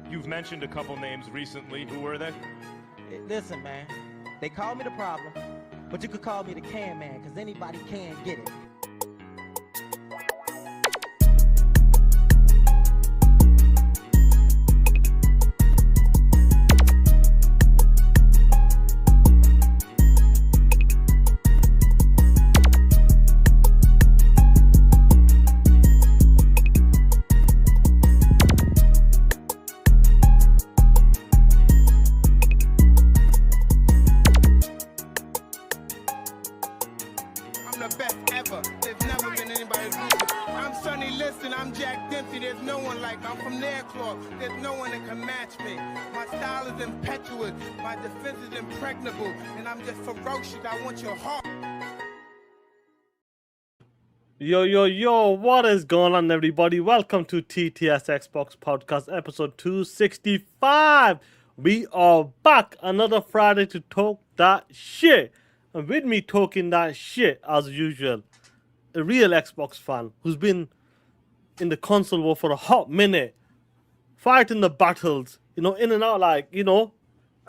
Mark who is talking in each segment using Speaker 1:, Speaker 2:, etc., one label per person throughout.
Speaker 1: You've mentioned a couple names recently. Who were they?
Speaker 2: Listen, man, they call me the problem, but you could call me the can man, because anybody can get it.
Speaker 3: There's no one that can match me. My style is impetuous, my defense is impregnable, and I'm just ferocious. I want your heart.
Speaker 4: Yo, what is going on, everybody? Welcome to TTS Xbox Podcast, episode 265. We are back another Friday to talk that shit. And with me talking that shit, as usual, a real Xbox fan who's been in the console war for a hot minute, fighting the battles, in and out,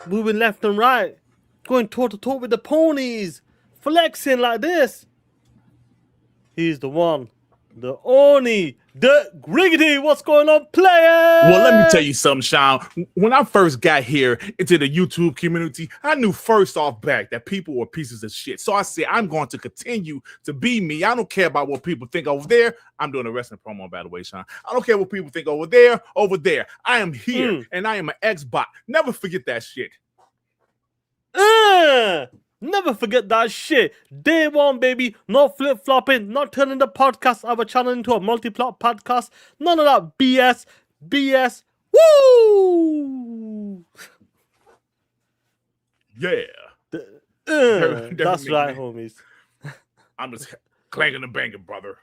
Speaker 4: moving left and right, going toe-to-toe with the ponies, flexing like this. He's the one, the only, the Griggity. What's going on, player?
Speaker 5: Well, let me tell you something, Sean. When I first got here into the YouTube community, I knew first off back that people were pieces of shit. So I said, I'm going to continue to be me. I don't care about what people think over there. I'm doing a wrestling promo, by the way, Sean. I don't care what people think over there. I am here, and I am an Xbot. Never forget that shit.
Speaker 4: Never forget that shit. Day one, baby. No flip-flopping. Not turning the podcast of a channel into a multi-plot podcast. None of that BS. Woo!
Speaker 5: Yeah.
Speaker 4: That's right, homies.
Speaker 5: I'm just clanking and banging, brother.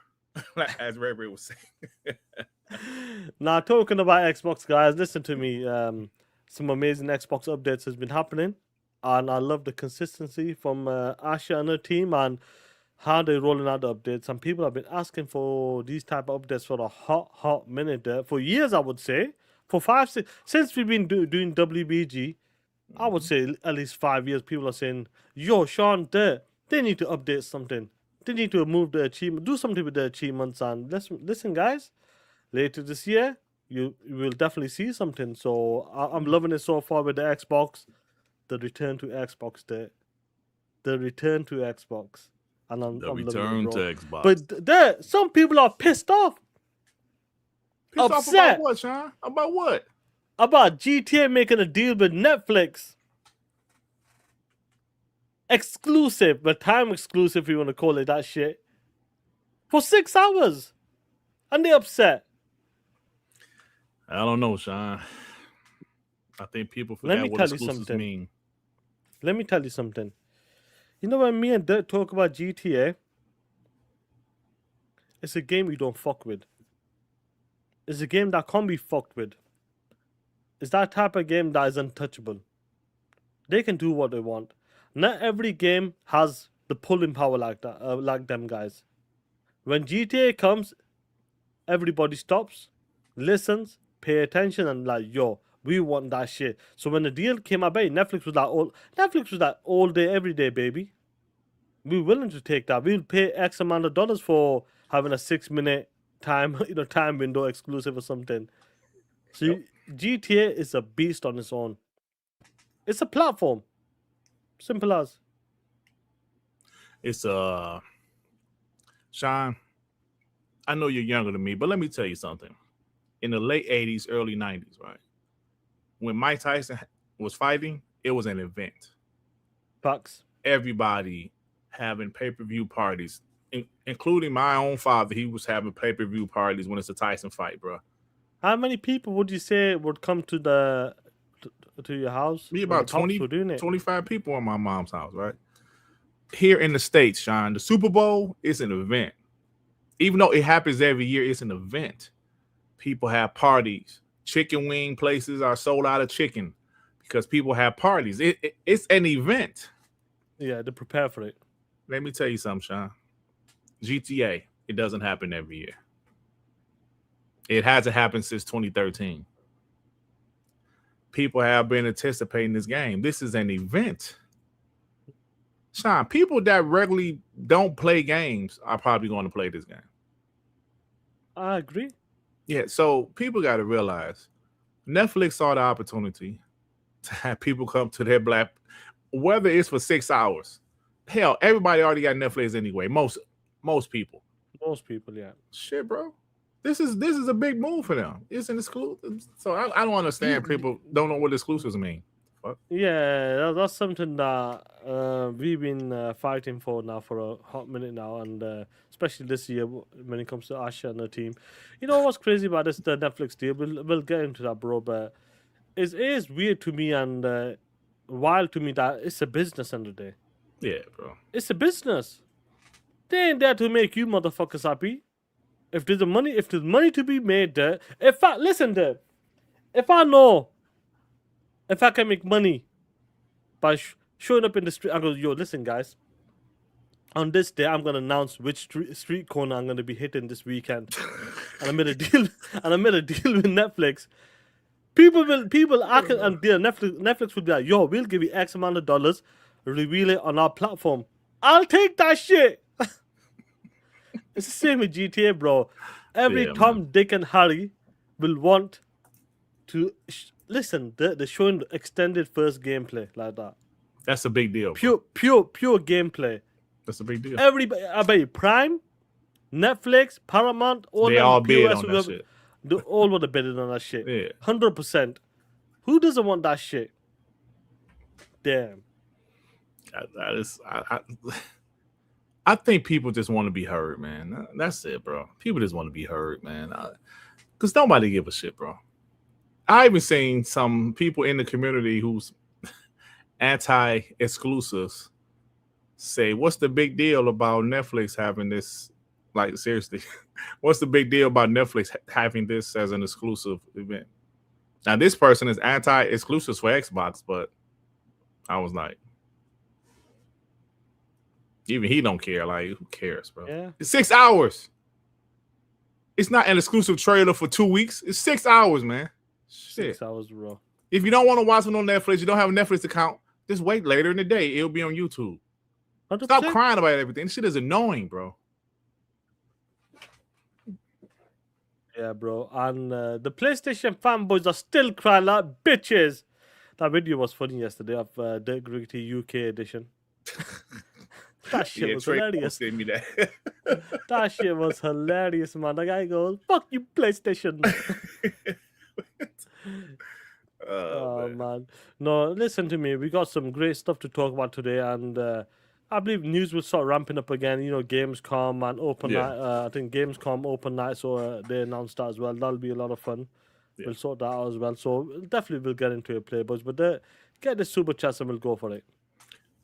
Speaker 5: As Ray Ray was saying.
Speaker 4: Now, talking about Xbox, guys, listen to me. Some amazing Xbox updates has been happening. And I love the consistency from Asha and her team and how they're rolling out the updates. And people have been asking for these type of updates for a hot minute. For years, I would say. For 5-6... Since we've been doing WBG, I would say at least 5 years, people are saying, yo, Sean, they need to update something. They need to move the achievement, do something with the achievements. And listen, guys, later this year, you will definitely see something. So I'm loving it so far with the Xbox. The return to Xbox day. The return to Xbox. And I'm
Speaker 5: return to Xbox.
Speaker 4: But some people are pissed off.
Speaker 5: Pissed
Speaker 4: upset.
Speaker 5: off about what, Sean? About what?
Speaker 4: About GTA making a deal with Netflix. Exclusive, but time exclusive, if you want to call it that shit. For 6 hours. And they're upset.
Speaker 5: I don't know, Sean. I think people forget what exclusives mean.
Speaker 4: Let me tell you something. You know when me and Dirt talk about GTA, it's a game we don't fuck with. It's a game that can't be fucked with. It's that type of game that is untouchable. They can do what they want. Not every game has the pulling power like that, like them guys. When GTA comes, everybody stops, listens, pay attention, and like, yo, we want that shit. So when the deal came out, baby, Netflix was like all day, every day, baby. We're willing to take that. We'll pay X amount of dollars for having a 6-minute time window exclusive or something. So GTA is a beast on its own. It's a platform. Simple as.
Speaker 5: It's Sean, I know you're younger than me, but let me tell you something. In the late 80s, early 90s, right? When Mike Tyson was fighting, it was an event.
Speaker 4: Facts.
Speaker 5: Everybody having pay-per-view parties, including my own father. He was having pay-per-view parties when it's a Tyson fight, bro.
Speaker 4: How many people would you say would come to your house?
Speaker 5: Be about 25 people in my mom's house, right? Here in the States, Sean, the Super Bowl is an event. Even though it happens every year, it's an event. People have parties. Chicken wing places are sold out of chicken because people have parties. It's an event.
Speaker 4: Yeah, to prepare for it.
Speaker 5: Let me tell you something, Sean. GTA, it doesn't happen every year. It hasn't happened since 2013. people have been anticipating this game. This is an event. Sean, people that regularly don't play games are probably going to play this game.
Speaker 4: I agree.
Speaker 5: Yeah, so people got to realize Netflix saw the opportunity to have people come to their black, whether it's for 6 hours. Hell, everybody already got Netflix anyway. Most people.
Speaker 4: Most people, yeah.
Speaker 5: Shit, bro. This is a big move for them. It's an exclusive. So I don't understand people don't know what exclusives mean. Fuck.
Speaker 4: Yeah, that's something that we've been fighting for now for a hot minute now, and especially this year when it comes to Asha and the team. You know what's crazy about this, the Netflix deal? We'll get into that, bro, but it is weird to me and wild to me that it's a business end of the day.
Speaker 5: Yeah, bro.
Speaker 4: It's a business. They ain't there to make you motherfuckers happy. If there's money to be made there, if I know if I can make money by showing up in the street, I go, yo, listen, guys. On this day, I'm gonna announce which street corner I'm gonna be hitting this weekend, and I made a deal. And I made a deal with Netflix. People act and Netflix will be like, yo, we'll give you X amount of dollars, reveal it on our platform. I'll take that shit. It's the same with GTA, bro. Every Tom, Dick, and Harry will want to listen. They're showing extended first gameplay like that.
Speaker 5: That's a big deal.
Speaker 4: Pure gameplay.
Speaker 5: That's a big deal.
Speaker 4: Everybody, I bet you, Prime, Netflix, Paramount,
Speaker 5: they all bid on that shit.
Speaker 4: They all want to bid on that shit.
Speaker 5: Yeah,
Speaker 4: 100%. Who doesn't want that shit? Damn.
Speaker 5: I think people just want to be heard, man. That's it, bro. People just want to be heard, man. Because nobody give a shit, bro. I even seen some people in the community who's anti-exclusives say, what's the big deal about Netflix having this? Like, seriously, what's the big deal about Netflix having this as an exclusive event? Now, this person is anti-exclusives for Xbox, but I was like, even he don't care. Like, who cares, bro?
Speaker 4: Yeah.
Speaker 5: It's 6 hours. It's not an exclusive trailer for 2 weeks. It's 6 hours, man. Shit.
Speaker 4: 6 hours, bro.
Speaker 5: If you don't want to watch it on Netflix, you don't have a Netflix account, just wait later in the day. It'll be on YouTube.
Speaker 4: 100%.
Speaker 5: Stop crying about everything. This shit is annoying, bro.
Speaker 4: Yeah, bro. And the PlayStation fanboys are still crying like bitches. That video was funny yesterday of Dirt Gritty UK edition. That shit was hilarious.
Speaker 5: Me that.
Speaker 4: That shit was hilarious, man. The guy goes, "Fuck you, PlayStation." Oh man. No, listen to me. We got some great stuff to talk about today, and I believe news will start ramping up again. You know, Gamescom and Open Night. I think Gamescom Open Night, so they announced that as well. That'll be a lot of fun. Yeah. We'll sort that out as well. So definitely we'll get into it, Playboys. But get the super chats and we'll go for it.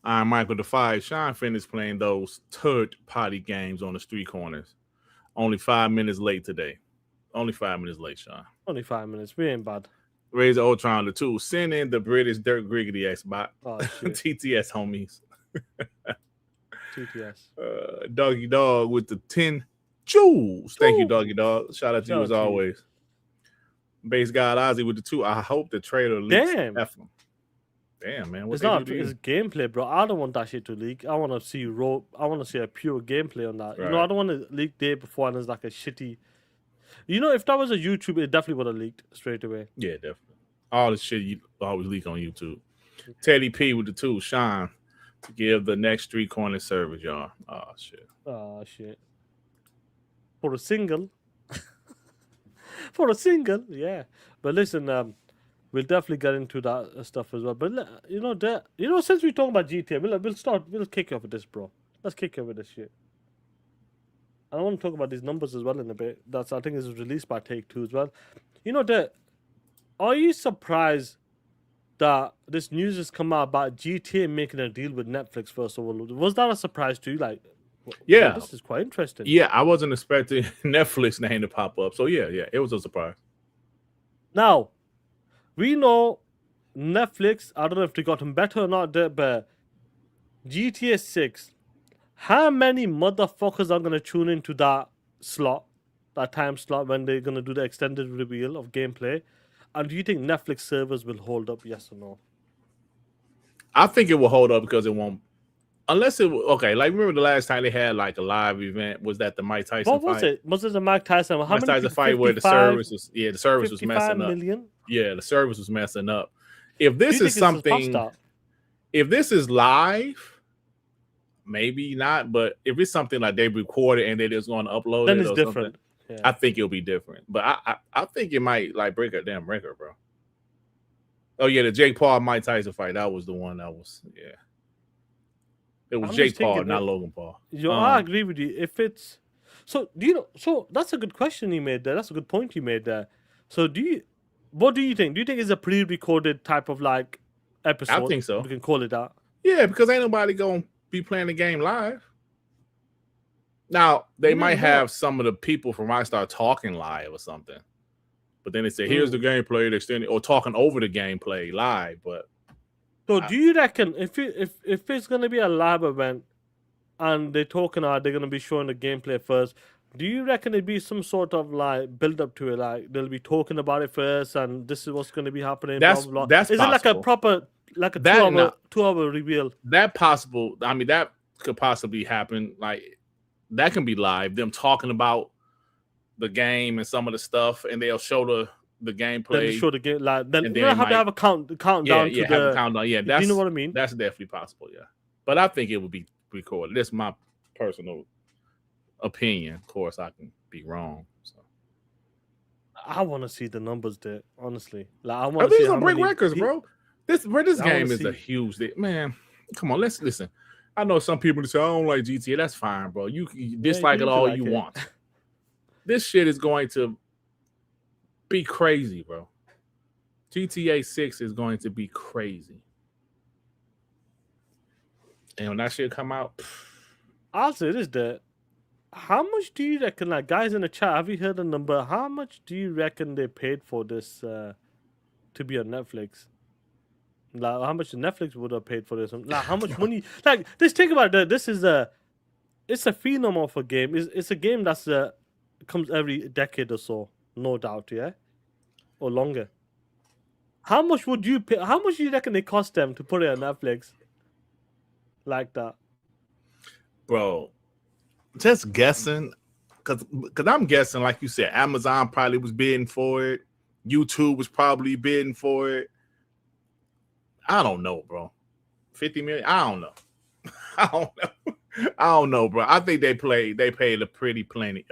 Speaker 5: I'm Michael Defy. Sean finished playing those third-party games on the street corners. Only 5 minutes late today. Only 5 minutes late, Sean.
Speaker 4: Only 5 minutes. We ain't bad.
Speaker 5: Razor Ultron the 2. Send in the British Dirt Griggity Xbox.
Speaker 4: Oh, shit.
Speaker 5: TTS, homies.
Speaker 4: TTS.
Speaker 5: Doggy Dog with the 10 jewels. Thank you, Doggy Dog. Shout out to you as always. Base God Ozzy with the 2. I hope the trailer leaks. Damn, man.
Speaker 4: It's gameplay, bro. I don't want that shit to leak. I want to see I want to see a pure gameplay on that. Right. You know, I don't want to leak day before and it's like a shitty. You know, if that was a YouTube, it definitely would have leaked straight away.
Speaker 5: Yeah, definitely. All the shit you always leak on YouTube. Teddy P with the 2. Sean to give the next street corner service, y'all. Oh shit.
Speaker 4: Oh shit. For a single. For a single, yeah. But listen, we'll definitely get into that stuff as well. But you know, since we talk about GTA, we'll kick off with this, bro. Let's kick off with this shit. I want to talk about these numbers as well in a bit. I think is released by Take-Two as well. You know, are you surprised that this news has come out about GTA making a deal with Netflix? First of all, was that a surprise to you? Like,
Speaker 5: yeah,
Speaker 4: this is quite interesting.
Speaker 5: Yeah, I wasn't expecting Netflix name to pop up. So yeah, it was a surprise.
Speaker 4: Now, we know Netflix, I don't know if they gotten better or not, but GTA 6, how many motherfuckers are going to tune into that time slot when they're going to do the extended reveal of gameplay? And do you think Netflix servers will hold up? Yes or no?
Speaker 5: I think it will hold up because it won't. Unless it okay, like remember the last time they had like a live event was that the Mike Tyson
Speaker 4: What was
Speaker 5: fight?
Speaker 4: it? Was it the Mike Tyson? How
Speaker 5: Mike
Speaker 4: many
Speaker 5: Tyson
Speaker 4: people?
Speaker 5: fight where the
Speaker 4: 55
Speaker 5: service was the service was
Speaker 4: 55
Speaker 5: messing up.
Speaker 4: million?
Speaker 5: Yeah, the service was messing up. If
Speaker 4: Do you
Speaker 5: this
Speaker 4: think
Speaker 5: is
Speaker 4: it's past
Speaker 5: something,
Speaker 4: that?
Speaker 5: if this is live, maybe not. But if it's something like they recorded and they just going to upload
Speaker 4: Then
Speaker 5: it
Speaker 4: it's
Speaker 5: or
Speaker 4: different.
Speaker 5: something,
Speaker 4: Yeah.
Speaker 5: I think it'll be different. But I think it might like break a damn record, bro. Oh yeah, the Jake Paul Mike Tyson fight. That was the one that was It was
Speaker 4: I'm
Speaker 5: Jake
Speaker 4: just
Speaker 5: Paul,
Speaker 4: thinking
Speaker 5: not
Speaker 4: that-
Speaker 5: Logan Paul.
Speaker 4: I agree with you. If it's so, do you know? So that's a good question you made there. That's a good point you made there. So what do you think? Do you think it's a pre-recorded type of like episode?
Speaker 5: think so.
Speaker 4: We can call it that.
Speaker 5: Yeah, because ain't nobody gonna be playing the game live. Now they
Speaker 4: You
Speaker 5: might
Speaker 4: never know.
Speaker 5: have some of the people from Rockstar talking live or something, but then they say, "Here's the gameplay," they extended or talking over the gameplay live. But
Speaker 4: So do you reckon if it's gonna be a live event and they're gonna be showing the gameplay first? Do you reckon it'd be some sort of like build up to it? Like they'll be talking about it first, and this is what's gonna be happening.
Speaker 5: That's-
Speaker 4: blah, blah, blah.
Speaker 5: that's
Speaker 4: Is it like a
Speaker 5: possible.
Speaker 4: proper like a
Speaker 5: That
Speaker 4: 2 hour reveal?
Speaker 5: that possible. I mean, that could possibly happen. Like that can be live. Them talking about the game and some of the stuff, and they'll show the
Speaker 4: Then
Speaker 5: gameplay.
Speaker 4: they show the game like then
Speaker 5: and
Speaker 4: you
Speaker 5: then
Speaker 4: don't
Speaker 5: it
Speaker 4: have to
Speaker 5: might-
Speaker 4: have a countdown to
Speaker 5: have a
Speaker 4: the.
Speaker 5: countdown. Yeah,
Speaker 4: Do you know what I mean?
Speaker 5: That's definitely possible. Yeah, but I think it would be recorded. That's my personal opinion. Of course, I can be wrong. So.
Speaker 4: I want to see the numbers there. Honestly, like I
Speaker 5: I
Speaker 4: want to
Speaker 5: think
Speaker 4: see
Speaker 5: it's
Speaker 4: how
Speaker 5: gonna break
Speaker 4: many
Speaker 5: records, bro. This
Speaker 4: I wanna
Speaker 5: game is a
Speaker 4: see.
Speaker 5: huge man. Come on, let's listen. I know some people that say I don't like GTA. That's fine, bro. You dislike
Speaker 4: you
Speaker 5: it
Speaker 4: can
Speaker 5: all
Speaker 4: like
Speaker 5: you
Speaker 4: it.
Speaker 5: want. This shit is going to be crazy, bro. GTA 6 is going to be crazy. And when that shit come out,
Speaker 4: I'll say this, that how much do you reckon, like guys in the chat, have you heard the number? How much do you reckon they paid for this to be on Netflix? Like how much Netflix would have paid for this? Like how much money? Like just think about that. This is it's a phenom of a game. It's a game that's comes every decade or so, no doubt, yeah, or longer. How much would you pay? How much do you reckon it cost them to put it on Netflix? Like that.
Speaker 5: bro, just guessing, because I'm guessing, like you said, Amazon probably was bidding for it. YouTube was probably bidding for it. I don't know, bro. 50 million? I don't know. I don't know. I don't know, bro. I think they paid a pretty penny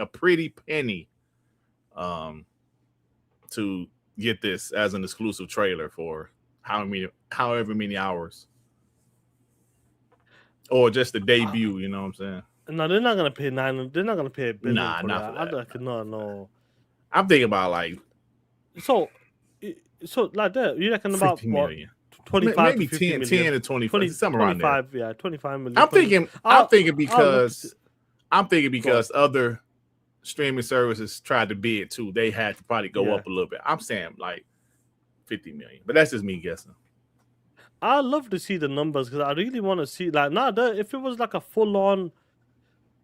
Speaker 5: to get this as an exclusive trailer for however many hours. Or just the debut, you know what I'm saying?
Speaker 4: No, they're not gonna pay $9. They're not gonna pay $1 billion
Speaker 5: Nah,
Speaker 4: for
Speaker 5: not
Speaker 4: that.
Speaker 5: for
Speaker 4: I
Speaker 5: that,
Speaker 4: reckon, no.
Speaker 5: I'm thinking about like
Speaker 4: So like that, you reckon about
Speaker 5: 50
Speaker 4: what?
Speaker 5: million.
Speaker 4: 25
Speaker 5: Maybe
Speaker 4: to 50
Speaker 5: 10
Speaker 4: million.
Speaker 5: to 25, something around there.
Speaker 4: 25, yeah, 25 million.
Speaker 5: I'm
Speaker 4: 20
Speaker 5: thinking
Speaker 4: I'll
Speaker 5: because other streaming services tried to bid too. They had to probably go
Speaker 4: Yeah.
Speaker 5: up a little bit. I'm saying like 50 million, but that's just me guessing.
Speaker 4: I'd love to see the numbers because I really want to see like if it was like a full on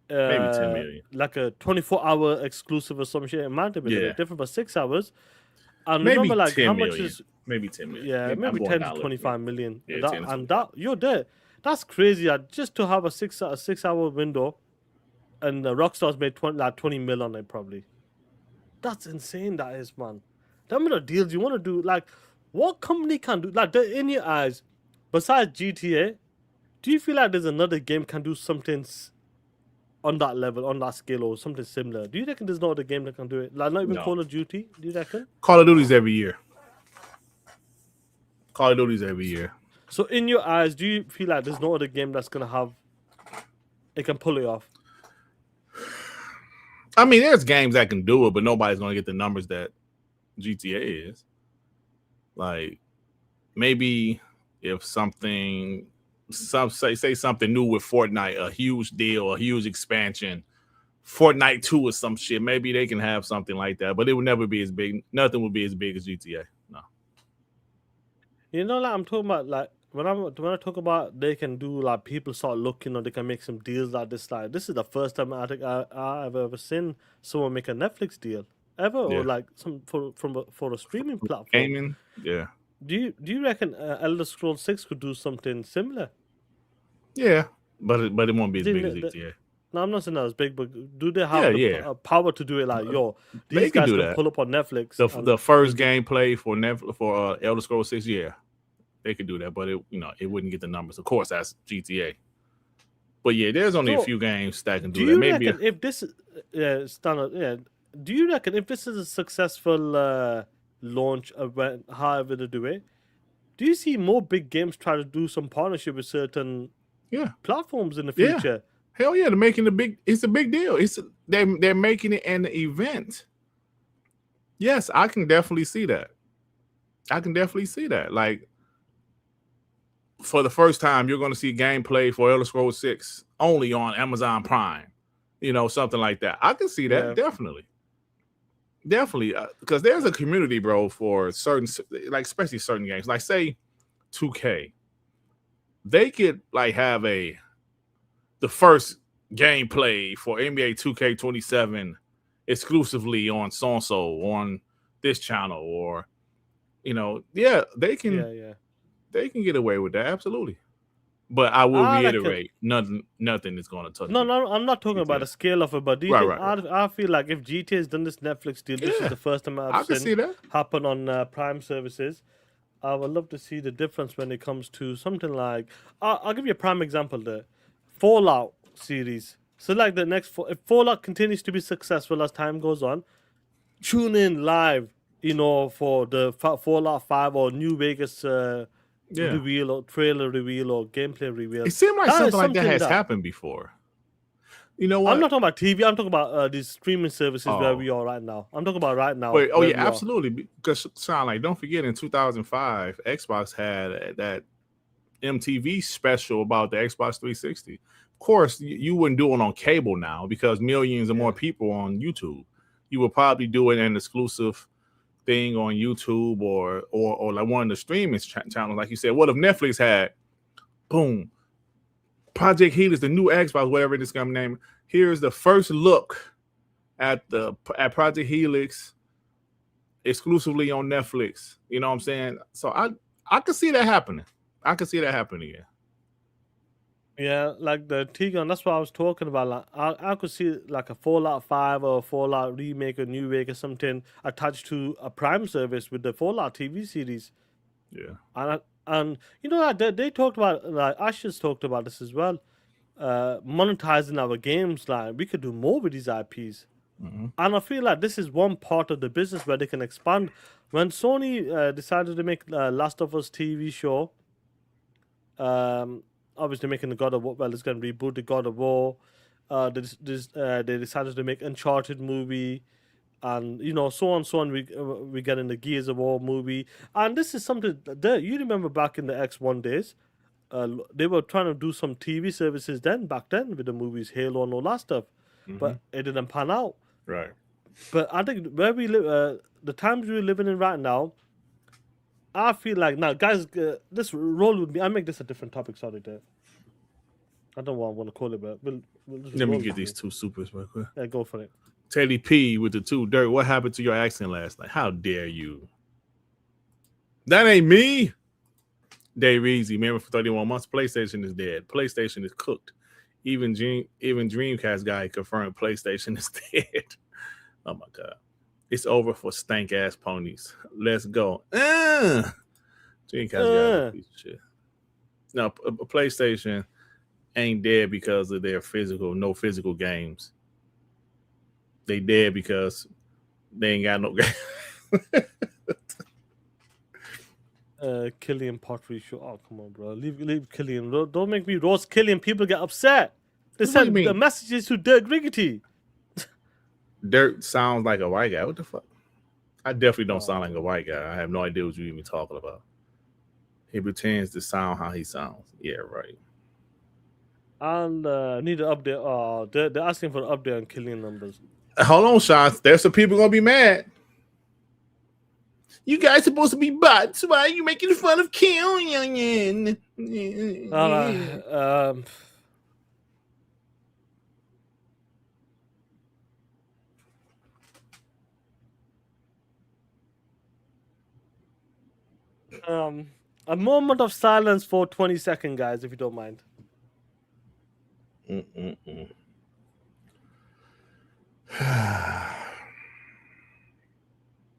Speaker 5: Maybe 10 million.
Speaker 4: like a 24-hour exclusive or some shit, it might have been a
Speaker 5: Yeah.
Speaker 4: bit different, but 6 hours. And
Speaker 5: Maybe
Speaker 4: remember like
Speaker 5: 10
Speaker 4: how much
Speaker 5: million.
Speaker 4: is
Speaker 5: Maybe 10 million.
Speaker 4: yeah,
Speaker 5: I'm
Speaker 4: maybe
Speaker 5: going
Speaker 4: 10
Speaker 5: down a
Speaker 4: to
Speaker 5: little
Speaker 4: 25
Speaker 5: bit.
Speaker 4: million.
Speaker 5: Yeah,
Speaker 4: And
Speaker 5: 10 to
Speaker 4: you're there. That's crazy. Just to have a 6-hour window, and Rockstar's made 20 mil on it probably. That's insane. That is, man. That many deals you want to do. Like, what company can do like in your eyes? Besides GTA, do you feel like there's another game can do something on that level, on that scale, or something similar? Do you reckon there's no other game that can do it? Like, not even
Speaker 5: No.
Speaker 4: Call of Duty? Do you reckon?
Speaker 5: Call of Duty's every year. Call of Duty's every year.
Speaker 4: So, in your eyes, do you feel like there's no other game that's gonna have it can pull it off?
Speaker 5: I mean, there's games that can do it, but nobody's gonna get the numbers that GTA is. Like, maybe if say something new with Fortnite, a huge deal, a huge expansion, Fortnite 2 or some shit, maybe they can have something like that, but it would never be as big. Nothing would be as big as GTA. No.
Speaker 4: You know, like I'm talking about, like when I talk about they can do like people start looking or they can make some deals like this. Like this is the first time I think I've ever seen someone make a Netflix deal. ever, or
Speaker 5: Yeah.
Speaker 4: like some for a streaming platform.
Speaker 5: Gaming, yeah.
Speaker 4: Do you reckon Elder Scrolls 6 could do something similar?
Speaker 5: Yeah, but it won't be as
Speaker 4: Didn't
Speaker 5: big as
Speaker 4: it-
Speaker 5: GTA.
Speaker 4: No, I'm not saying that was big, but do they have
Speaker 5: Yeah,
Speaker 4: the
Speaker 5: yeah.
Speaker 4: power to do it? Like, yo,
Speaker 5: They
Speaker 4: these
Speaker 5: can
Speaker 4: guys
Speaker 5: do
Speaker 4: can
Speaker 5: that.
Speaker 4: pull up on Netflix.
Speaker 5: The first gameplay for Elder Scrolls 6, yeah, they could do that, but it wouldn't get the numbers. Of course, that's GTA. But yeah, there's only a
Speaker 4: So,
Speaker 5: few games that can do
Speaker 4: do
Speaker 5: that.
Speaker 4: you
Speaker 5: Maybe
Speaker 4: reckon if this standard, do you reckon if this is a successful launch event, however they do it, do you see more big games try to do some partnership with certain platforms in the
Speaker 5: Yeah.
Speaker 4: future?
Speaker 5: Hell yeah, they're making it's a big deal. They're making it an event. Yes, I can definitely see that. Like, for the first time, you're going to see gameplay for Elder Scrolls 6 only on Amazon Prime. Something like that. I can see that,
Speaker 4: Yeah.
Speaker 5: definitely. Definitely, because there's a community, bro, for certain, like, especially certain games. Like, say, 2K. They could, like, have the first gameplay for NBA 2K27 exclusively on so-and-so, on this channel, or, they can they can get away with that, absolutely. But I will reiterate, nothing is going to touch.
Speaker 4: No, I'm not talking about the scale of it, but do you think,
Speaker 5: Right.
Speaker 4: I feel like if GTA has done this Netflix deal, this is the first time
Speaker 5: I
Speaker 4: I've
Speaker 5: can see
Speaker 4: seen
Speaker 5: that.
Speaker 4: happen on Prime services. I would love to see the difference when it comes to something like, I'll give you a prime example there, Fallout series. So like the next, if Fallout continues to be successful as time goes on, tune in live, for the Fallout 5 or New Vegas reveal or trailer reveal or gameplay reveal.
Speaker 5: It seemed like something like that has happened before. You know what?
Speaker 4: I'm not talking about TV. I'm talking about these streaming services where we are right now. I'm talking about right now.
Speaker 5: Wait, absolutely. Because don't forget, in 2005, Xbox had that MTV special about the Xbox 360. Of course, you wouldn't do it on cable now because millions of more people on YouTube. You would probably do it an exclusive thing on YouTube or like one of the streaming channels, like you said. What if Netflix had, boom, Project Helix, the new Xbox, whatever this gonna name. Here's the first look at Project Helix exclusively on Netflix. You know what I'm saying? So I could see that happening. Yeah.
Speaker 4: Yeah, like the T-Gun, that's what I was talking about. Like, I could see like a Fallout 5 or a Fallout remake or New Vegas, something attached to a Prime service with the Fallout TV series.
Speaker 5: Yeah.
Speaker 4: And they talked about, like Ashes talked about this as well, monetizing our games. Like, we could do more with these IPs.
Speaker 5: Mm-hmm.
Speaker 4: And I feel like this is one part of the business where they can expand. When Sony decided to make Last of Us TV show, obviously making the God of War, well, it's going to reboot the God of War. They decided to make Uncharted movie, and so on. We get in the Gears of War movie, and this is something that you remember back in the X1 days. They were trying to do some TV services back then with the movies Halo and all that stuff, but it didn't pan out.
Speaker 5: Right.
Speaker 4: But I think where we live, the times we're living in right now, I feel like now, guys, this roll with me. I make this a different topic. Sorry, there. I don't know what I want to call it, but
Speaker 5: let me get these two supers real quick.
Speaker 4: Yeah, go for it.
Speaker 5: Teddy P with the two dirt. What happened to your accent last night? How dare you? That ain't me. Dave Easy, remember for 31 months, PlayStation is dead. PlayStation is cooked. Even Dreamcast guy confirmed PlayStation is dead. Oh my God. It's over for stank ass ponies. Let's go. Dreamcast guy is a piece of shit. No, PlayStation ain't dead because of their no physical games. They dead because they ain't got no game.
Speaker 4: Killian Pottery show. Oh, come on, bro. Leave Killian. Don't make me roast Killian. People get upset. They send the messages to Dirk Riggity.
Speaker 5: Dirk sounds like a white guy. What the fuck? I definitely don't sound like a white guy. I have no idea what you're even talking about. He pretends to sound how he sounds. Yeah, right.
Speaker 4: And need an update. They're asking for an update on Killian numbers.
Speaker 5: Hold on, Sean. There's some people gonna be mad. You guys supposed to be bots. Why are you making fun of Killian?
Speaker 4: A moment of silence for 20 seconds, guys, if you don't mind.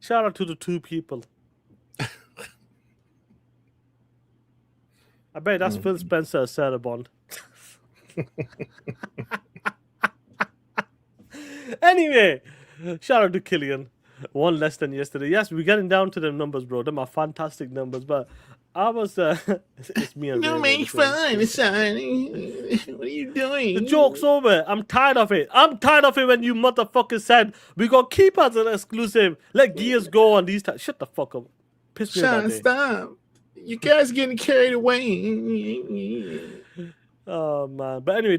Speaker 4: Shout out to the 2 people. I bet that's Phil Spencer, Sarah Bond. Anyway, shout out to Killian. 1 less than yesterday. Yes, we're getting down to the numbers, bro. Them are fantastic numbers. But I was, it's me and
Speaker 5: No,
Speaker 4: Ray,
Speaker 5: make fun, Sonny. What are you doing?
Speaker 4: The joke's over. I'm tired of it. I'm tired of it when you motherfuckers said we got keep as an exclusive. Let Gears go on these times. Shut the fuck up. Piss me off.
Speaker 5: Sean, stop. You guys getting carried away.
Speaker 4: Oh man. But anyway,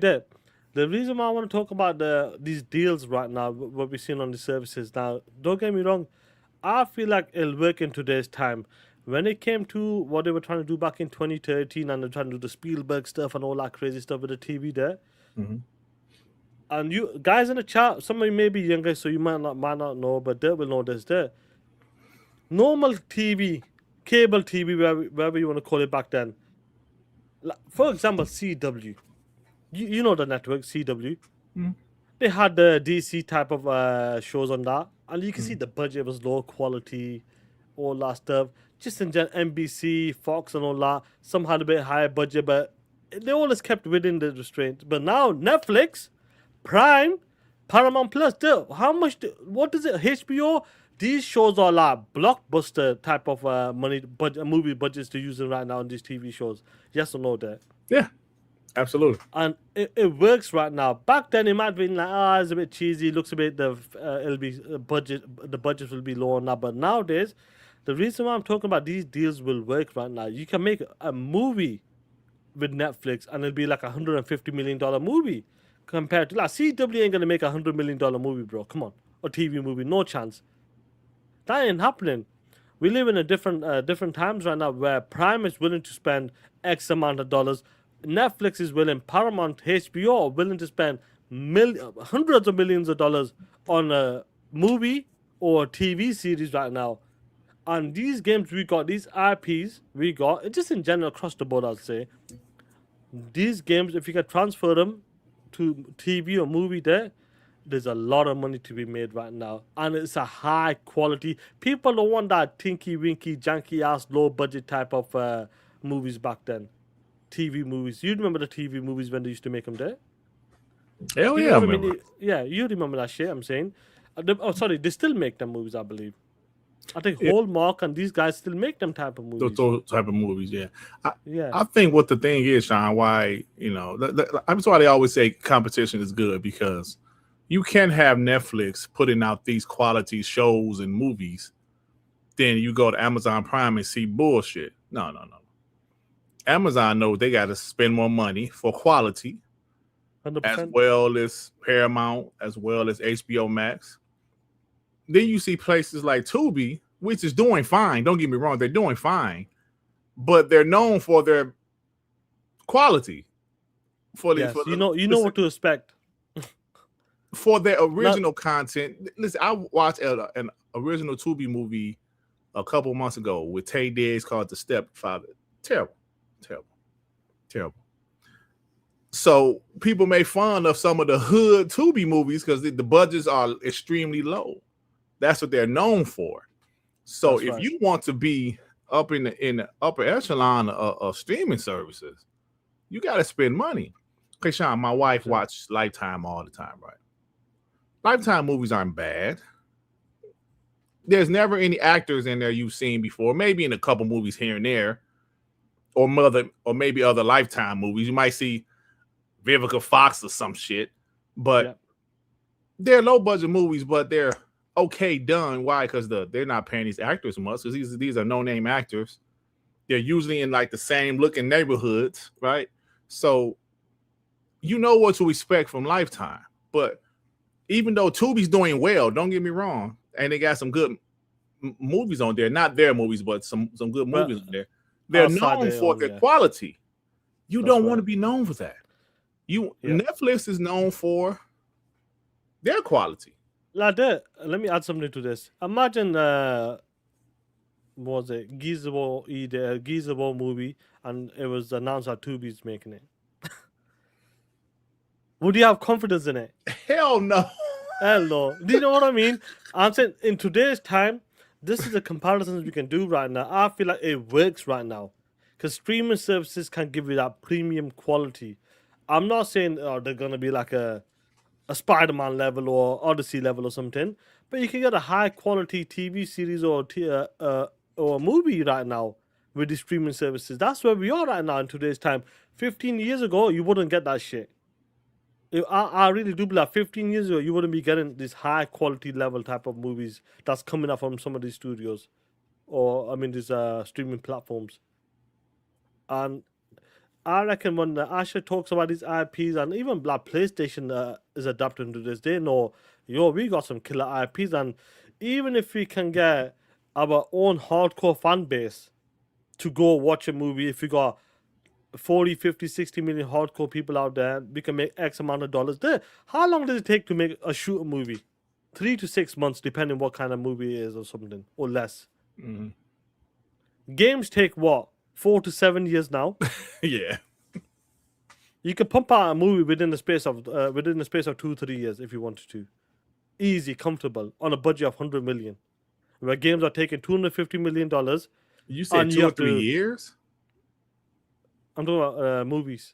Speaker 4: the reason why I want to talk about these deals right now, what we're seeing on the services now, don't get me wrong, I feel like it'll work in today's time. When it came to what they were trying to do back in 2013 and they're trying to do the Spielberg stuff and all that crazy stuff with the TV there. And you guys in the chat, some of you may be younger, so you might not know, but they will know this there. Normal TV, cable TV, wherever you want to call it back then. For example, CW. You know the network, CW. They had the DC type of shows on that. And you can see the budget was low quality, all that stuff. Just in general, NBC, Fox and all that. Some had a bit higher budget, but they always kept within the restraints. But now, Netflix, Prime, Paramount Plus, what is it, HBO? These shows are like blockbuster type of movie budgets to use right now on these TV shows. Yes or no there?
Speaker 5: Yeah, absolutely.
Speaker 4: And it works right now. Back then, it might have been like, it's a bit cheesy. Looks a bit, the budget will be low on that. But nowadays, the reason why I'm talking about these deals will work right now. You can make a movie with Netflix, and it'll be like $150 million movie compared to like CW ain't gonna make $100 million movie, bro. Come on, or TV movie, no chance. That ain't happening. We live in a different times right now where Prime is willing to spend X amount of dollars. Netflix is willing, Paramount, HBO are willing to spend hundreds of millions of dollars on a movie or a TV series right now. And these games we got, these IPs we got, just in general across the board, I'd say, these games, if you can transfer them to TV or movie there's a lot of money to be made right now. And it's a high quality. People don't want that tinky winky, janky ass, low budget type of movies back then. TV movies. You remember the TV movies when they used to make them there?
Speaker 5: Hell yeah, I remember.
Speaker 4: Yeah, you remember that shit, I'm saying. They still make them movies, I believe. I think Hallmark and these guys still make them type of movies.
Speaker 5: Those type of movies, yeah. I think what the thing is, Sean, why, that's why they always say competition is good, because you can have Netflix putting out these quality shows and movies, then you go to Amazon Prime and see bullshit. No. Amazon knows they got to spend more money for quality, 100%. As well as Paramount, as well as HBO Max. Then you see places like Tubi, which is doing fine. Don't get me wrong, they're doing fine, but they're known for their quality.
Speaker 4: You know what to expect.
Speaker 5: For their original content. Listen, I watched an original Tubi movie a couple months ago with Tay Diggs called The Stepfather. Terrible. So people make fun of some of the hood Tubi movies because the budgets are extremely low. That's what they're known for. So that's if right. You want to be up in the upper echelon of streaming services, you got to spend money. Okay, Sean, my wife watches Lifetime all the time, right? Lifetime movies aren't bad. There's never any actors in there you've seen before. Maybe in a couple movies here and there, or maybe other Lifetime movies. You might see Vivica Fox or some shit, but they're low budget movies, but they're okay done. Why? Because they're not paying these actors much, because these are no name actors. They're usually in like the same looking neighborhoods, right? So you know what to expect from Lifetime. But even though Tubi's doing well, don't get me wrong, and they got some good movies on there, not their movies, but some good movies on there. They're known for their quality. You don't want to be known for that. Netflix is known for their quality.
Speaker 4: Like that, let me add something to this. Imagine was it Gizabo movie, and it was announced that Tubi's making it. Would you have confidence in it?
Speaker 5: Hell no.
Speaker 4: Hello. Do you know what I mean? I'm saying in today's time, this is the comparisons we can do right now. I feel like it works right now. Because streaming services can give you that premium quality. I'm not saying they're going to be like a Spider-Man level or Odyssey level or something, but you can get a high quality TV series or a movie right now with the streaming services. That's where we are right now in today's time. 15 years ago, you wouldn't get that shit. I really do believe 15 years ago, you wouldn't be getting this high quality level type of movies that's coming up from some of these studios, or I mean these streaming platforms. And I reckon when Asher talks about these IPs, and even Black PlayStation is adapting to this, they know, we got some killer IPs, and even if we can get our own hardcore fan base to go watch a movie, if we got 40, 50, 60 million hardcore people out there, we can make X amount of dollars. There, how long does it take to make a shooter movie? 3 to 6 months, depending what kind of movie it is or something, or less. Games take what? 4 to 7 years now.
Speaker 5: Yeah.
Speaker 4: You can pump out a movie within the space of 2-3 years if you wanted to. Easy, comfortable, on a budget of 100 million. Where games are taking $250 million.
Speaker 5: You said 2 or 3 years?
Speaker 4: I'm talking about movies.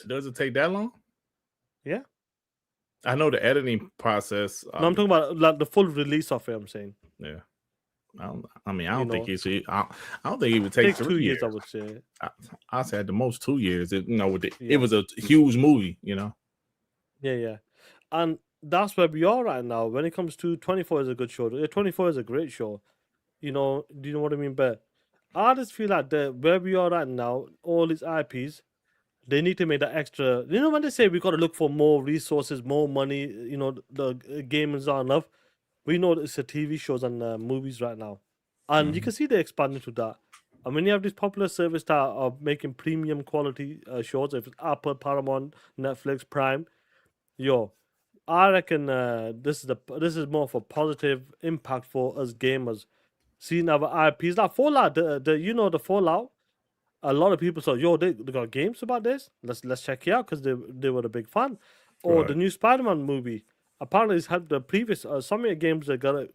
Speaker 5: Does it take that long?
Speaker 4: Yeah.
Speaker 5: I know the editing process.
Speaker 4: No, I'm talking about like the full release of it. I'm saying.
Speaker 5: Yeah. I don't think it should. I don't think it would take
Speaker 4: 2
Speaker 5: 3
Speaker 4: years.
Speaker 5: years.
Speaker 4: I would say.
Speaker 5: I said at the most 2 years. It was a huge movie.
Speaker 4: Yeah. And that's where we are right now. When it comes to 24 is a good show. 24 is a great show. Do you know what I mean? But I just feel like where we are right now, all these IPs, they need to make that extra. When they say we got to look for more resources, more money, the gamers are enough. We know it's the TV shows and movies right now. And you can see they're expanding to that. And when you have these popular services that are making premium quality shows, if it's Apple, Paramount, Netflix, Prime, I reckon this is more of a positive impact for us gamers. Seeing our IPs like Fallout, the Fallout. A lot of people said, they got games about this. Let's check it out because they were a big fan. Or the new Spider-Man movie. Apparently, it's helped the previous some of the games that got a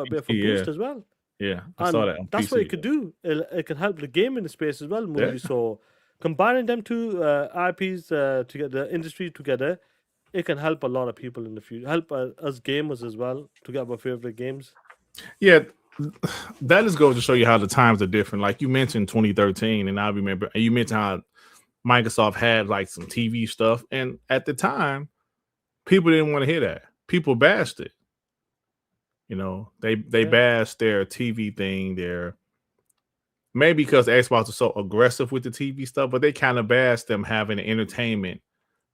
Speaker 4: bit of a boost as well.
Speaker 5: Yeah, I saw that.
Speaker 4: That's
Speaker 5: PC.
Speaker 4: what it could do. It can help the gaming space as well. Movies. So combining them two IPs to get the industry together, it can help a lot of people in the future. Help us gamers as well to get our favorite games.
Speaker 5: Yeah. That just goes to show you how the times are different. Like you mentioned 2013, and I remember you mentioned how Microsoft had like some TV stuff, and at the time, people didn't want to hear that. People bashed it. They bashed their TV thing. Maybe because Xbox was so aggressive with the TV stuff, but they kind of bashed them having an entertainment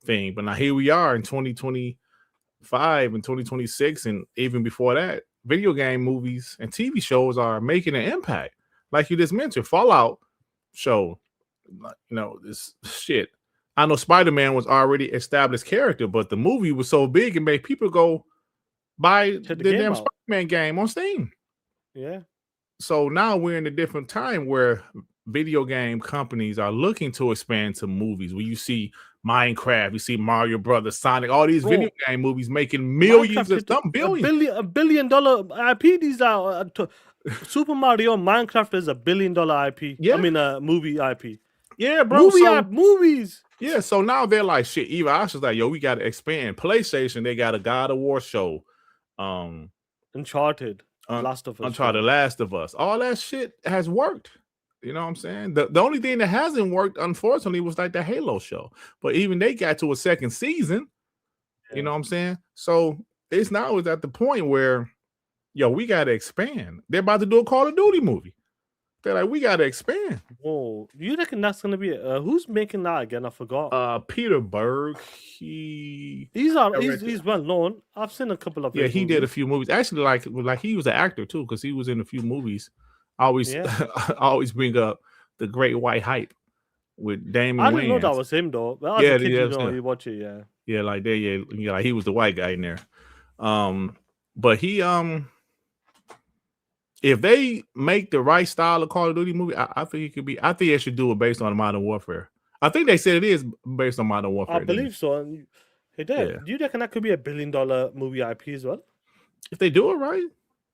Speaker 5: thing. But now here we are in 2025 and 2026, and even before that, video game movies and TV shows are making an impact. Like you just mentioned, Fallout show, this shit. I know Spider-Man was already established character, but the movie was so big it made people go buy the damn Spider-Man game on Steam.
Speaker 4: Yeah.
Speaker 5: So now we're in a different time where video game companies are looking to expand to movies. Where you see Minecraft, you see Mario Brothers, Sonic, all these video game movies making millions of billions.
Speaker 4: $1 billion IP. These are Super Mario. Minecraft is $1 billion IP.
Speaker 5: Yeah.
Speaker 4: I mean, movie IP.
Speaker 5: Yeah, bro.
Speaker 4: Movies.
Speaker 5: Yeah, so now they're like, shit. Eva Asher's like, we got to expand. PlayStation, they got a God of War show.
Speaker 4: Uncharted, Last of
Speaker 5: Us. All that shit has worked. You know what I'm saying? The only thing that hasn't worked, unfortunately, was like the Halo show. But even they got to a second season. Yeah. You know what I'm saying? So it's now at the point where, we got to expand. They're about to do a Call of Duty movie. They're like, we got to expand.
Speaker 4: Whoa. You reckon that's going to be who's making that again? I forgot.
Speaker 5: Peter Berg. He's
Speaker 4: well known. I've seen a couple of
Speaker 5: he
Speaker 4: movies.
Speaker 5: did a few movies. Actually, like he was an actor too, because he was in a few movies. I always bring up The Great White Hype with Damon Wayans.
Speaker 4: I didn't know that was him though. But as a kid, you watch it, yeah.
Speaker 5: Yeah, like he was the white guy in there. But he if they make the right style of Call of Duty movie, I think it could be. I think they should do it based on Modern Warfare. I think they said it is based on Modern Warfare.
Speaker 4: I believe so. And hey, Dad,
Speaker 5: Yeah.
Speaker 4: do you reckon that could be $1 billion movie IP as well?
Speaker 5: If they do it right,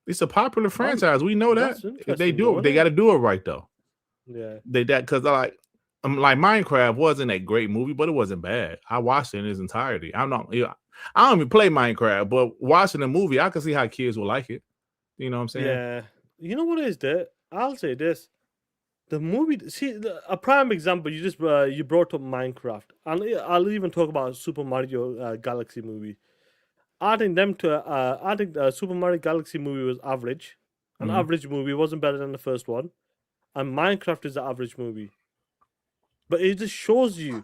Speaker 5: it's a popular franchise. We know that.
Speaker 4: That's
Speaker 5: If they
Speaker 4: interesting,
Speaker 5: do
Speaker 4: though,
Speaker 5: it, they
Speaker 4: isn't
Speaker 5: got to do it right though.
Speaker 4: Yeah.
Speaker 5: They that because like Minecraft wasn't a great movie, but it wasn't bad. I watched it in its entirety. I don't even play Minecraft, but watching the movie, I can see how kids will like it. You know what I'm saying?
Speaker 4: Yeah. You know what it is there? I'll say this. The movie, see, a prime example, you brought up Minecraft. And I'll even talk about Super Mario Galaxy movie. I think the Super Mario Galaxy movie was average. An
Speaker 5: Mhm.
Speaker 4: average movie, wasn't better than the first one. And Minecraft is an average movie. But it just shows you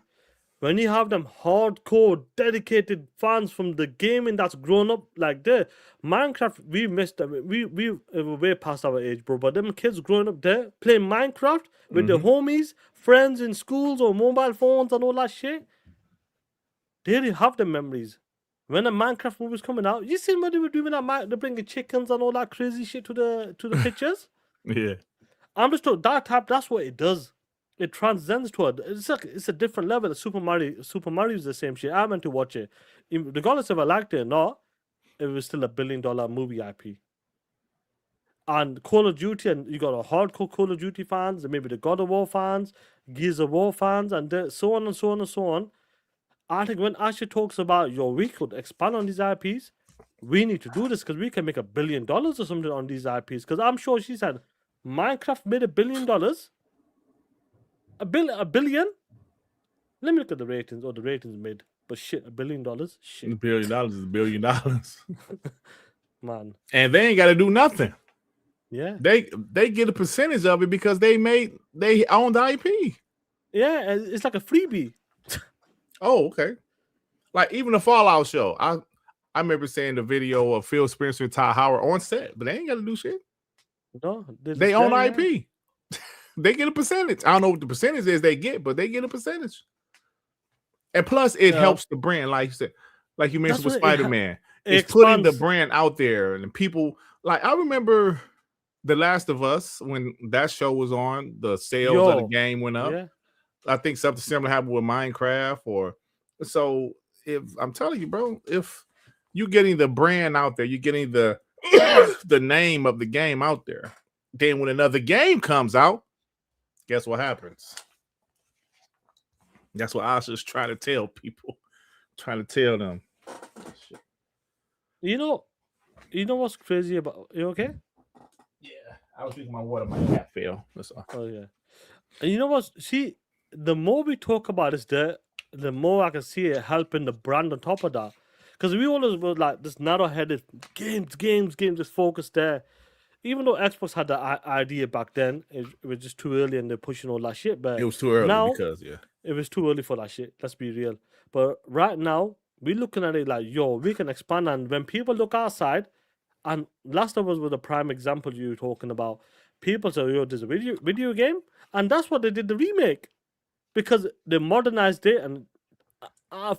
Speaker 4: when you have them hardcore, dedicated fans from the gaming that's grown up like that. Minecraft, we missed them. We were way past our age, bro. But them kids growing up there playing Minecraft with their homies, friends in schools or mobile phones and all that shit. They didn't have the memories. When the Minecraft movie was coming out, you seen what they were doing at they're bringing chickens and all that crazy shit to the pictures.
Speaker 5: Yeah.
Speaker 4: I'm just told that's what it does. It transcends to it's a different level. Super Mario is the same shit. I went to watch it. Regardless if I liked it or not, it was still $1 billion movie IP. And Call of Duty, and you got a hardcore Call of Duty fans, and maybe the God of War fans, Gears of War fans, and so on and so on and so on. I think when Asher talks about, we could expand on these IPs, we need to do this because we can make $1 billion or something on these IPs. Because I'm sure she said Minecraft made $1 billion. A billion? Let me look at the ratings. Or the ratings made. But shit, $1 billion? Shit.
Speaker 5: $1 billion is $1 billion.
Speaker 4: Man.
Speaker 5: And they ain't got to do nothing.
Speaker 4: Yeah.
Speaker 5: They get a percentage of it because they own the IP.
Speaker 4: Yeah, it's like a freebie.
Speaker 5: Oh, okay. Like even the Fallout show. I remember seeing the video of Phil Spencer and Ty Howard on set, but they ain't got to do shit.
Speaker 4: No,
Speaker 5: they own IP. They get a percentage. I don't know what the percentage is they get, but they get a percentage. And plus, it helps the brand, like you said, like you mentioned with Spider-Man. It's putting the brand out there, and people like I remember The Last of Us when that show was on. The sales of the game went up.
Speaker 4: Yeah.
Speaker 5: I think something similar happened with Minecraft, so if I'm telling you, bro, if you're getting the brand out there, you're getting the the name of the game out there. Then when another game comes out, guess what happens? That's what I was just trying to tell people, trying to tell them.
Speaker 4: You know what's crazy about? You okay?
Speaker 5: Yeah, I was drinking my water. My cat fell. That's all.
Speaker 4: Oh yeah. And you know what? See, the more we talk about this, the more I can see it helping the brand on top of that. Because we always were like this narrow-headed games, just focused there. Even though Xbox had the idea back then, it was just too early and they're pushing all that shit. But
Speaker 5: it was too early
Speaker 4: now,
Speaker 5: because
Speaker 4: it was too early for that shit. Let's be real. But right now, we're looking at it like, we can expand. And when people look outside, and Last of Us was a prime example you were talking about. People say, there's a video game. And that's what they did the remake. Because they modernized it. And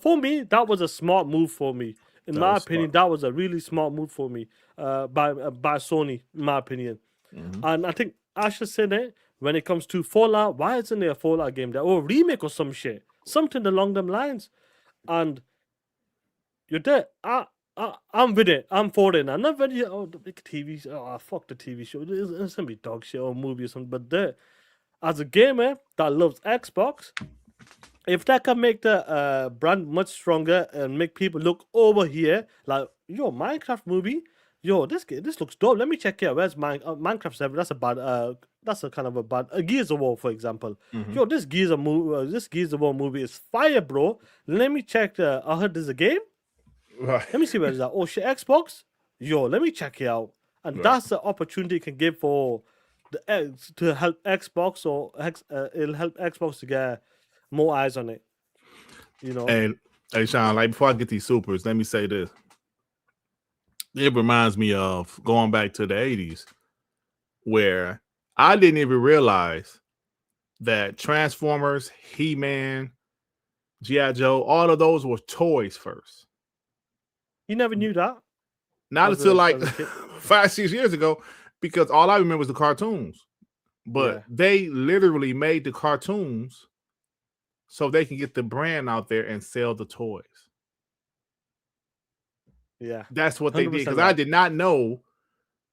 Speaker 4: for me, that was a smart move for me. In my opinion, that was a really smart move for me by Sony, in my opinion.
Speaker 5: Mm-hmm.
Speaker 4: And I think Asher said it when it comes to Fallout. Why isn't there a Fallout game there? Or a remake or some shit. Something along them lines. And you're there. I'm with it. I'm for it. I'm not very, the big TV show. Fuck the TV show. It's going to be dog shit or movie or something. But there, as a gamer that loves Xbox, if that can make the brand much stronger and make people look over here, like, Minecraft movie, this looks dope. Let me check here. Where's Minecraft 7? That's a bad, that's a kind of a bad, Gears of War, for example.
Speaker 5: Mm-hmm.
Speaker 4: This Gears of War movie is fire, bro. Let me check. I heard there's a game.
Speaker 5: Right.
Speaker 4: Let me see where it's at. Oh shit, Xbox. Let me check it out. And that's the opportunity it can give for to help Xbox, or it'll help Xbox to get more eyes on it.
Speaker 5: And hey, Sean, like before I get these supers, let me say this. It reminds me of going back to the 80s where I didn't even realize that Transformers, He-Man, G.I. Joe, all of those were toys first.
Speaker 4: You never knew that?
Speaker 5: Not until like 5-6 years ago. because all I remember was the cartoons. But
Speaker 4: Yeah.
Speaker 5: they literally made the cartoons so they can get the brand out there and sell the toys.
Speaker 4: Yeah.
Speaker 5: That's what they did.
Speaker 4: 100%
Speaker 5: Because I
Speaker 4: right.
Speaker 5: did not know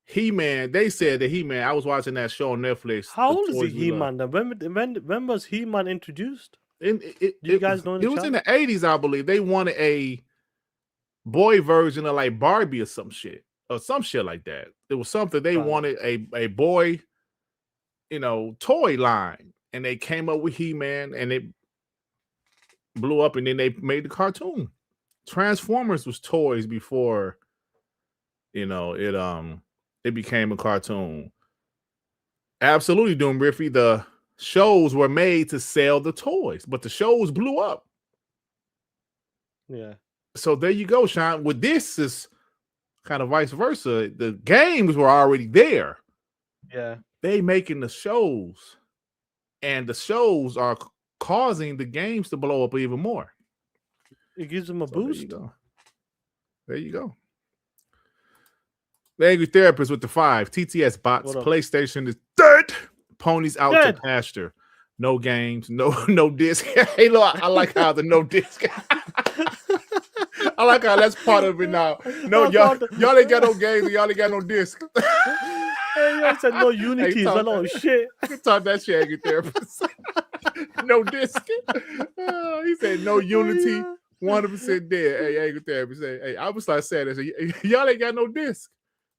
Speaker 5: He-Man. They said that He-Man. I was watching that show on Netflix.
Speaker 4: How
Speaker 5: The
Speaker 4: old is
Speaker 5: Toys We Love.
Speaker 4: He-Man? When was He-Man introduced?
Speaker 5: And
Speaker 4: Do you guys know in the
Speaker 5: it was
Speaker 4: chat?
Speaker 5: in the 80s, I believe. They wanted a boy version of like Barbie or some shit like that. It was something they
Speaker 4: Right.
Speaker 5: wanted a boy, toy line, and they came up with He-Man, and it blew up, and then they made the cartoon. Transformers was toys before, it became a cartoon. Absolutely, Doom Riffy. The shows were made to sell the toys, but the shows blew up.
Speaker 4: Yeah.
Speaker 5: So there you go, Sean. With this is kind of vice versa. The games were already there.
Speaker 4: Yeah.
Speaker 5: They making the shows, and the shows are causing the games to blow up even more.
Speaker 4: It gives them a
Speaker 5: So
Speaker 4: boost.
Speaker 5: There you go. The Angry Therapist with the 5. TTS bots.
Speaker 4: What up?
Speaker 5: PlayStation is dead. Ponies out
Speaker 4: Dead.
Speaker 5: to pasture. No games. No disc. Hey, look, I like how the no disc. I like how that's part of it now. No, y'all ain't got no games. And y'all ain't got no disc.
Speaker 4: Hey, y'all said no Unity.
Speaker 5: talk
Speaker 4: Hello, shit.
Speaker 5: I can talk that shit, Angry Therapist. No disc. He said no Unity. 100% dead. Hey, Angry Therapist. Hey, I was start saying this. Y'all ain't got no disc.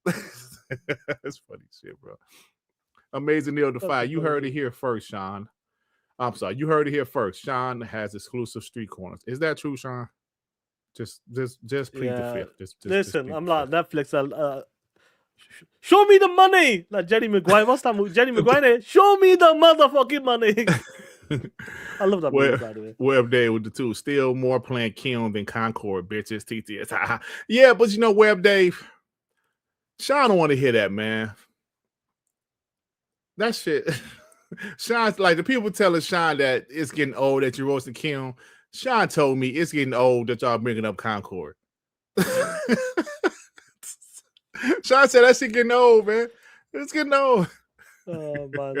Speaker 5: That's funny shit, bro. Amazing Neil Defy. You heard it here first, Sean. I'm sorry. You heard it here first. Sean has exclusive street corners. Is that true, Sean? Just plead the fifth. Just
Speaker 4: Listen,
Speaker 5: plead
Speaker 4: I'm
Speaker 5: the
Speaker 4: like
Speaker 5: fifth.
Speaker 4: Netflix. Show me the money, like Jerry Maguire. What's that movie? Jerry Maguire. Show me the motherfucking money. I love that movie, by the way.
Speaker 5: Web Day with the two. Still more playing Kim than Concord, bitches. TTS. Yeah, but Web Dave, Sean don't want to hear that, man. That shit. Sean's like the people telling Sean that it's getting old that you're roasting Kim. Sean told me it's getting old that y'all bringing up Concord. Sean said that shit getting old, man. It's getting old.
Speaker 4: Oh man.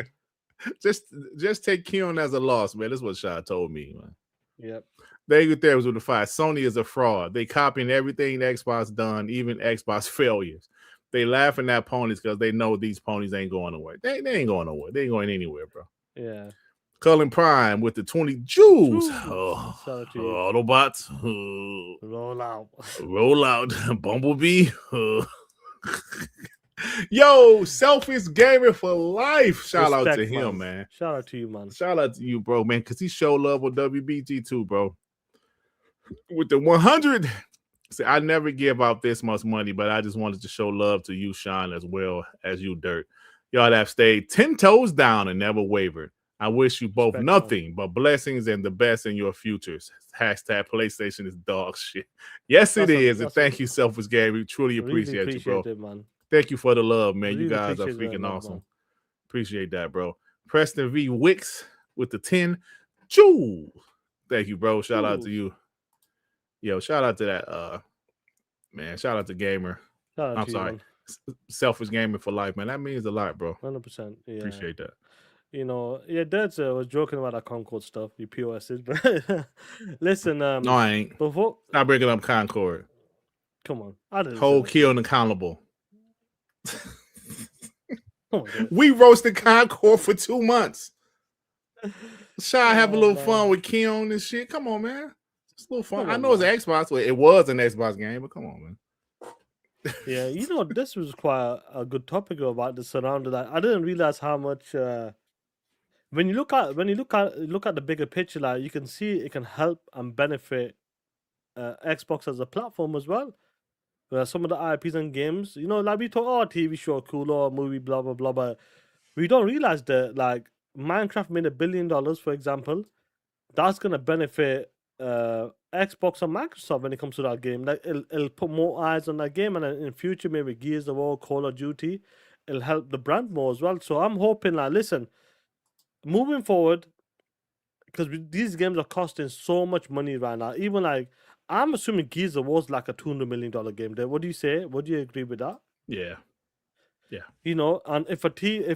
Speaker 5: Just take Kim as a loss, man. That's what Sean told me, man.
Speaker 4: Yep.
Speaker 5: They get there with the 5. Sony is a fraud. They copying everything the Xbox done, even Xbox failures. They laughing at ponies because they know these ponies ain't going nowhere. They ain't going nowhere. They ain't going anywhere, bro.
Speaker 4: Yeah.
Speaker 5: Cullen Prime with the 20 Jews.
Speaker 4: Shout out to you.
Speaker 5: Autobots.
Speaker 4: Roll out.
Speaker 5: Roll out. Bumblebee. Yo, Selfish Gamer for life. Shout out to him, man.
Speaker 4: Shout out to you, man.
Speaker 5: Shout out to you, bro, man, because he showed love with WBG too, bro. With the 100. See, I never give out this much money, but I just wanted to show love to you, Sean, as well as you, Dirt. Y'all have stayed 10 toes down and never wavered. I wish you both nothing but blessings and the best in your futures. Hashtag PlayStation is dog shit. Yes, it is. And thank you, Selfish Game. We truly appreciate you, bro.
Speaker 4: It, man.
Speaker 5: Thank you for the love, man.
Speaker 4: Really
Speaker 5: you guys are freaking awesome. Man. Appreciate that, bro. Preston V. Wicks with the 10. Choo. Thank you, bro. Shout out to you. Yo, shout out to that man. Shout out to Gamer. I'm sorry. Selfish Gamer for life, man. That means a lot, bro.
Speaker 4: 100%. Yeah.
Speaker 5: Appreciate that.
Speaker 4: Dirt was joking about that Concord stuff, you POSs, but listen,
Speaker 5: no, I ain't.
Speaker 4: Before
Speaker 5: not bringing up Concord.
Speaker 4: Come on. I didn't
Speaker 5: Hold, kill, and accountable.
Speaker 4: Come on,
Speaker 5: we roasted Concord for 2 months. Shy have a little fun with Keon and shit. Come on, man. It's a little fun. I know it's an Xbox. Well, it was an Xbox game, but come on, man.
Speaker 4: Yeah, this was quite a good topic about the surrounding that. I didn't realize how much when you look at the bigger picture, like you can see it can help and benefit Xbox as a platform as well. Some of the IPs and games, like we thought, TV show, cool, or movie, blah blah blah, but we don't realize that like Minecraft made $1 billion, for example. That's gonna benefit Xbox and Microsoft when it comes to that game. Like it'll put more eyes on that game, and in future maybe Gears of War, Call of Duty, it'll help the brand more as well. So I'm hoping, like, listen, moving forward, because these games are costing so much money right now. Even like I'm assuming Gears of War is like a $200 million game. There, what do you say? Would you agree with that?
Speaker 5: Yeah. Yeah.
Speaker 4: You know, and if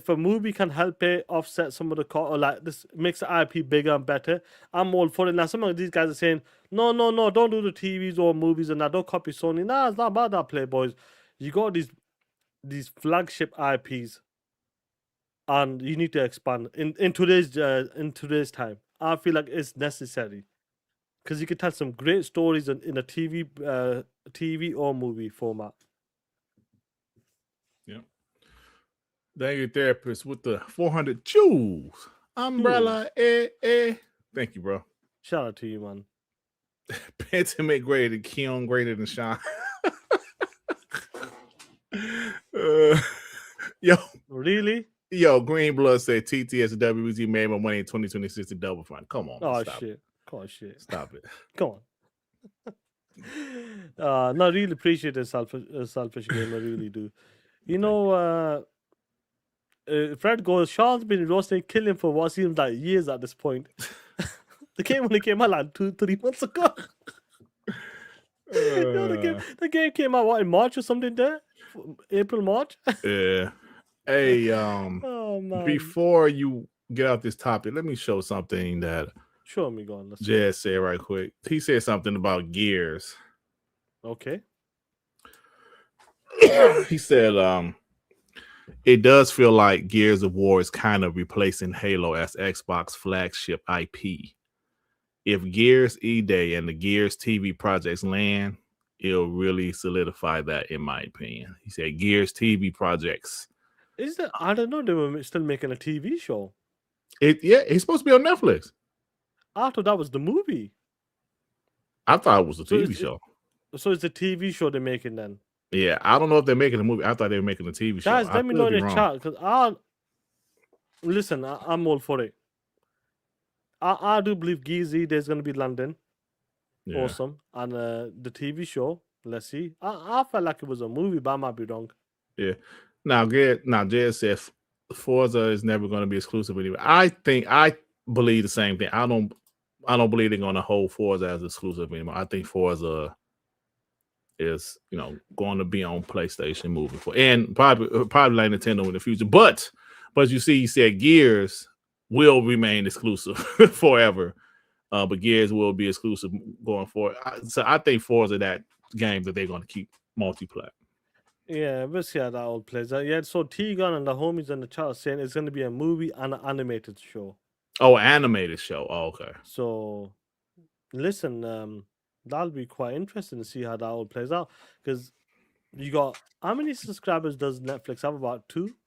Speaker 4: a movie can help it offset some of the cost, or like this makes the IP bigger and better, I'm all for it. Now some of these guys are saying, no, don't do the TVs or movies and that, don't copy Sony. Nah, it's not about that, Playboys. You got these flagship IPs, and you need to expand in today's time. I feel like it's necessary because you can tell some great stories in a TV or movie format.
Speaker 5: Yeah. Thank you, therapist, with the 400 jewels umbrella. Thank you, bro.
Speaker 4: Shout out to you, man.
Speaker 5: Pentiment greater than Keon, greater than Sean. Yo,
Speaker 4: Really?
Speaker 5: Yo, Green Blood said TTS and WBZ made my money in 2026 to double fund. Come on.
Speaker 4: Oh
Speaker 5: stop
Speaker 4: shit.
Speaker 5: It.
Speaker 4: Come on, shit.
Speaker 5: Stop it.
Speaker 4: Come on. No, I really appreciate it, selfish game. I really do. You know, Fred goes, Sean's been roasting Killing for what seems like years at this point. The game only came out like 2-3 months ago. The game came out what, in March or something there? April, March?
Speaker 5: Yeah. Hey,
Speaker 4: oh, man.
Speaker 5: Before you get out this topic, let me show something that
Speaker 4: show me going.
Speaker 5: Jazz said right quick. He said something about Gears.
Speaker 4: Okay.
Speaker 5: He said it does feel like Gears of War is kind of replacing Halo as Xbox flagship IP. If Gears E-Day and the Gears TV projects land, it'll really solidify that, in my opinion. He said Gears TV projects.
Speaker 4: Is that? I don't know. They were still making a TV show.
Speaker 5: It's supposed to be on Netflix.
Speaker 4: I thought that was the movie.
Speaker 5: I thought it was a TV show.
Speaker 4: So it's a TV show they're making then?
Speaker 5: Yeah, I don't know if they're making a movie. I thought they were making a TV show.
Speaker 4: Guys, let me know in the chat, because listen, I'm all for it. I do believe Gears E-Day is going to be London. Yeah. Awesome. And the TV show, let's see. I felt like it was a movie, but I might be wrong.
Speaker 5: Yeah. Now, Jed said Forza is never going to be exclusive anyway. I believe the same thing. I don't believe they're going to hold Forza as exclusive anymore. I think Forza is, going to be on PlayStation moving forward, and probably like Nintendo in the future. But you see, he said Gears will remain exclusive forever. But Gears will be exclusive going forward. So I think Forza that game that they're going to keep multiplayer.
Speaker 4: Yeah, we'll see how that all plays out. Yeah, so T-Gun and the homies in the chat are saying it's going to be a movie and an animated show.
Speaker 5: Oh, animated show. Oh, okay.
Speaker 4: So, listen, that'll be quite interesting to see how that all plays out. Because you got, how many subscribers does Netflix have? About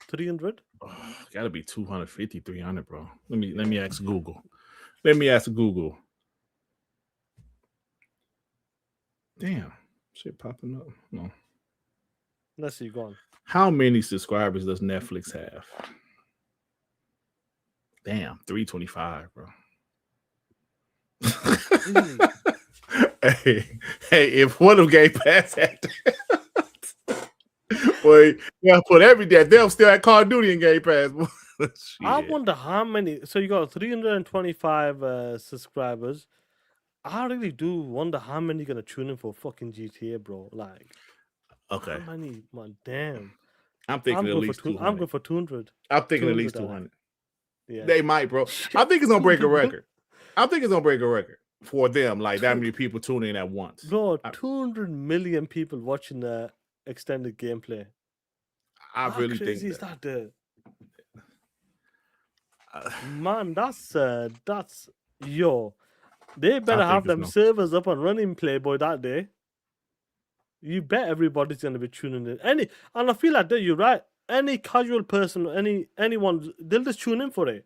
Speaker 4: 300?
Speaker 5: Oh, gotta be 250, 300, bro. Let me ask Google. Let me ask Google. Damn, shit popping up. No.
Speaker 4: Let's see, go on.
Speaker 5: How many subscribers does Netflix have? Damn, 325, bro. hey, if one of them Game Pass had boy, yeah, put every day. They'll still at Call of Duty in Game Pass.
Speaker 4: I wonder how many. So you got 325 subscribers. I really do wonder how many gonna tune in for fucking GTA, bro. Like,
Speaker 5: okay,
Speaker 4: how many? Man, damn.
Speaker 5: I'm thinking at least 200.
Speaker 4: I'm going for 200.
Speaker 5: I'm thinking at least 200.
Speaker 4: Yeah,
Speaker 5: they might, bro. I think it's gonna break a record. I think it's gonna break a record for them. Like that many people tuning in at once,
Speaker 4: bro. 200 million people watching the extended gameplay.
Speaker 5: I really think
Speaker 4: is that the man? That's yo. They better have them servers up and running, Playboy, that day. You bet everybody's gonna be tuning in. And I feel like that you're right. Any casual person, anyone, they'll just tune in for it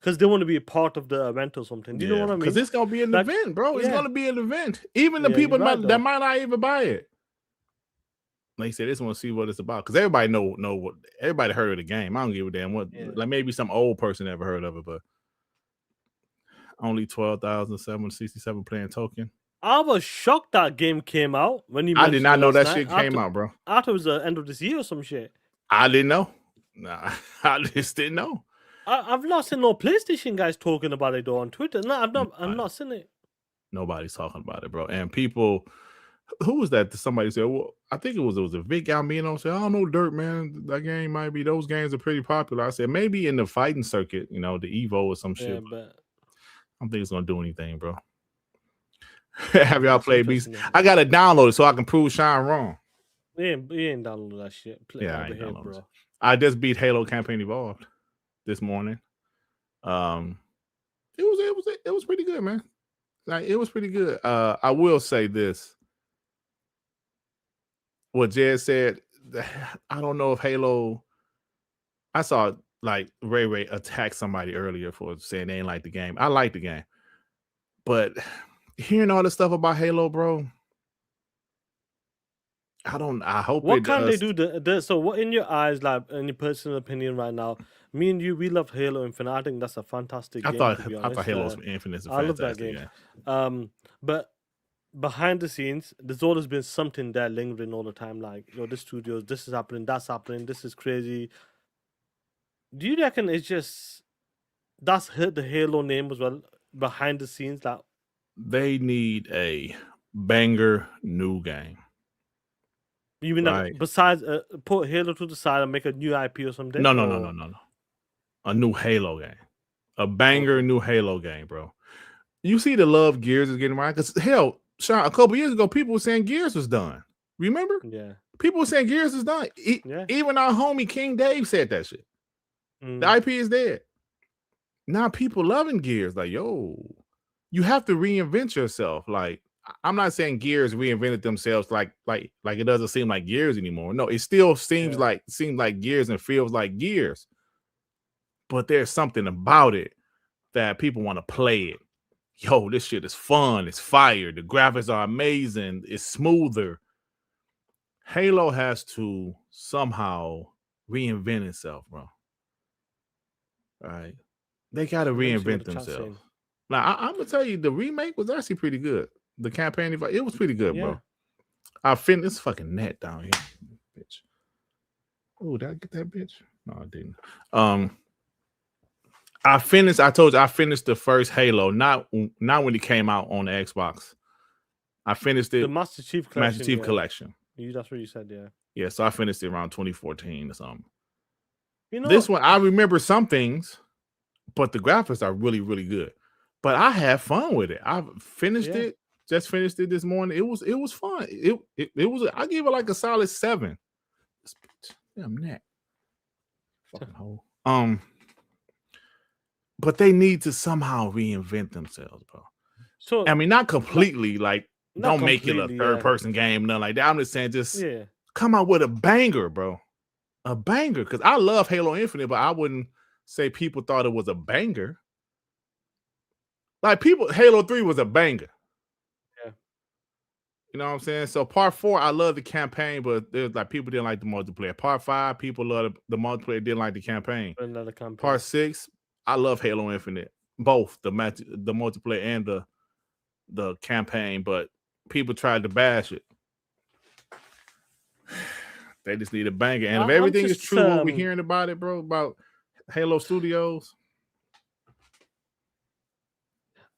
Speaker 4: because they want to be a part of the event or something. Do you know what I mean?
Speaker 5: Because it's gonna be an event, bro. It's gonna be an event. Even the people that might not even buy it. Like you said, they just want to see what it's about because everybody know what everybody heard of the game. I don't give a damn what. Like maybe some old person never heard of it, but only 12,767 playing token.
Speaker 4: I was shocked that game came out when you.
Speaker 5: I did not know that shit came out, bro.
Speaker 4: I thought it was the end of this year or some shit.
Speaker 5: I didn't know. Nah, I just didn't know.
Speaker 4: I've not seen no PlayStation guys talking about it though on Twitter. No, I'm not seeing it.
Speaker 5: Nobody's talking about it, bro. And people who was that? Somebody said, well, I think it was a Vic Almino said, I don't know, Dirt, man. That game might be, those games are pretty popular. I said, maybe in the fighting circuit, the Evo or some shit.
Speaker 4: Yeah, but
Speaker 5: I don't think it's gonna do anything, bro. Have y'all
Speaker 4: that's
Speaker 5: played Beast?
Speaker 4: interesting.
Speaker 5: I gotta download it so I can prove Sean wrong.
Speaker 4: He ain't download that shit. Play
Speaker 5: Yeah, I
Speaker 4: over
Speaker 5: ain't
Speaker 4: here,
Speaker 5: downloaded
Speaker 4: bro.
Speaker 5: it. I just beat Halo Campaign Evolved this morning. It was pretty good, man. Like, it was pretty good. I will say this. What Jed said, I don't know if Halo. I saw like Ray attack somebody earlier for saying they ain't like the game. I like the game, but hearing all this stuff about Halo, bro, I hope
Speaker 4: What
Speaker 5: it
Speaker 4: can they
Speaker 5: does.
Speaker 4: do? So, what in your eyes, like in your personal opinion, right now? Me and you, we love Halo Infinite. I think that's a fantastic
Speaker 5: I
Speaker 4: game.
Speaker 5: thought
Speaker 4: To be
Speaker 5: I
Speaker 4: honest,
Speaker 5: thought Halo Infinite is a
Speaker 4: I love that
Speaker 5: fantastic
Speaker 4: game.
Speaker 5: game.
Speaker 4: But behind the scenes, there's always been something there lingering all the time. Like, yo, this studios, this is happening, that's happening, this is crazy. Do you reckon it's just that's hurt the Halo name as well behind the scenes? Like,
Speaker 5: They need a banger new game.
Speaker 4: you mean
Speaker 5: Right.
Speaker 4: like besides put Halo to the side and make a new IP or something?
Speaker 5: No. A new Halo game. A banger new Halo game, bro. You see the love Gears is getting right? Because hell, Sean, a couple years ago, people were saying Gears was done. Remember?
Speaker 4: Yeah.
Speaker 5: People were saying Gears is done.
Speaker 4: Yeah.
Speaker 5: Even our homie King Dave said that shit. The IP is dead. Now people loving Gears. Like, yo, you have to reinvent yourself. Like, I'm not saying Gears reinvented themselves like it doesn't seem like Gears anymore. No, it still seems like Gears and feels like Gears. But there's something about it that people want to play it. Yo, this shit is fun. It's fire. The graphics are amazing. It's smoother. Halo has to somehow reinvent itself, bro. All right. They got to reinvent themselves. Now, I'm going to tell you, the remake was actually pretty good. The campaign, it was pretty good, bro. I finished this fucking net down here, bitch. Oh, did I get that bitch? No, I didn't. I told you I finished the first Halo, not when it came out on the Xbox. I finished it.
Speaker 4: The Master Chief Collection.
Speaker 5: Master Chief Collection.
Speaker 4: That's what you said, yeah.
Speaker 5: Yeah, so I finished it around 2014 or something.
Speaker 4: You know,
Speaker 5: this one, I remember some things, but the graphics are really, really good. But I had fun with it. I finished it. Just finished it this morning. It was fun. It was. I gave it like a solid 7. Damn that. Fucking hole. But they need to somehow reinvent themselves, bro. So I mean, not completely. Like, don't make it a third-person game, nothing like that. I'm just saying, just come out with a banger, bro. A banger, because I love Halo Infinite, but I wouldn't say people thought it was a banger. Like, Halo 3 was a banger.
Speaker 4: Yeah.
Speaker 5: You know what I'm saying? So part 4, I love the campaign, but there's like people didn't like the multiplayer. Part 5, people love the multiplayer, didn't like the campaign. Part 6, I love Halo Infinite, both the multiplayer and the campaign, but people tried to bash it. They just need a banger. And if everything is true, what we're hearing about it, bro, about Halo Studios,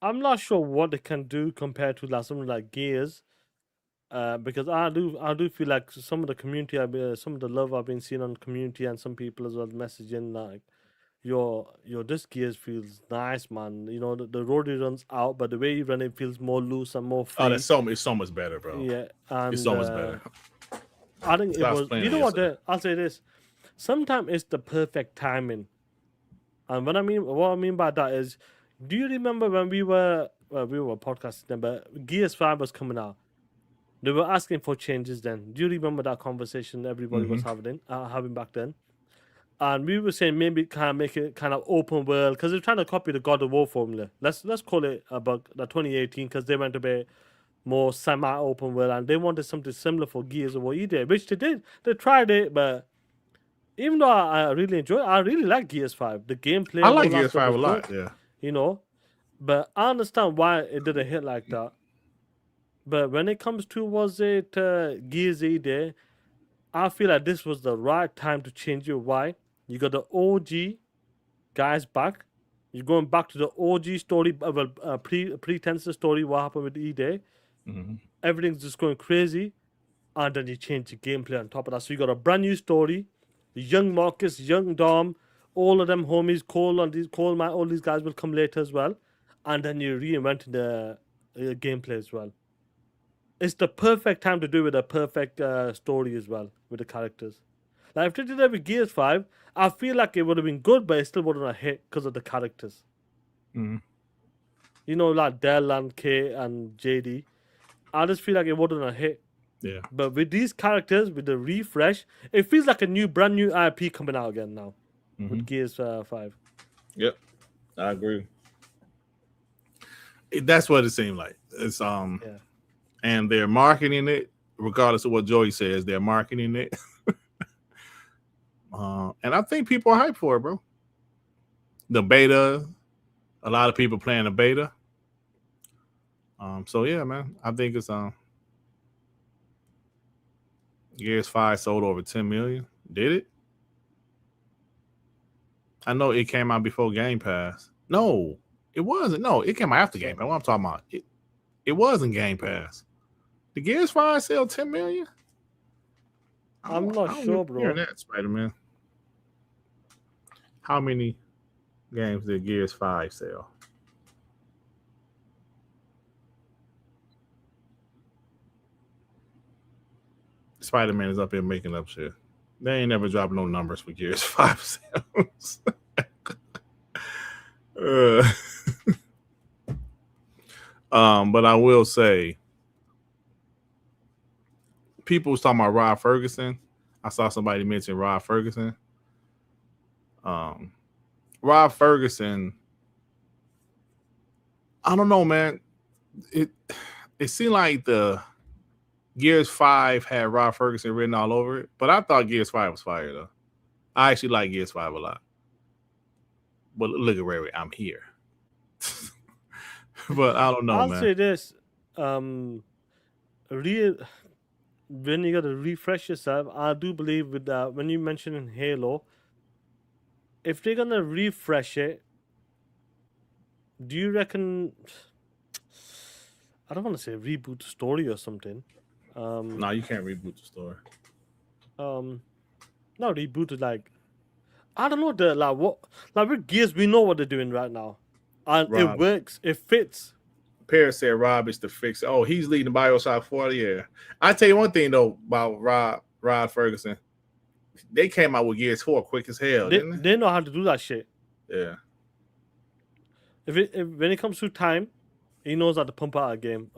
Speaker 4: I'm not sure what they can do compared to like something like Gears, because I do feel like some of the community, some of the love I've been seeing on community and some people as well messaging like, your this Gears feels nice, man. You know, the road it runs out, but the way you run it feels more loose and more free.
Speaker 5: Oh, it's so much better, bro.
Speaker 4: Yeah, and
Speaker 5: it's so much better.
Speaker 4: I think it was. You know what? I'll say this. Sometimes it's the perfect timing, and what I mean by that is, do you remember when we were podcasting, but Gears 5 was coming out? They were asking for changes then. Do you remember that conversation everybody was having back then? And we were saying maybe kind of make it kind of open world because they're trying to copy the God of War formula. Let's call it about the 2018 because they went a bit more semi-open world and they wanted something similar for Gears of War E did, which they did. They tried it, but even though I really enjoy it, I really like Gears 5. The gameplay.
Speaker 5: I like Gears 5 a lot, yeah.
Speaker 4: You know, but I understand why it didn't hit like that. But when it comes to Gears E Day, I feel like this was the right time to change it. Why? You got the OG guys back. You're going back to the OG story, pretense story, what happened with E-Day. everything's just going crazy, and then you change the gameplay on top of that. So you got a brand new story, young Marcus, young Dom, all of them homies, Cole, Matt, all these guys will come later as well, and then you reinvent the gameplay as well. It's the perfect time to do with a perfect story as well with the characters. Like if they did that with Gears 5, I feel like it would have been good, but it still wouldn't have hit because of the characters.
Speaker 5: Mm-hmm.
Speaker 4: You know, like Dell and Kay and JD. I just feel like it wouldn't have hit.
Speaker 5: Yeah.
Speaker 4: But with these characters, with the refresh, it feels like a brand new IP coming out again now with Gears 5.
Speaker 5: Yep, I agree. That's what it seemed like. It's and they're marketing it, regardless of what Joey says. They're marketing it, and I think people are hyped for it, bro. The beta, a lot of people playing the beta. So yeah, man, I think it's Gears 5 sold over 10 million. Did it? I know it came out before Game Pass. No, it wasn't. No, it came out after Game Pass. What I'm talking about? It wasn't Game Pass. Did Gears 5 sell 10 million?
Speaker 4: I'm not sure, bro.
Speaker 5: Hear that, Spider-Man. How many games did Gears 5 sell? Spider-Man is up here making up shit. They ain't never dropped no numbers for Gears 5 sales. But I will say, people was talking about Rod Ferguson. I saw somebody mention Rod Ferguson. Rod Ferguson, I don't know, man. It seemed like the Gears 5 had Rod Ferguson written all over it, but I thought Gears 5 was fire, though. I actually like Gears 5 a lot. But look at Ray, I'm here. But I don't know,
Speaker 4: I'll
Speaker 5: man.
Speaker 4: say this. When you got to refresh yourself, I do believe with that, when you mentioned Halo, if they're going to refresh it, do you reckon... I don't want to say reboot the story or something.
Speaker 5: No, you can't reboot the story.
Speaker 4: Not reboot it, like... I don't know, with Gears, we know what they're doing right now. And
Speaker 5: Rob.
Speaker 4: It works. It fits.
Speaker 5: Paris said Rob is the fix. Oh, he's leading BioShock 40. Yeah. I tell you one thing though about Rod Ferguson. They came out with Gears 4 quick as hell, didn't they?
Speaker 4: They know how to do that shit.
Speaker 5: Yeah.
Speaker 4: When it comes to time, he knows how to pump out a game.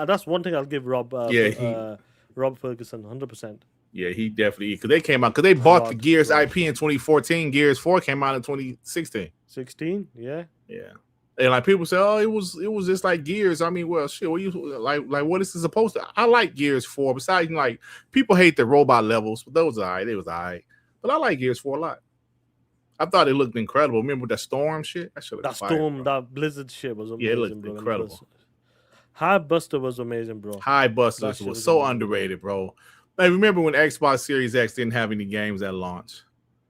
Speaker 4: That's one thing I'll give Rob. Rob Ferguson, 100%.
Speaker 5: Yeah, he definitely, because they came out, because they bought the Gears IP in 2014. Gears 4 came out in 2016.
Speaker 4: 16, yeah.
Speaker 5: Yeah. And like people say, oh, it was just like Gears. I mean, well, shit, what you like what is it supposed to? I like Gears 4. Besides, like, people hate the robot levels, but those are all right. It was all right. But I like Gears 4 a lot. I thought it looked incredible. Remember that storm shit?
Speaker 4: That Blizzard shit was amazing.
Speaker 5: Yeah, it looked incredible.
Speaker 4: High Buster was amazing, bro.
Speaker 5: High Buster was so underrated, bro. Like, remember when Xbox Series X didn't have any games at launch?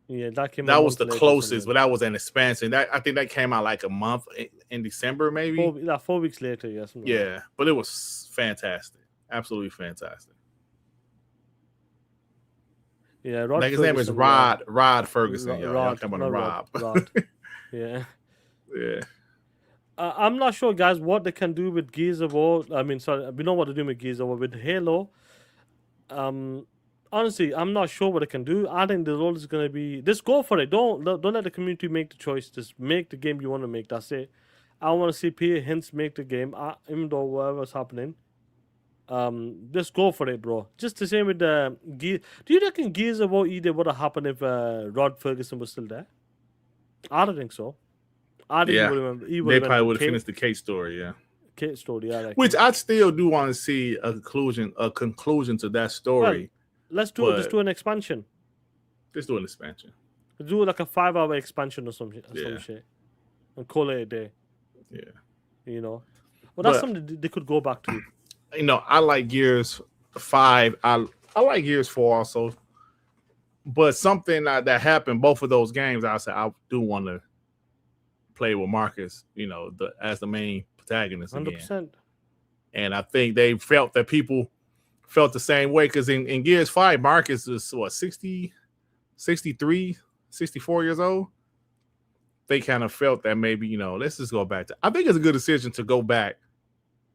Speaker 4: Yeah, that
Speaker 5: was the closest, but that was an expansion. I think that came out like a month in December, maybe.
Speaker 4: 4 weeks later, yes.
Speaker 5: Yeah, but it was fantastic. Absolutely fantastic.
Speaker 4: Yeah,
Speaker 5: like his name is Rod Ferguson. Y'all talking about Rob.
Speaker 4: Yeah.
Speaker 5: Yeah.
Speaker 4: I'm not sure, guys, what they can do with Gears of War. I mean, sorry, we know what to do with Gears of War. With Halo, honestly, I'm not sure what they can do. I think the role is going to be, just go for it. Don't let the community make the choice. Just make the game you want to make. That's it. I want to see P. Hints make the game, even though whatever's happening. Just go for it, bro. Just the same with the Gears. Do you reckon Gears of War either would have happened if Rod Ferguson was still there? I don't think so. I think
Speaker 5: they probably would have finished the Kate story, yeah.
Speaker 4: Kate story, yeah.
Speaker 5: Which I still do want to see a conclusion to that story.
Speaker 4: Well, let's do it. Just do an expansion.
Speaker 5: Just do an expansion.
Speaker 4: Do like a 5-hour expansion or some shit. And call it a day.
Speaker 5: Yeah.
Speaker 4: You know? Well, that's something they could go back to.
Speaker 5: You know, I like Gears 5. I like Gears 4 also. But something that happened, both of those games, I said I do want to play with Marcus, you know, as the main protagonist
Speaker 4: 100%.
Speaker 5: And I think they felt that people felt the same way because in Gears 5, Marcus is what 60, 63, 64 years old. They kind of felt that maybe, you know, let's just go back to. I think it's a good decision to go back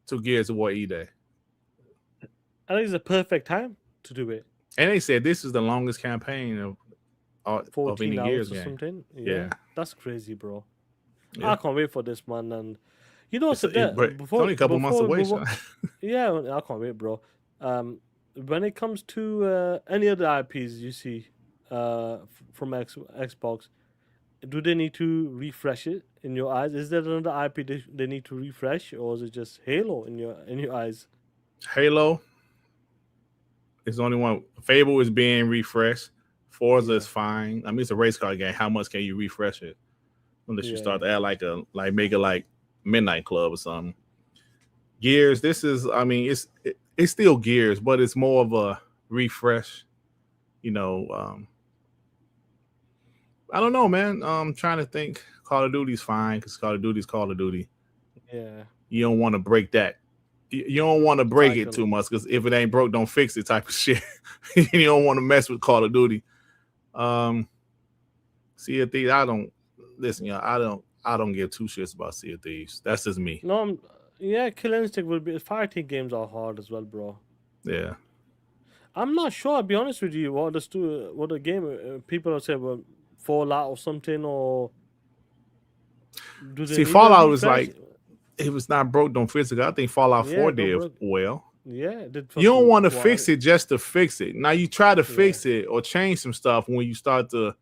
Speaker 5: to Gears of War E-Day.
Speaker 4: I think it's a perfect time to do it.
Speaker 5: And they said this is the longest campaign of
Speaker 4: 14
Speaker 5: any
Speaker 4: hours
Speaker 5: Gears
Speaker 4: or
Speaker 5: game.
Speaker 4: something.
Speaker 5: Yeah.
Speaker 4: That's crazy, bro.
Speaker 5: Yeah.
Speaker 4: I can't wait for this, man. And you know,
Speaker 5: It's only a couple months away, Sean.
Speaker 4: Yeah, I can't wait, bro. When it comes to any other IPs you see from Xbox, do they need to refresh it in your eyes? Is there another IP they need to refresh, or is it just Halo in your eyes?
Speaker 5: Halo is the only one. Fable is being refreshed. Forza is fine. I mean, it's a race car game. How much can you refresh it? Unless you start to add make it like Midnight Club or something. Gears, this is, I mean, it's still Gears, but it's more of a refresh. You know, I don't know, man. I'm trying to think. Call of Duty's fine because Call of Duty's Call of Duty.
Speaker 4: Yeah.
Speaker 5: You don't want to break that. You don't want to break it too much because if it ain't broke, don't fix it type of shit. You don't want to mess with Call of Duty. Sea of Thieves, I don't give two shits about Sea of Thieves. That's just me.
Speaker 4: No, Kill Instinct will be. Fighting games are hard as well, bro.
Speaker 5: Yeah.
Speaker 4: I'm not sure. I'll be honest with you. What the game people are saying, well, Fallout or something, or do they
Speaker 5: Fallout was like, it was not broke, don't fix it. I think Fallout 4 did well.
Speaker 4: Yeah, it did.
Speaker 5: You don't want to fix it just to fix it. Now you try to fix it or change some stuff when you start to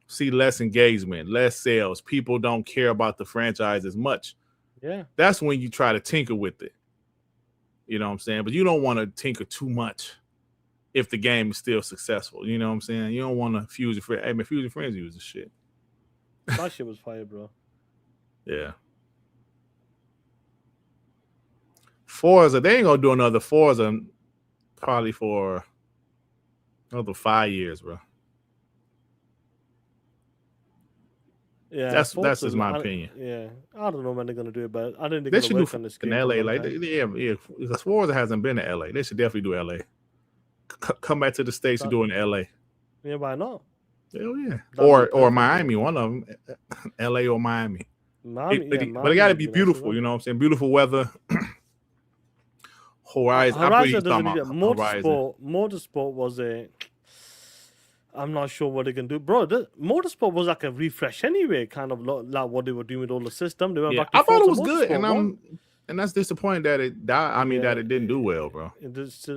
Speaker 5: see less engagement, less sales. People don't care about the franchise as much.
Speaker 4: Yeah.
Speaker 5: That's when you try to tinker with it. You know what I'm saying? But you don't want to tinker too much if the game is still successful. You know what I'm saying? You don't want to fuse your friends. Hey, man, Fusion Friends use the shit.
Speaker 4: That shit was fire, bro.
Speaker 5: Yeah. Forza, they ain't gonna do another Forza probably for another 5 years, bro.
Speaker 4: Yeah,
Speaker 5: that's just my opinion.
Speaker 4: Yeah, I don't know when they're gonna do it, but I think
Speaker 5: they
Speaker 4: they're
Speaker 5: should
Speaker 4: gonna
Speaker 5: do
Speaker 4: work on this
Speaker 5: in
Speaker 4: game
Speaker 5: LA. Like, yeah, because Forza hasn't been to LA. They should definitely do LA. Come back to the States and do it in LA.
Speaker 4: Yeah, why not?
Speaker 5: Hell yeah. Or Miami, one of them. LA or Miami. But it got to be beautiful, you know what I'm saying? Beautiful weather. Horizon.
Speaker 4: Motorsport was a. I'm not sure what they can do, bro. Motorsport was like a refresh anyway, kind of like what they were doing with all the system. They went back to
Speaker 5: I thought it was good,
Speaker 4: and
Speaker 5: that's disappointing that it died. I mean, that it didn't do well, bro.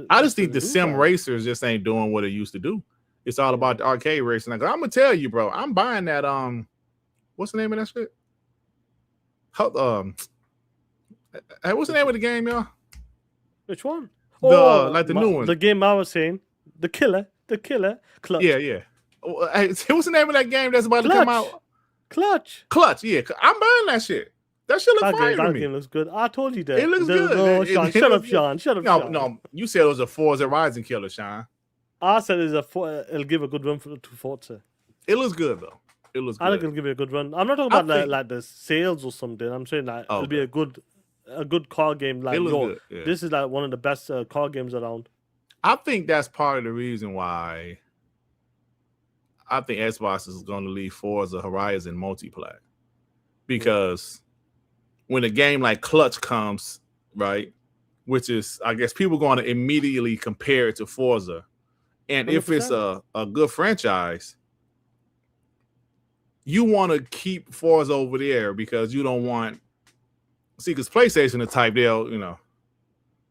Speaker 4: I
Speaker 5: just think the sim racers just ain't doing what it used to do. It's all about the arcade racing. Like, I'm gonna tell you, bro. I'm buying that. What's the name of that shit? What's the name of the game, y'all?
Speaker 4: Which one?
Speaker 5: The new one.
Speaker 4: The game I was saying, the killer, Clutch.
Speaker 5: Yeah. What's the name of that game that's about to come out?
Speaker 4: Clutch.
Speaker 5: Yeah. I'm buying that shit. That shit looks fire to me.
Speaker 4: That game looks good. I told you that.
Speaker 5: It looks good.
Speaker 4: No, Sean, shut up, Sean.
Speaker 5: No, you said it was a Forza Horizon killer, Sean.
Speaker 4: I said it'll give a good run to Forza.
Speaker 5: It looks good though. It looks good.
Speaker 4: I think it'll give it a good run. I'm not talking about like the sales or something. I'm saying like it'll be a good car game. Like,
Speaker 5: good, yeah.
Speaker 4: This is like one of the best car games around.
Speaker 5: I think that's part of the reason why I think Xbox is going to leave Forza Horizon multiplayer. Because when a game like Clutch comes, right, which is, I guess, people going to immediately compare it to Forza. And 100%. If it's a good franchise, you want to keep Forza over there because you don't want... See, because PlayStation, the type, they'll,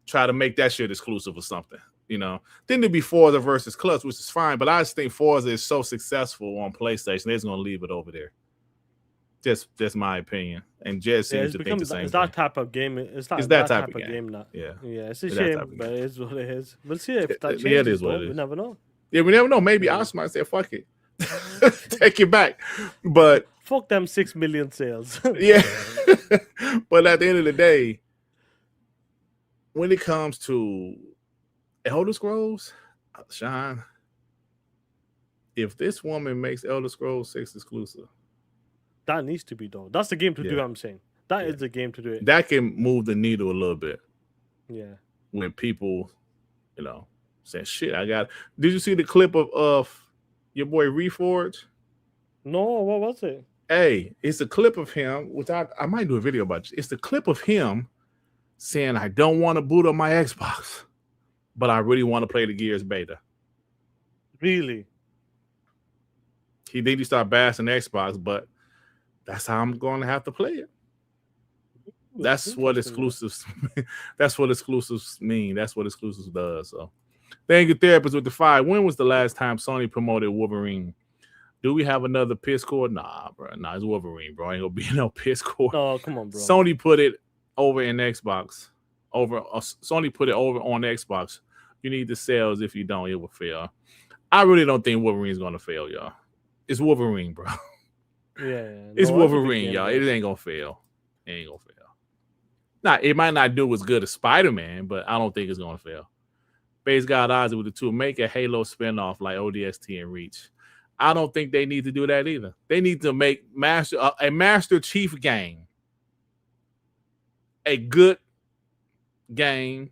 Speaker 5: try to make that shit exclusive or something. Then there'd be Forza versus Clutch, which is fine. But I just think Forza is so successful on PlayStation, they're just going to leave it over there. Just my opinion. And Jez seems to think the same
Speaker 4: thing. It's
Speaker 5: that
Speaker 4: type of game. It's that type of game now.
Speaker 5: Yeah.
Speaker 4: Yeah, it's a shame, but it is what it is. We'll see if that changes.
Speaker 5: Yeah, it is what it is.
Speaker 4: We never know.
Speaker 5: Yeah, we never know. Maybe I might say, fuck it. Take it back. But
Speaker 4: fuck them 6 million sales.
Speaker 5: Yeah. But at the end of the day, when it comes to Elder Scrolls, Sean, if this woman makes Elder Scrolls 6 exclusive,
Speaker 4: that needs to be done. That's the game to do. I'm saying that is the game to do it.
Speaker 5: That can move the needle a little bit.
Speaker 4: Yeah.
Speaker 5: when people, say, shit, did you see the clip of your boy Reforge?
Speaker 4: No, what was it?
Speaker 5: Hey, it's a clip of him, which I might do a video about. It's the clip of him saying, I don't want to boot up my Xbox, but I really want to play the Gears beta.
Speaker 4: Really?
Speaker 5: He did start bashing Xbox, but that's how I'm going to have to play it. That's what exclusives. That's what exclusives mean. That's what exclusives does. So, thank you, therapist with the 5. When was the last time Sony promoted Wolverine? Do we have another PS4? Nah, bro. Nah, it's Wolverine, bro. Ain't gonna be no PS4.
Speaker 4: Oh, come on, bro.
Speaker 5: Sony put it over in Xbox. Sony put it over on Xbox. You need the sales. If you don't, it will fail. I really don't think Wolverine's gonna fail, y'all. It's Wolverine, bro.
Speaker 4: Yeah.
Speaker 5: It's Wolverine, y'all. It ain't gonna fail. It ain't gonna fail. Now, it might not do as good as Spider-Man, but I don't think it's gonna fail. Base God odds with the 2. Make a Halo spinoff like ODST and Reach. I don't think they need to do that either. They need to make a Master Chief game, a good game,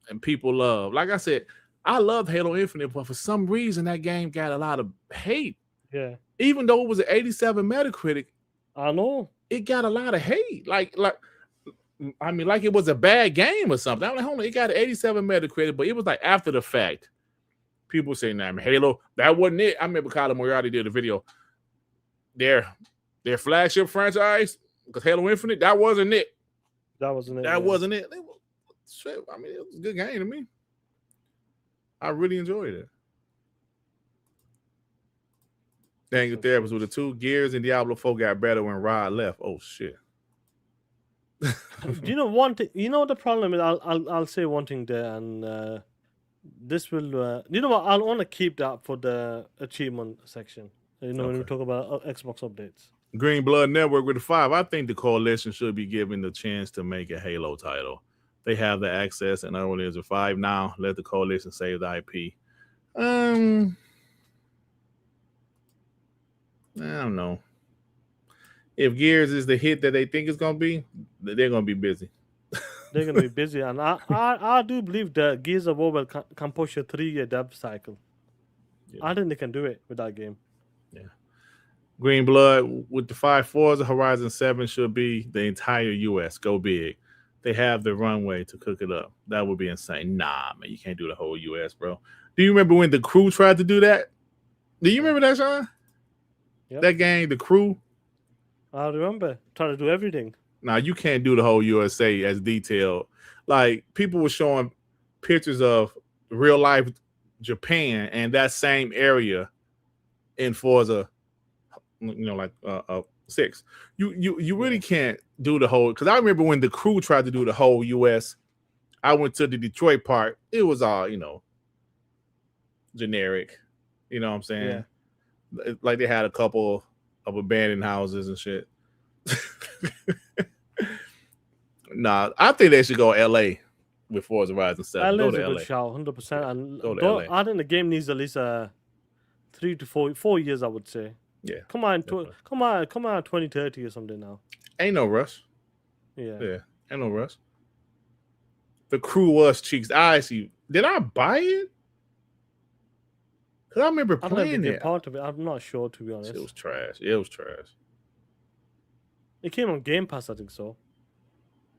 Speaker 5: and people love. Like I said, I loved Halo Infinite, but for some reason that game got a lot of hate.
Speaker 4: Yeah.
Speaker 5: Even though it was an 87 Metacritic,
Speaker 4: I know
Speaker 5: it got a lot of hate. Like it was a bad game or something. I'm like, hold on, it got an 87 Metacritic, but it was like after the fact. People say, nah, Halo, that wasn't it. I remember Colin Moriarty did a video. Their flagship franchise, because Halo Infinite, that wasn't it.
Speaker 4: That wasn't it.
Speaker 5: That wasn't it. Shit, I mean, it was a good game to me. I really enjoyed it. Dang, the therapist with the 2. Gears and Diablo 4 got better when Rod left. Oh shit.
Speaker 4: You know one thing. You know the problem is. I'll say one thing there, and this will. You know what? I'll want to keep that for the achievement section. When we talk about Xbox updates.
Speaker 5: Green Blood Network with the 5. I think the coalition should be given the chance to make a Halo title. They have the access, and not only is it 5 now. Let the coalition save the IP. I don't know. If Gears is the hit that they think it's gonna be, they're gonna be busy.
Speaker 4: They're gonna be busy, and I do believe that Gears of War can push a 3-year dev cycle. Yeah. I think they can do it with that game.
Speaker 5: Yeah. Green Blood with the 5 Forza Horizon 7 should be the entire US. Go big. They have the runway to cook it up. That would be insane. Nah, man, you can't do the whole US, bro. Do you remember when The Crew tried to do that? Do you remember that, Sean? Yep. That game, The Crew.
Speaker 4: I remember trying to do everything.
Speaker 5: Now, you can't do the whole USA as detailed. Like, people were showing pictures of real life Japan and that same area in Forza, 6. You really can't do the whole, because I remember when The Crew tried to do the whole US, I went to the Detroit part. It was all, generic. You know what I'm saying? Yeah. Like they had a couple of abandoned houses and shit. Nah, I think they should go LA with Forza Horizon 7.
Speaker 4: LA is a good shout, 100%. And
Speaker 5: go to LA.
Speaker 4: I think the game needs at least 3 to 4 years, I would say.
Speaker 5: Yeah.
Speaker 4: Come on, 2030 or something now.
Speaker 5: Ain't no rush.
Speaker 4: Yeah.
Speaker 5: Ain't no rush. The Crew was cheeks. Did I buy it? Because I remember playing it.
Speaker 4: Part of it. I'm not sure, to be honest.
Speaker 5: It was trash.
Speaker 4: It came on Game Pass, I think so.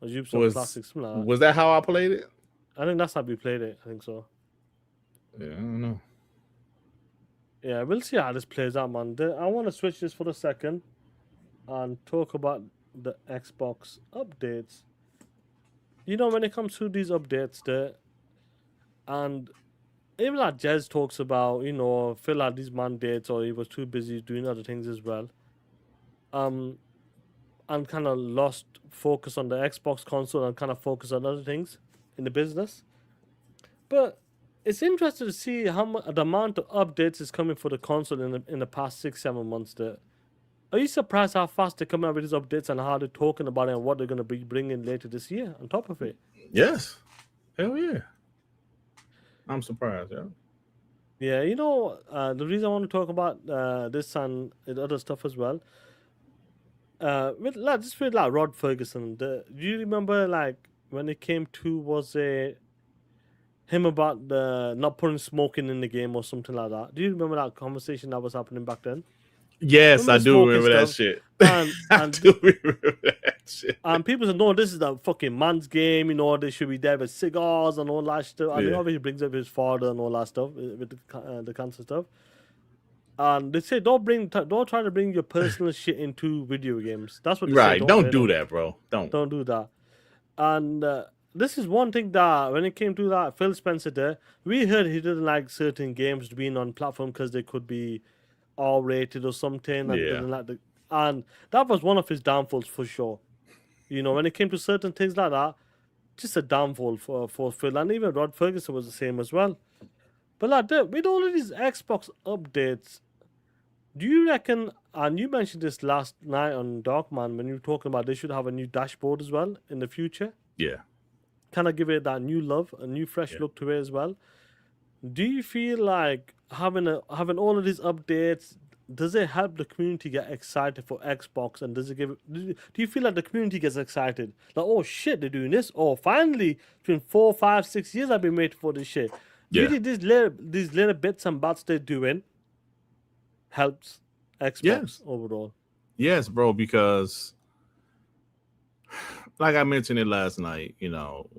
Speaker 5: Was that how I played it?
Speaker 4: I think that's how we played it. I think so.
Speaker 5: Yeah, I don't know.
Speaker 4: Yeah, we'll see how this plays out, man. I want to switch this for a second and talk about the Xbox updates. When it comes to these updates, and even like Jez talks about, fill out these mandates, or he was too busy doing other things as well. And kind of lost focus on the Xbox console and kind of focus on other things in the business. But it's interesting to see how much the amount of updates is coming for the console in the past 6-7 months. Are you surprised how fast they're coming out with these updates and how they're talking about it and what they're going to be bringing later this year on top of it?
Speaker 5: Yes. Hell yeah. I'm surprised, yeah.
Speaker 4: Yeah, the reason I want to talk about this and other stuff as well, with Rod Ferguson, do you remember when it came to was him about the not putting smoking in the game or something like that. Do you remember that conversation that was happening back then?
Speaker 5: Yes,
Speaker 4: Remember
Speaker 5: I
Speaker 4: the
Speaker 5: do
Speaker 4: smoking
Speaker 5: remember that
Speaker 4: stuff?
Speaker 5: shit.
Speaker 4: And
Speaker 5: I do remember that shit.
Speaker 4: people said, no, this is the fucking man's game. You know, they should be there with cigars and all that stuff. And he
Speaker 5: Yeah.
Speaker 4: obviously brings up his father and all that stuff with the cancer stuff. And they say don't try to bring your personal shit into video games. That's what they say.
Speaker 5: Right. Don't do
Speaker 4: innit?
Speaker 5: that, bro. Don't.
Speaker 4: Don't do that. And this is one thing that when it came to that Phil Spencer there, we heard he didn't like certain games being on platform because they could be R-rated or something, and
Speaker 5: Yeah.
Speaker 4: didn't like and that was one of his downfalls for sure. You know, when it came to certain things like that, just a downfall for Phil, and even Rod Ferguson was the same as well. But like with all of these Xbox updates, do you reckon? And you mentioned this last night on Darkman when you were talking about they should have a new dashboard as well in the future.
Speaker 5: Yeah.
Speaker 4: Kind of give it that new love, a new fresh look to it as well. Do you feel like having all of these updates, does it help the community get excited for Xbox? And do you feel like the community gets excited? Like, oh shit, they're doing this. Oh, finally, it's been 4, 5, 6 years I've been waiting for this shit. Do you
Speaker 5: Yeah.
Speaker 4: think these little bits and bats they're doing helps Xbox
Speaker 5: Yes.
Speaker 4: overall?
Speaker 5: Yes, bro, because like I mentioned it last night, you know,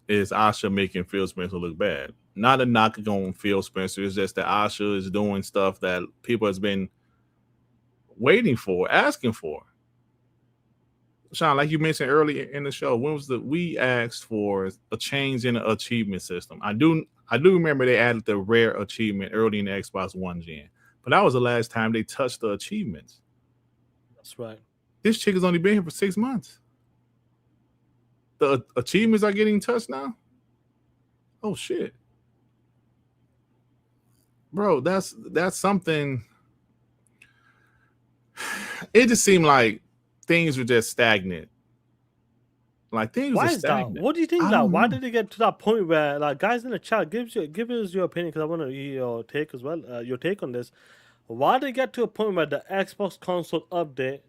Speaker 5: is Asha making Phil Spencer look bad? Not a knock on Phil Spencer. It's just that Asha is doing stuff that people has been waiting for, asking for. Sean, like you mentioned earlier in the show, we asked for a change in the achievement system. I do remember they added the rare achievement early in the Xbox One gen, but that was the last time they touched the achievements.
Speaker 4: That's right.
Speaker 5: This chick has only been here for 6 months. The achievements are getting touched now. Oh shit, bro, that's something. It just seemed like things were just stagnant. Like things
Speaker 4: Why
Speaker 5: were
Speaker 4: is
Speaker 5: stagnant.
Speaker 4: that? What do you think?
Speaker 5: I
Speaker 4: Like,
Speaker 5: don't
Speaker 4: why
Speaker 5: know.
Speaker 4: did it get to that point where, like, guys in the chat, give us your opinion because I want to hear your take as well. Your take on this. Why did it get to a point where the Xbox console update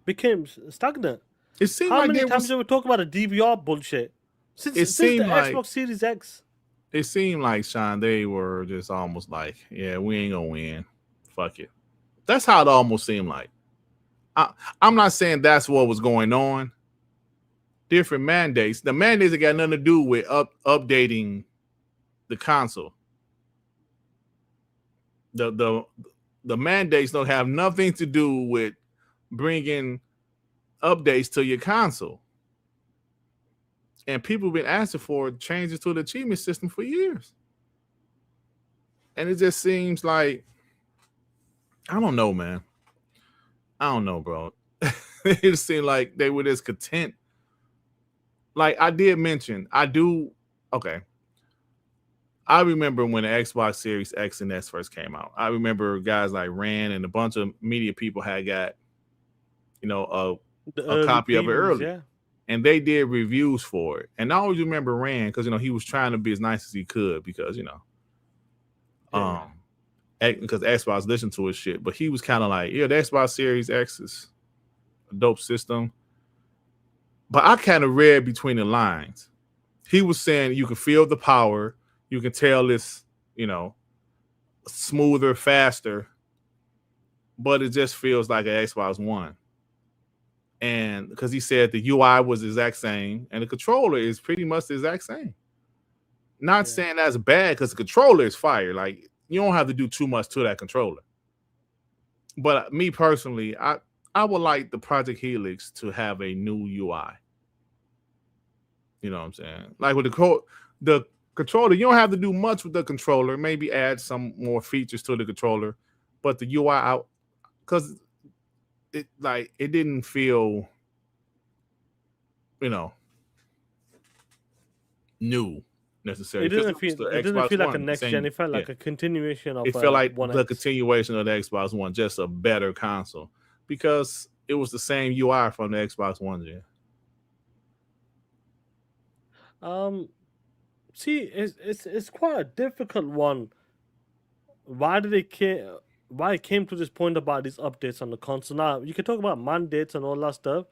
Speaker 4: became stagnant?
Speaker 5: It seemed
Speaker 4: How
Speaker 5: like
Speaker 4: many
Speaker 5: there
Speaker 4: times
Speaker 5: was.
Speaker 4: did we talk about a DVR bullshit since the
Speaker 5: seemed like-
Speaker 4: Xbox Series X?
Speaker 5: It seemed like, Sean, they were just almost like, yeah, we ain't gonna win. Fuck it. That's how it almost seemed like. I'm not saying that's what was going on. Different mandates. The mandates that got nothing to do with updating the console. The mandates don't have nothing to do with bringing updates to your console. And people have been asking for changes to the achievement system for years. And it just seems like, I don't know, man. I don't know, bro. It just seemed like they were just content. Like I did mention, okay. I remember when the Xbox Series X and S first came out. I remember guys like Rand and a bunch of media people had got, you know, a copy of it early.
Speaker 4: Yeah.
Speaker 5: And they did reviews for it. And I always remember Rand because, you know, he was trying to be as nice as he could because, you know, because Xbox listened to his shit. But he was kind of like, yeah, the Xbox Series X is a dope system. But I kind of read between the lines. He was saying you can feel the power. You can tell it's, you know, smoother, faster. But it just feels like an Xbox One. And because he said the UI was the exact same and the controller is pretty much the exact same. Not saying that's bad because the controller is fire. Like you don't have to do too much to that controller. But me personally, I would like the Project Helix to have a new UI. You know what I'm saying? Like with the controller, you don't have to do much with the controller. Maybe add some more features to the controller, but the UI out because it didn't feel, you know, new necessarily.
Speaker 4: It didn't feel like a next gen. It felt like a continuation of.
Speaker 5: It felt like
Speaker 4: One
Speaker 5: the
Speaker 4: X.
Speaker 5: continuation of the Xbox One, just a better console because it was the same UI from the Xbox One gen.
Speaker 4: See, it's quite a difficult one. Why it came to this point about these updates on the console? Now you can talk about mandates and all that stuff,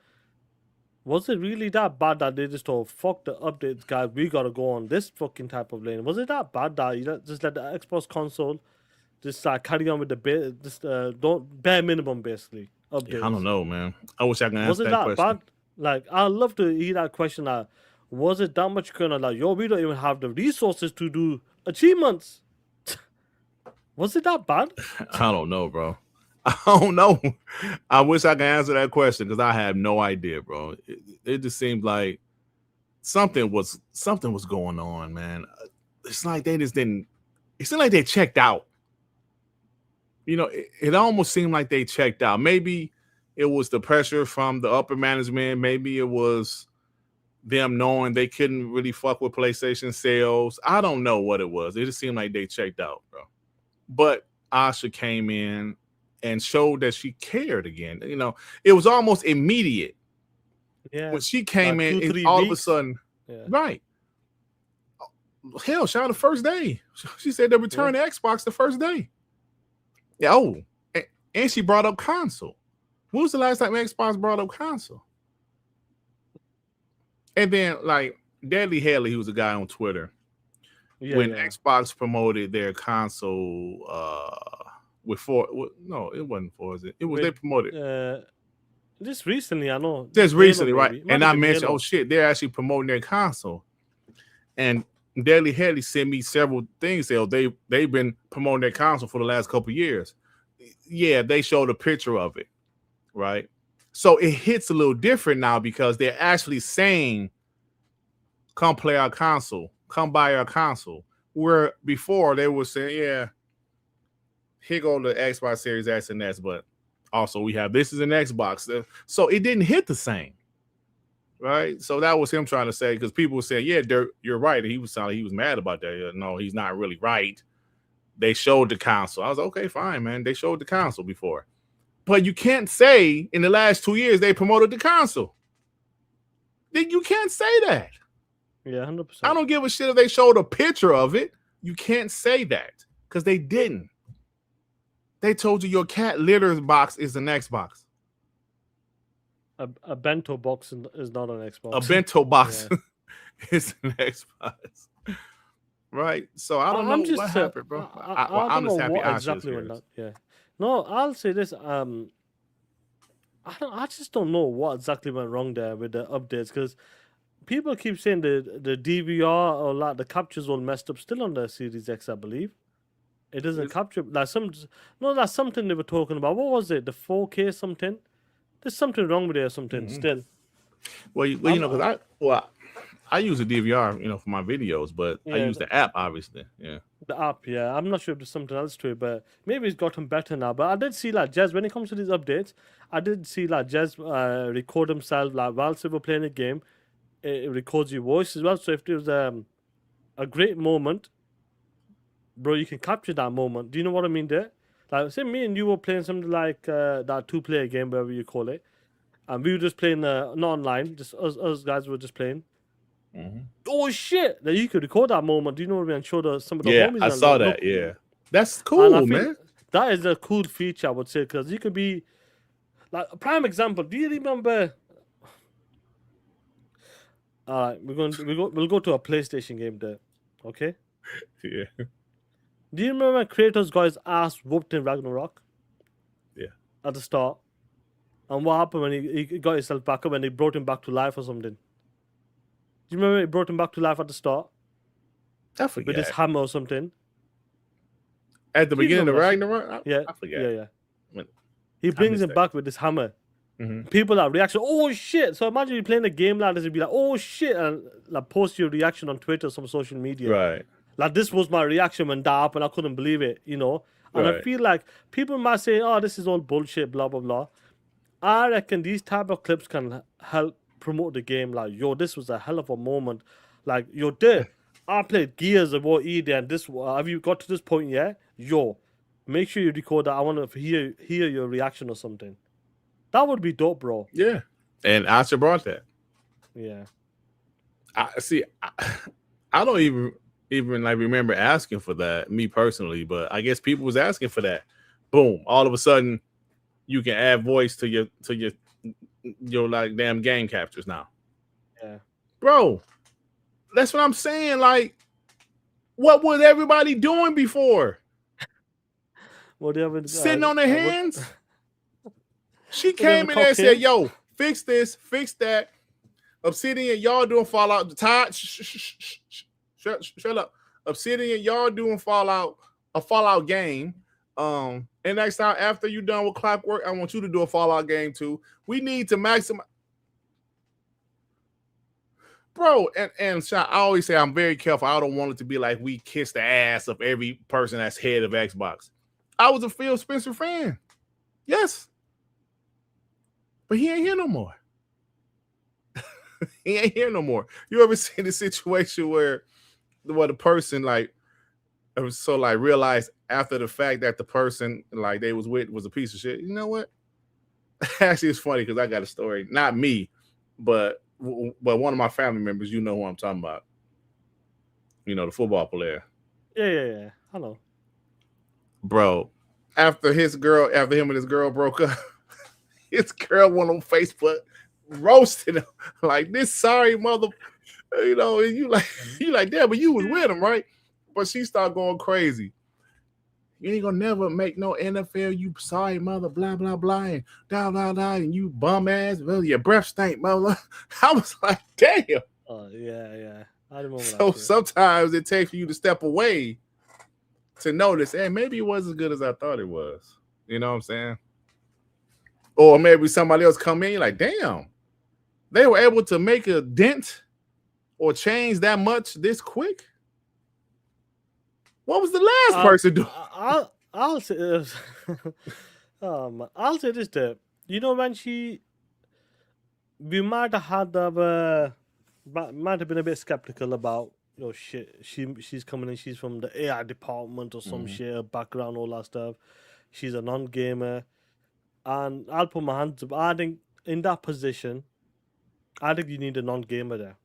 Speaker 4: Was it really that bad that they just told, fuck the updates, guys, we gotta go on this fucking type of lane? Was it that bad that just let the Xbox console just carry on with the don't bare minimum basically updates?
Speaker 5: I don't know, man. I wish I could answer
Speaker 4: Was it
Speaker 5: that
Speaker 4: that
Speaker 5: question.
Speaker 4: bad? Like, I'd love to hear that question. Was it that much kind of like, yo, we don't even have the resources to do achievements? Was it that bad?
Speaker 5: I don't know, bro. I don't know. I wish I could answer that question because I have no idea, bro. It just seemed like something was going on, man. It's like they just didn't. It seemed like they checked out. You know, it almost seemed like they checked out. Maybe it was the pressure from the upper management. Maybe it was them knowing they couldn't really fuck with PlayStation sales. I don't know what it was. It just seemed like they checked out, bro. But Asha came in and showed that she cared again. You know, it was almost immediate.
Speaker 4: Yeah.
Speaker 5: When she came
Speaker 4: Like
Speaker 5: in,
Speaker 4: 2-3
Speaker 5: all of a
Speaker 4: weeks.
Speaker 5: sudden,
Speaker 4: Yeah.
Speaker 5: right. Hell, shout out the first day. She said they returned the Xbox the first day. Yeah, oh, and she brought up console. When was the last time Xbox brought up console? And then, like, Deadly Haley, he was a guy on Twitter. When Xbox promoted their console with no, it wasn't Forza. It was they promoted
Speaker 4: just recently, I know.
Speaker 5: Just recently, right? And I mentioned,
Speaker 4: Halo.
Speaker 5: oh shit, they're actually promoting their console. And Deadly Haley sent me several things. They've been promoting their console for the last couple of years. Yeah, they showed a picture of it, right? So it hits a little different now because they're actually saying, come play our console, come buy our console. Where before they were saying, yeah, here go the Xbox Series X and S, but also we have this is an Xbox. So it didn't hit the same, right? So that was him trying to say, because people were saying, yeah, Dirk, you're right. And he was mad about that. No, he's not really right. They showed the console. I was like, okay, fine, man. They showed the console before. But you can't say in the last 2 years they promoted the console. You can't say that.
Speaker 4: Yeah, 100%.
Speaker 5: I don't give a shit if they showed a picture of it. You can't say that because they didn't. They told you your cat litter box is an Xbox.
Speaker 4: A bento box is not an Xbox.
Speaker 5: A bento box is an Xbox. Right? So I don't know what happened, bro. I'm just happy
Speaker 4: exactly when that. Yeah. No, I'll say this. I just don't know what exactly went wrong there with the updates, because people keep saying the DVR or like the capture's all messed up still on the Series X, I believe. It doesn't capture like that's something they were talking about. What was it? The 4K something? There's something wrong with it or something still.
Speaker 5: Well, you know, because I use a DVR, you know, for my videos, but I use the app, obviously. Yeah.
Speaker 4: The app, yeah. I'm not sure if there's something else to it, but maybe it's gotten better now. But I did see like Jez, when it comes to these updates, I did see like Jez record himself like whilst they were playing a game. It records your voice as well. So if there's a great moment, bro, you can capture that moment. Do you know what I mean there? Like, say me and you were playing something like that 2-player game, whatever you call it, and we were just playing not online, just us guys were just playing. Mm-hmm. Oh shit! That you could record that moment. Do you know what I mean? And show some of the homies.
Speaker 5: I saw that. Yeah, that's cool, man.
Speaker 4: That is a cool feature, I would say, because you could be like a prime example. Do you remember? We'll go to a PlayStation game there, okay?
Speaker 5: Yeah.
Speaker 4: Do you remember Kratos got his ass whooped in Ragnarok?
Speaker 5: Yeah.
Speaker 4: At the start, and what happened when he got himself back up and they brought him back to life or something? Do you remember he brought him back to life at the start?
Speaker 5: I forget.
Speaker 4: With his hammer or something.
Speaker 5: At the beginning of Ragnarok?
Speaker 4: I forget. Yeah. He brings him back with this hammer. Mm-hmm. People are reaction, oh shit. So imagine you playing a game like this, you'd be like, oh shit, and like post your reaction on Twitter or some social media.
Speaker 5: Right.
Speaker 4: Like, this was my reaction when that happened. I couldn't believe it, you know? And I feel like people might say, oh, this is all bullshit, blah, blah, blah. I reckon these type of clips can help promote the game. Like, yo, this was a hell of a moment. Like, yo, I played Gears of War ED, and this, have you got to this point yet? Yo, make sure you record that. I want to hear your reaction or something. That would be dope, bro.
Speaker 5: Yeah. And Asha brought that.
Speaker 4: Yeah.
Speaker 5: I don't even like remember asking for that, me personally, but I guess people was asking for that. Boom! All of a sudden, you can add voice to your your like damn game captures now.
Speaker 4: Yeah.
Speaker 5: Bro, that's what I'm saying. Like, what was everybody doing before?
Speaker 4: What do you have?
Speaker 5: Sitting on their
Speaker 4: What,
Speaker 5: hands? She
Speaker 4: do you have
Speaker 5: came in there and said,
Speaker 4: cocaine?
Speaker 5: yo, fix this, fix that. Obsidian, y'all doing Fallout. Todd, shut up. Obsidian, y'all doing a Fallout game. And next time after you done with Clockwork, I want you to do a Fallout game too. We need to maximize. Bro, and Sean, I always say I'm very careful. I don't want it to be like we kiss the ass of every person that's head of Xbox. I was a Phil Spencer fan. Yes. But he ain't here no more. He ain't here no more. You ever seen the situation where the person like realized after the fact that the person like they was with was a piece of shit? You know what? Actually, it's funny because I got a story. Not me, but one of my family members. You know who I'm talking about. You know, the football player.
Speaker 4: Yeah. I know.
Speaker 5: Bro, after him and his girl broke up, his girl went on Facebook, roasted him like this sorry mother. You know, and you like, damn, but you was with him, right? But she started going crazy. You ain't gonna never make no NFL, you sorry mother, blah, blah, blah, and blah, blah, blah, and you bum ass, well, your breath stink, mother. I was like, damn.
Speaker 4: Oh, yeah. I remember
Speaker 5: So sometimes it takes for you to step away to notice, hey, maybe it wasn't as good as I thought it was. You know what I'm saying? Or maybe somebody else come in, you're like, damn, they were able to make a dent or change that much this quick. What was the last person doing?
Speaker 4: I'll say, I'll say this there. You know, when we might have been a bit skeptical about, you know, shit. She's coming in. She's from the AI department or some shit, her background, all that stuff. She's a non-gamer, and I'll put my hands up. I think in that position, I think you need a non-gamer there.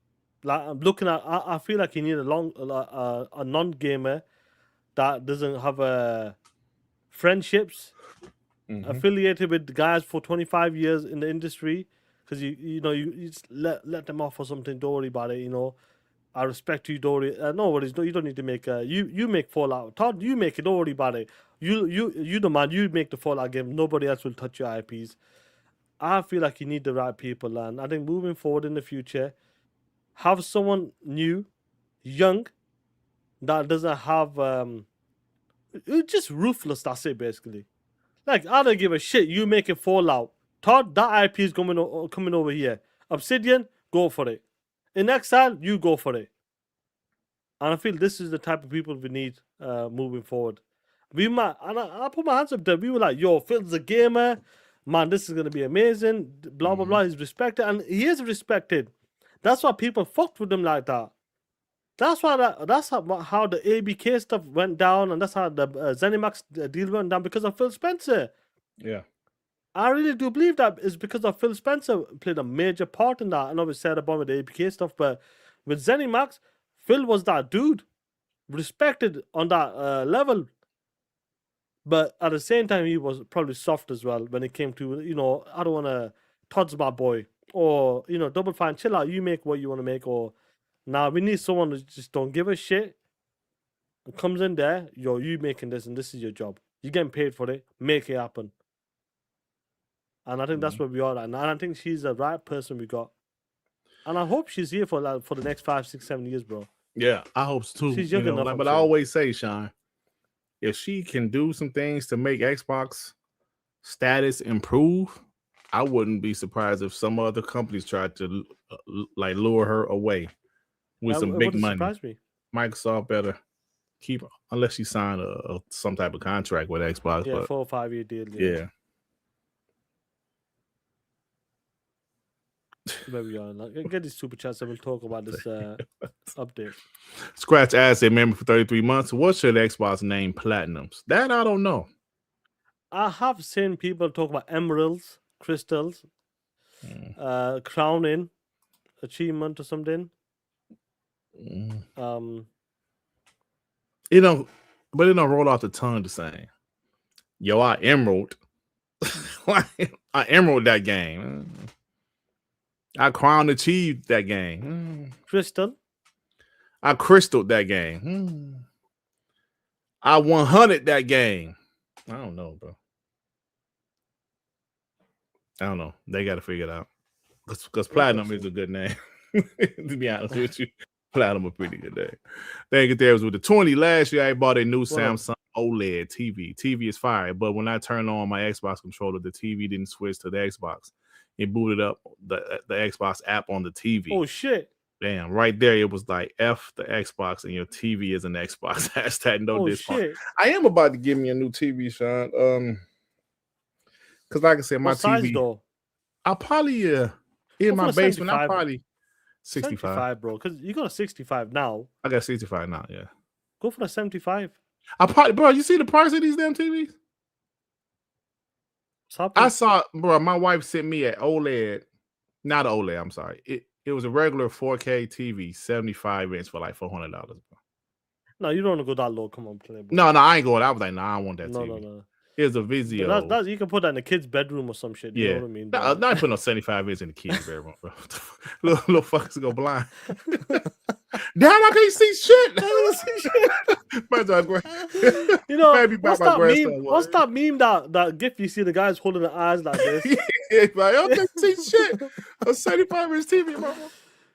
Speaker 4: Like I'm looking at, I feel like you need a non-gamer that doesn't have friendships affiliated with guys for 25 years in the industry, because you just let them off or something. Don't worry about it. You know, I respect you. Don't worry. No worries. You don't need to make you make Fallout. Todd, you make it. Don't worry about it. You the man. You make the Fallout game. Nobody else will touch your IPs. I feel like you need the right people, and I think moving forward in the future, have someone new, young, that doesn't have just ruthless. That's it, basically. Like, I don't give a shit. You make it Fallout. Todd, that IP is coming over here. Obsidian, go for it. In Exile, you go for it. And I feel this is the type of people we need moving forward. We might, and I put my hands up there. We were like, yo, Phil's a gamer. Man, this is going to be amazing. Blah, blah, blah. He's respected. And he is respected. That's why people fucked with him like that. That's how the ABK stuff went down, and that's how the ZeniMax deal went down, because of Phil Spencer.
Speaker 5: Yeah.
Speaker 4: I really do believe that is because of Phil Spencer played a major part in that. I know we said about with the ABK stuff, but with ZeniMax, Phil was that dude, respected on that level. But at the same time, he was probably soft as well when it came to, you know, I don't want to, Todd's my boy, or, you know, Double Fine, chill out, you make what you want to make, or now we need someone who just don't give a shit and comes in there, yo, you making this and this is your job. You're getting paid for it, make it happen. And I think that's where we are right now. And I think she's the right person we got. And I hope she's here for the next 5, 6, 7 years, bro.
Speaker 5: Yeah, I hope so too.
Speaker 4: She's young enough.
Speaker 5: But I always say, Sean, if she can do some things to make Xbox status improve, I wouldn't be surprised if some other companies tried to like lure her away with some big money.
Speaker 4: Surprise me.
Speaker 5: Microsoft better keep, unless she signed some type of contract with Xbox.
Speaker 4: Yeah,
Speaker 5: but
Speaker 4: 4 or 5 year deal.
Speaker 5: Yeah.
Speaker 4: Where we are. Get these super chats and we'll talk about this update.
Speaker 5: Scratch ass said, member for 33 months. What should Xbox name Platinums? That I don't know.
Speaker 4: I have seen people talk about emeralds, crystals, crowning, achievement or something.
Speaker 5: It don't roll off the tongue the same. Yo, I emerald. I emerald that game. I crown achieved that game.
Speaker 4: Crystal.
Speaker 5: I crystaled that game. I 100 that game. I don't know, bro. I don't know. They got to figure it out. Because Platinum is a good name. To be honest with you, Platinum a pretty good name. They get there was with the 20 last year. I bought a new Samsung OLED TV. TV is fire, but when I turned on my Xbox controller, the TV didn't switch to the Xbox. It booted up the Xbox app on the TV.
Speaker 4: Oh shit!
Speaker 5: Damn, right there it was like F the Xbox and your TV is an Xbox. Hashtag no discount.
Speaker 4: Shit.
Speaker 5: I am about to give me a new TV, Sean. Because like I said, my
Speaker 4: what size
Speaker 5: TV.
Speaker 4: Though?
Speaker 5: I'll probably in my basement. I'm probably 65,
Speaker 4: 75, bro. Because you got a 65 now.
Speaker 5: I got 65 now. Yeah,
Speaker 4: go for a 75.
Speaker 5: I probably, bro. You see the price of these damn TVs? I saw, bro. My wife sent me an OLED, not an OLED. I'm sorry. It was a regular 4K TV, 75-inch for like $400. Bro.
Speaker 4: No, you don't want to go that low. Come on, play.
Speaker 5: No, I ain't going. I was like, nah, I want that TV.
Speaker 4: No.
Speaker 5: It's a Vizio.
Speaker 4: That's, you can put that in the kid's bedroom or some shit. You know what I mean?
Speaker 5: Not putting no 75-inch in the kid's bedroom, bro. little fuckers go blind. Damn, I can't see shit.
Speaker 4: You know, what's that meme that gif you see the guys holding their eyes like this?
Speaker 5: Like, I can't see shit. A 75-inch TV, bro.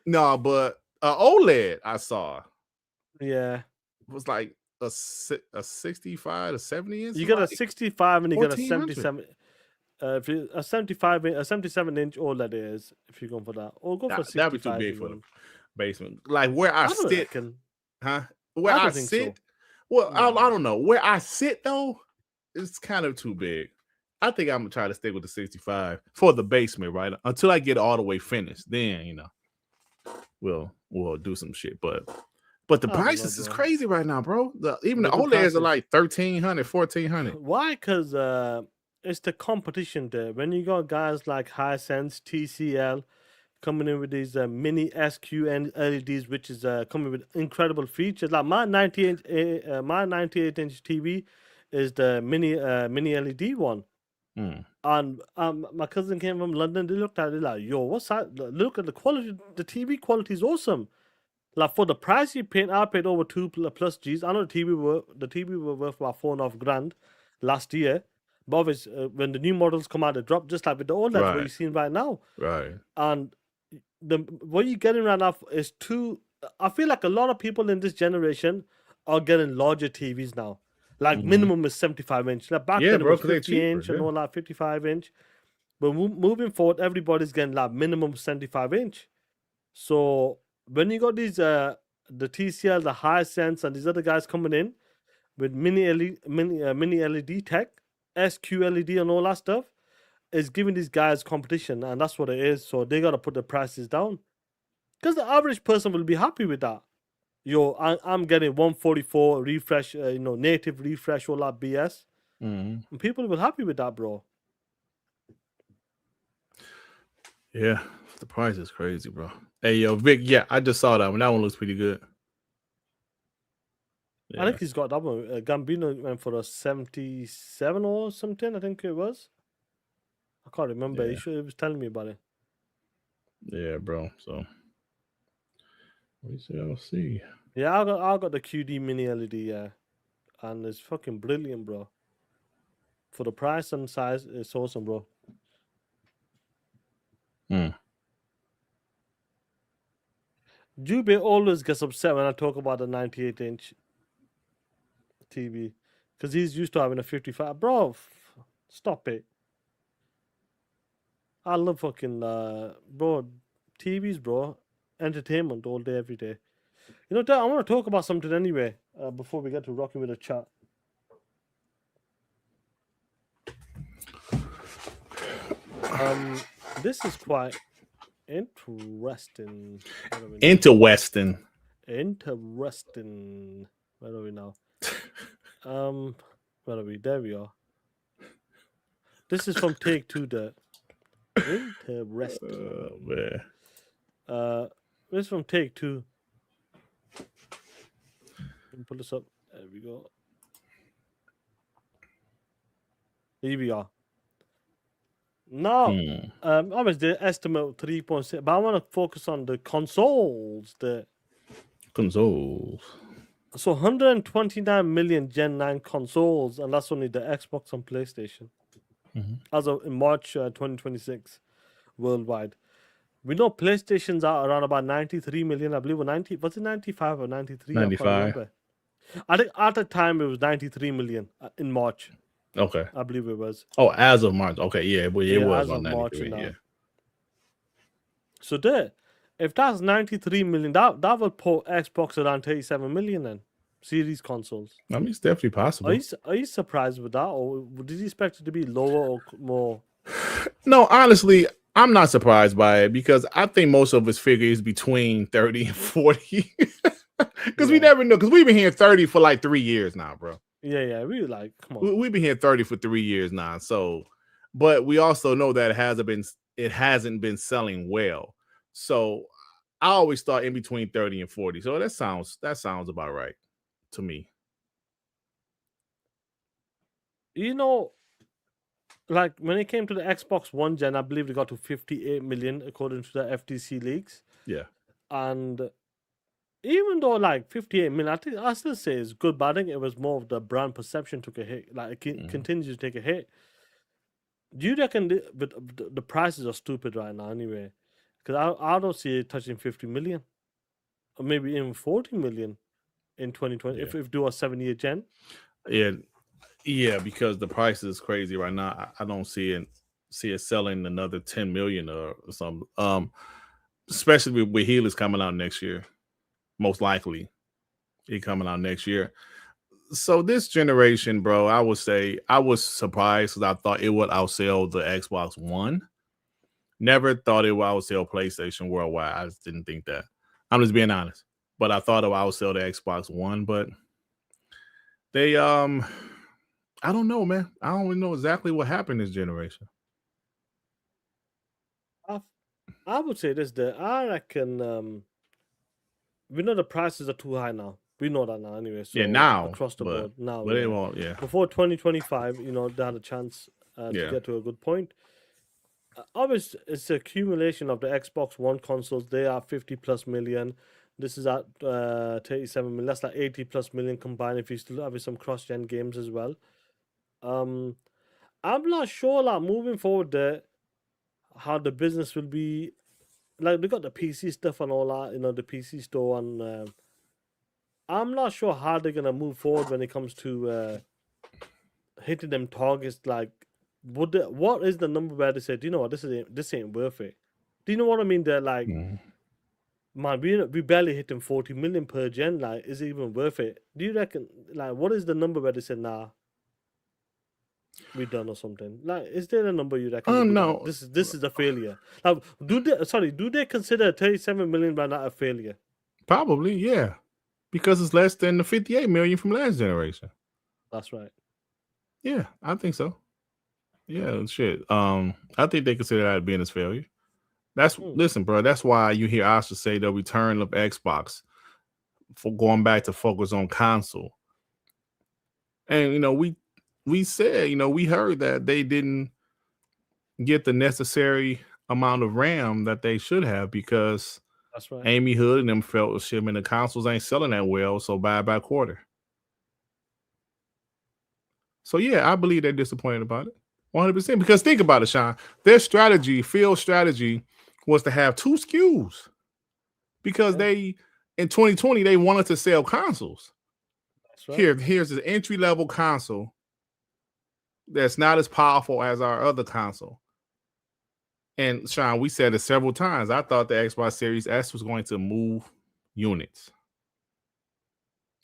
Speaker 5: No, but OLED I saw.
Speaker 4: Yeah.
Speaker 5: It was like a 65 to 70 inch.
Speaker 4: You got a 65 and you got a 77. If you, a 77-inch OLED is if you're going for that, or go for 65.
Speaker 5: That'd be too big for the basement. Like where I sit, Where I sit. So. Well, no. I don't know where I sit though. It's kind of too big. I think I'm gonna try to stick with the 65 for the basement, right? Until I get all the way finished. Then we'll do some shit, but. But the prices is crazy right now, bro. Even the OLEDs are like $1,300, $1,400.
Speaker 4: Why? Because it's the competition there. When you got guys like Hisense, TCL coming in with these mini SQ and LEDs, which is coming with incredible features. Like my 98-inch TV is the mini LED one. And my cousin came from London. They looked at it like, yo, what's that? Look at the quality. The TV quality is awesome. Like for the price you paid, I paid over 2+ G's. I know the TV were worth about $4,500 last year. But obviously, when the new models come out, they drop just like with the old what you're seeing right now.
Speaker 5: Right.
Speaker 4: And what you're getting right now is I feel like a lot of people in this generation are getting larger TVs now. Like minimum is 75-inch. Like back then it was 50-inch and all that, 55-inch. But moving forward, everybody's getting like minimum 75-inch. So when you got these the TCL, the Hisense, and these other guys coming in with mini LED tech, SQ LED and all that stuff, is giving these guys competition, and that's what it is. So they gotta put the prices down, because the average person will be happy with that. Yo, I'm getting 144 refresh, native refresh, all that BS, and people will be happy with that, bro.
Speaker 5: Yeah, the price is crazy, bro. Hey, yo, Vic, yeah, I just saw that one. That one looks pretty good. Yeah.
Speaker 4: I think he's got that one. Gambino went for a 77 or something, I think it was. I can't remember.
Speaker 5: Yeah.
Speaker 4: He was telling me about it.
Speaker 5: Yeah, bro. So, I'll see.
Speaker 4: Yeah, I got the QD mini LED, yeah. And it's fucking brilliant, bro. For the price and size, it's awesome, bro. Jube always gets upset when I talk about the 98-inch TV, because he's used to having a 55. Bro, stop it. I love fucking bro, TVs, bro. Entertainment all day, every day. You know, I want to talk about something anyway before we get to rocking with the chat. This is quite interesting.
Speaker 5: Interesting.
Speaker 4: Where are we now? Where are we? There we are. This is from Take Two. The interesting.
Speaker 5: Oh, man.
Speaker 4: This is from Take Two. Let me pull this up. There we go. Here we are. No, obviously the estimate 3.6, but I want to focus on the consoles.
Speaker 5: Consoles.
Speaker 4: So 129 million Gen 9 consoles, and that's only the Xbox and PlayStation. As of in March 2026, worldwide. We know PlayStations are around about 93 million, I believe, or 90. Was it 95 or 93? I can't
Speaker 5: 95.
Speaker 4: remember. I think at the time it was 93 million in March.
Speaker 5: Okay.
Speaker 4: I believe it was.
Speaker 5: Oh, as of March. Okay, yeah, but it was
Speaker 4: as
Speaker 5: on
Speaker 4: of March
Speaker 5: 93.
Speaker 4: now.
Speaker 5: Yeah.
Speaker 4: So if that's 93 million, that would put Xbox around 37 million then. Series consoles.
Speaker 5: I mean, it's definitely possible.
Speaker 4: Are you surprised with that, or did you expect it to be lower or more?
Speaker 5: No, honestly, I'm not surprised by it because I think most of us figure is between 30 and 40. Because we never know. Because we've been here 30 for like 3 years now, bro.
Speaker 4: Yeah. We like, come on.
Speaker 5: We've been here 30 for 3 years now. So, but we also know that it hasn't been selling well. So I always thought in between 30 and 40. So that sounds about right to me.
Speaker 4: You know, like when it came to the Xbox One gen, I believe it got to 58 million according to the FTC leaks.
Speaker 5: Yeah.
Speaker 4: And even though like 58 million, I still say it's good, but I think it was more of the brand perception took a hit. Like it continues to take a hit. Do you reckon the prices are stupid right now anyway? Because I don't see it touching 50 million. Or maybe even 40 million in 2020 if do a 7-year gen.
Speaker 5: Yeah, because the price is crazy right now. I don't see it selling another 10 million or something. Especially with Healers coming out next year. Most likely. It coming out next year. So this generation, bro, I would say I was surprised because I thought it would outsell the Xbox One. Never thought it would outsell PlayStation worldwide. I just didn't think that. I'm just being honest. But I thought it would outsell the Xbox One, but they I don't know, man. I don't really know exactly what happened this generation.
Speaker 4: I would say this: I reckon we know the prices are too high now. We know that now, anyway. So
Speaker 5: now
Speaker 4: across the board now,
Speaker 5: but it won't. Yeah,
Speaker 4: before 2025, they had a chance to get to a good point. Obviously, it's the accumulation of the Xbox One consoles. They are 50 plus million. This is at 37 million. That's like 80 plus million combined. If you still have some cross-gen games as well. I'm not sure, like moving forward, how the business will be. Like they got the PC stuff and all that, the PC store, and I'm not sure how they're gonna move forward when it comes to hitting them targets. Like, what is the number where they say, do you know what, this ain't worth it? Do you know what I mean? They're like, man, we barely hitting 40 million per gen. Like, is it even worth it? Do you reckon? Like, what is the number where they say, nah, we done or something? Like, is there a number you reckon?
Speaker 5: No.
Speaker 4: Like, this is a failure. Like, do they consider 37 million by not a failure?
Speaker 5: Probably, yeah, because it's less than the 58 million from last generation.
Speaker 4: That's right.
Speaker 5: Yeah, I think so. Yeah, shit. I think they consider that being a failure. Listen, bro. That's why you hear Asha say the return of Xbox for going back to focus on console. And we said, we heard that they didn't get the necessary amount of RAM that they should have because
Speaker 4: that's right.
Speaker 5: Amy Hood and them felt shipment the consoles ain't selling that well, so buy by quarter. So yeah, I believe they're disappointed about it, 100%. Because think about it, Sean. Their field strategy, was to have 2 SKUs because they in 2020 they wanted to sell consoles. That's right. Here's the entry-level console that's not as powerful as our other console. And Sean, we said it several times. I thought the Xbox Series S was going to move units.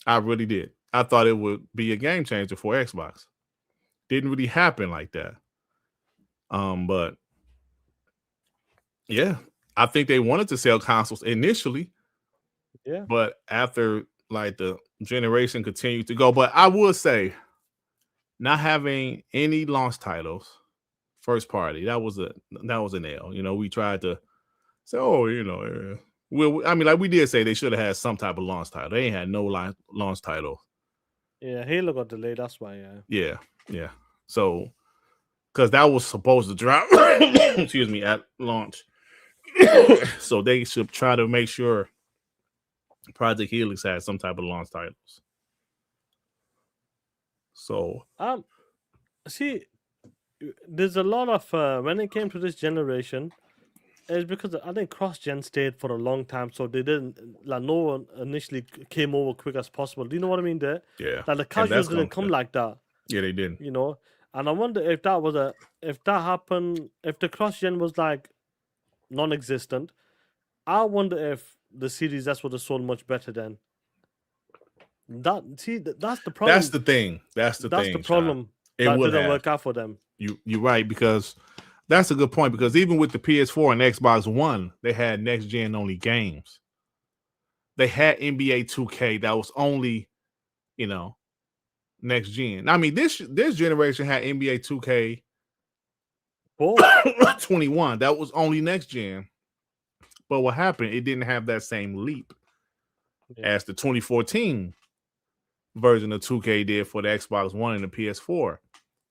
Speaker 5: I really did. I thought it would be a game changer for Xbox. Didn't really happen like that. But yeah, I think they wanted to sell consoles initially.
Speaker 4: Yeah.
Speaker 5: But after like the generation continued to go, but I would say not having any launch titles, first party, that was an L. We tried to say, like we did say they should have had some type of launch title. They ain't had no launch title.
Speaker 4: Yeah, Halo got delayed. That's why.
Speaker 5: Yeah. So because that was supposed to drop. Excuse me, at launch. So they should try to make sure Project Helix has some type of launch titles. So
Speaker 4: see, there's a lot of when it came to this generation, it's because I think cross-gen stayed for a long time, so they didn't like no one initially came over quick as possible. Do you know what I mean? There,
Speaker 5: yeah,
Speaker 4: like the casuals didn't come like that.
Speaker 5: Yeah, they didn't.
Speaker 4: You know, and I wonder if that happened, if the cross-gen was like non-existent. I wonder if the Series S would have sold much better then. That's the problem.
Speaker 5: That's the thing. That's the
Speaker 4: problem. It didn't work out for them.
Speaker 5: You're right, because that's a good point, because even with the PS4 and Xbox One, they had next gen only games. They had NBA 2K that was only, next gen. I mean, this generation had NBA 2K 21 that was only next gen. But what happened? It didn't have that same leap as the 2014 version of 2K did for the Xbox One and the PS4.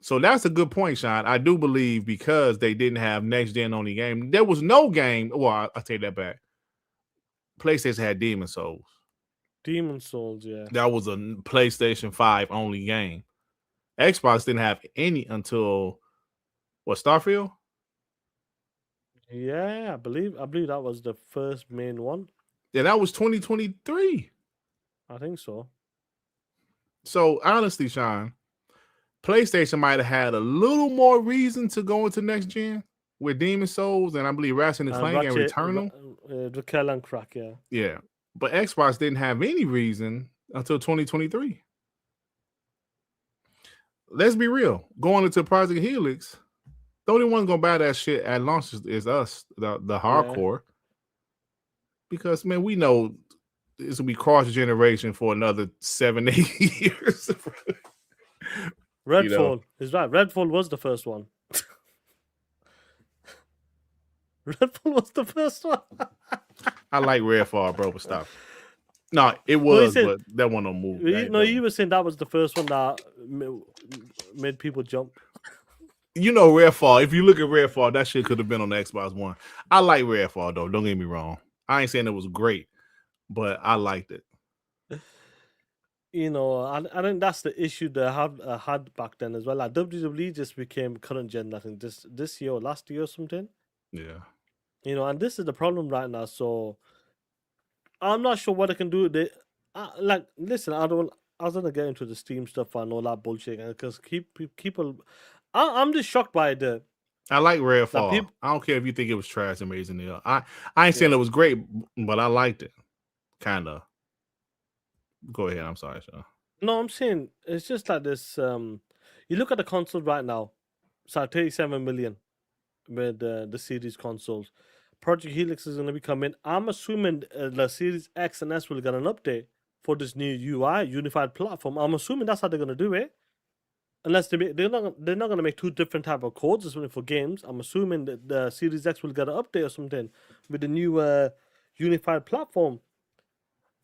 Speaker 5: So that's a good point, Sean. I do believe because they didn't have next gen only game, there was no game. Well, I'll take that back. PlayStation had Demon's Souls.
Speaker 4: Demon's Souls, yeah.
Speaker 5: That was a PlayStation 5 only game. Xbox didn't have any until Starfield?
Speaker 4: Yeah, I believe that was the first main one.
Speaker 5: Yeah, that was 2023.
Speaker 4: I think so.
Speaker 5: So honestly, Sean, PlayStation might have had a little more reason to go into next gen with Demon's Souls, and I believe Ratchet and Clank and Returnal.
Speaker 4: Raquel and Crack, yeah.
Speaker 5: Yeah, but Xbox didn't have any reason until 2023. Let's be real. Going into Project Helix, the only one gonna buy that shit at launch is us, the hardcore. Yeah. Because man, we know this will be cross generation for another 7-8 years.
Speaker 4: Redfall is right. Redfall was the first one. Redfall was the first one.
Speaker 5: I like Redfall, bro, but stop. No, it was, but that one don't move.
Speaker 4: You were saying that was the first one that made people jump.
Speaker 5: Redfall. If you look at Redfall, that shit could have been on the Xbox One. I like Redfall though. Don't get me wrong. I ain't saying it was great, but I liked it.
Speaker 4: I think that's the issue they had back then as well. Like WWE just became current gen, I think this year or last year or something.
Speaker 5: Yeah.
Speaker 4: And this is the problem right now. So I'm not sure what they can do. Listen, I was gonna get into the Steam stuff and all that bullshit because people. I'm just shocked by it.
Speaker 5: I like Redfall. I don't care if you think it was trash, amazing. I ain't saying it was great, but I liked it. Kinda. Go ahead. I'm sorry, Sean.
Speaker 4: No, I'm saying it's just like this. You look at the console right now. It's like 37 million with the Series consoles. Project Helix is going to be coming. I'm assuming the Series X and S will get an update for this new UI, unified platform. I'm assuming that's how they're going to do it. Unless they're not going to make two different type of codes for games. I'm assuming that the Series X will get an update or something with the new unified platform.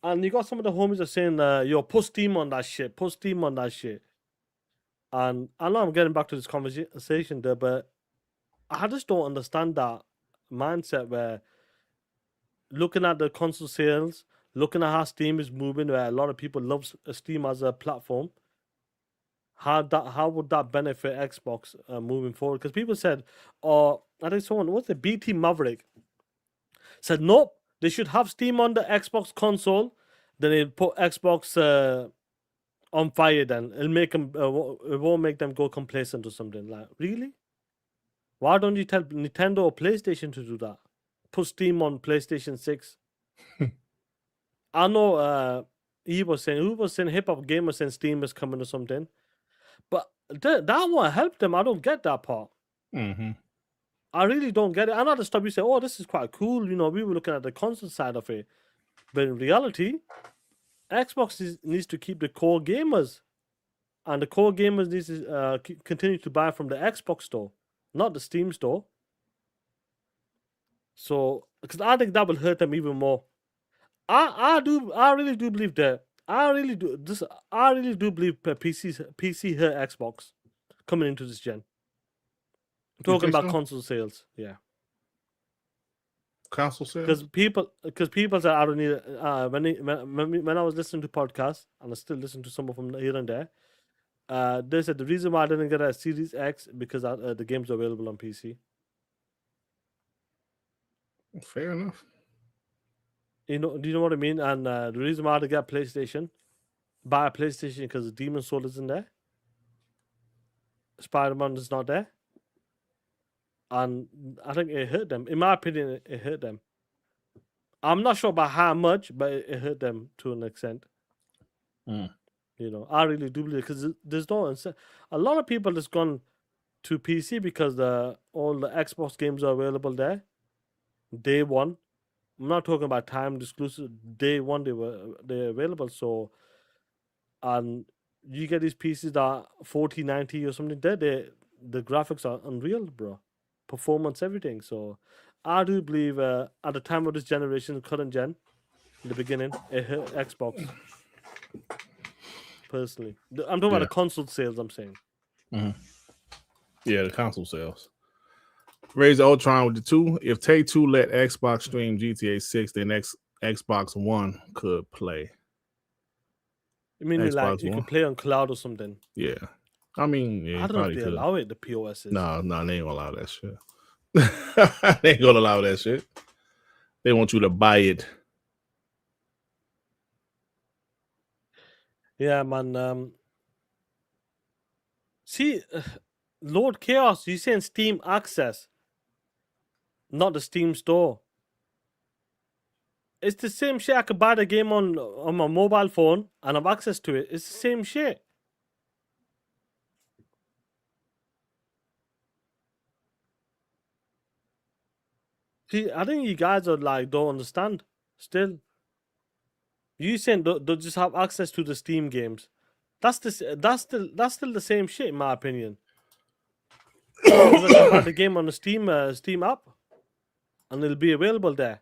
Speaker 4: And you got some of the homies are saying, yo, put Steam on that shit. Put Steam on that shit. And I know I'm getting back to this conversation there, but I just don't understand that mindset where looking at the console sales, looking at how Steam is moving, where a lot of people love Steam as a platform, how would that benefit Xbox moving forward? Because people said, I think someone, what's the BT Maverick, said, nope, they should have Steam on the Xbox console, then they'll put Xbox on fire then. It'll make them, it won't make them go complacent or something. Like, really? Why don't you tell Nintendo or PlayStation to do that? Put Steam on PlayStation 6. I know who was saying Hip Hop Gamer saying Steam is coming or something. But that won't help them. I don't get that part.
Speaker 5: Mm-hmm.
Speaker 4: I really don't get it. I know the stuff you say, oh, this is quite cool. We were looking at the console side of it. But in reality, Xbox needs to keep the core gamers. And the core gamers need to continue to buy from the Xbox store, not the Steam store. So, because I think that will hurt them even more. I really do believe that. I really do believe PC hurt Xbox coming into this gen. I'm talking about
Speaker 5: so?
Speaker 4: console sales. Yeah.
Speaker 5: Console sales?
Speaker 4: Because people say I don't need it. When I was listening to podcasts, and I still listen to some of them here and there, they said the reason why I didn't get a Series X because the games are available on PC.
Speaker 5: Fair enough.
Speaker 4: Do you know what I mean? And the reason why I had to get buy a PlayStation because Demon's Soul isn't there. Spider-Man is not there. And I think it hurt them. In my opinion, it hurt them. I'm not sure about how much, but it hurt them to an extent.
Speaker 5: Mm.
Speaker 4: I really do believe because there's a lot of people that's gone to PC because all the Xbox games are available there. Day one. I'm not talking about timed exclusive. Day one they're available. So, and you get these PCs that are 4090 or something. The graphics are unreal, bro. Performance, everything. So, I do believe at the time of this generation, current gen, in the beginning, it hurt Xbox. Personally, I'm talking about the console sales. I'm saying.
Speaker 5: Mm-hmm. Yeah, the console sales. Raise Ultron with the 2. If Take-Two let Xbox stream GTA 6, then Xbox One could play.
Speaker 4: You mean like you could play on cloud or something?
Speaker 5: Yeah. I mean, yeah,
Speaker 4: I don't know if they allow it, the POSs.
Speaker 5: No, they ain't gonna allow that shit. They ain't gonna allow that shit. They want you to buy it.
Speaker 4: Yeah, man. See, Lord Chaos, you saying Steam Access, not the Steam Store. It's the same shit. I could buy the game on my mobile phone and have access to it. It's the same shit. See, I think you guys are like don't understand. Still, you saying they'll just have access to the Steam games. That's still the same shit in my opinion. Because I can buy the game on the Steam app, and it'll be available there.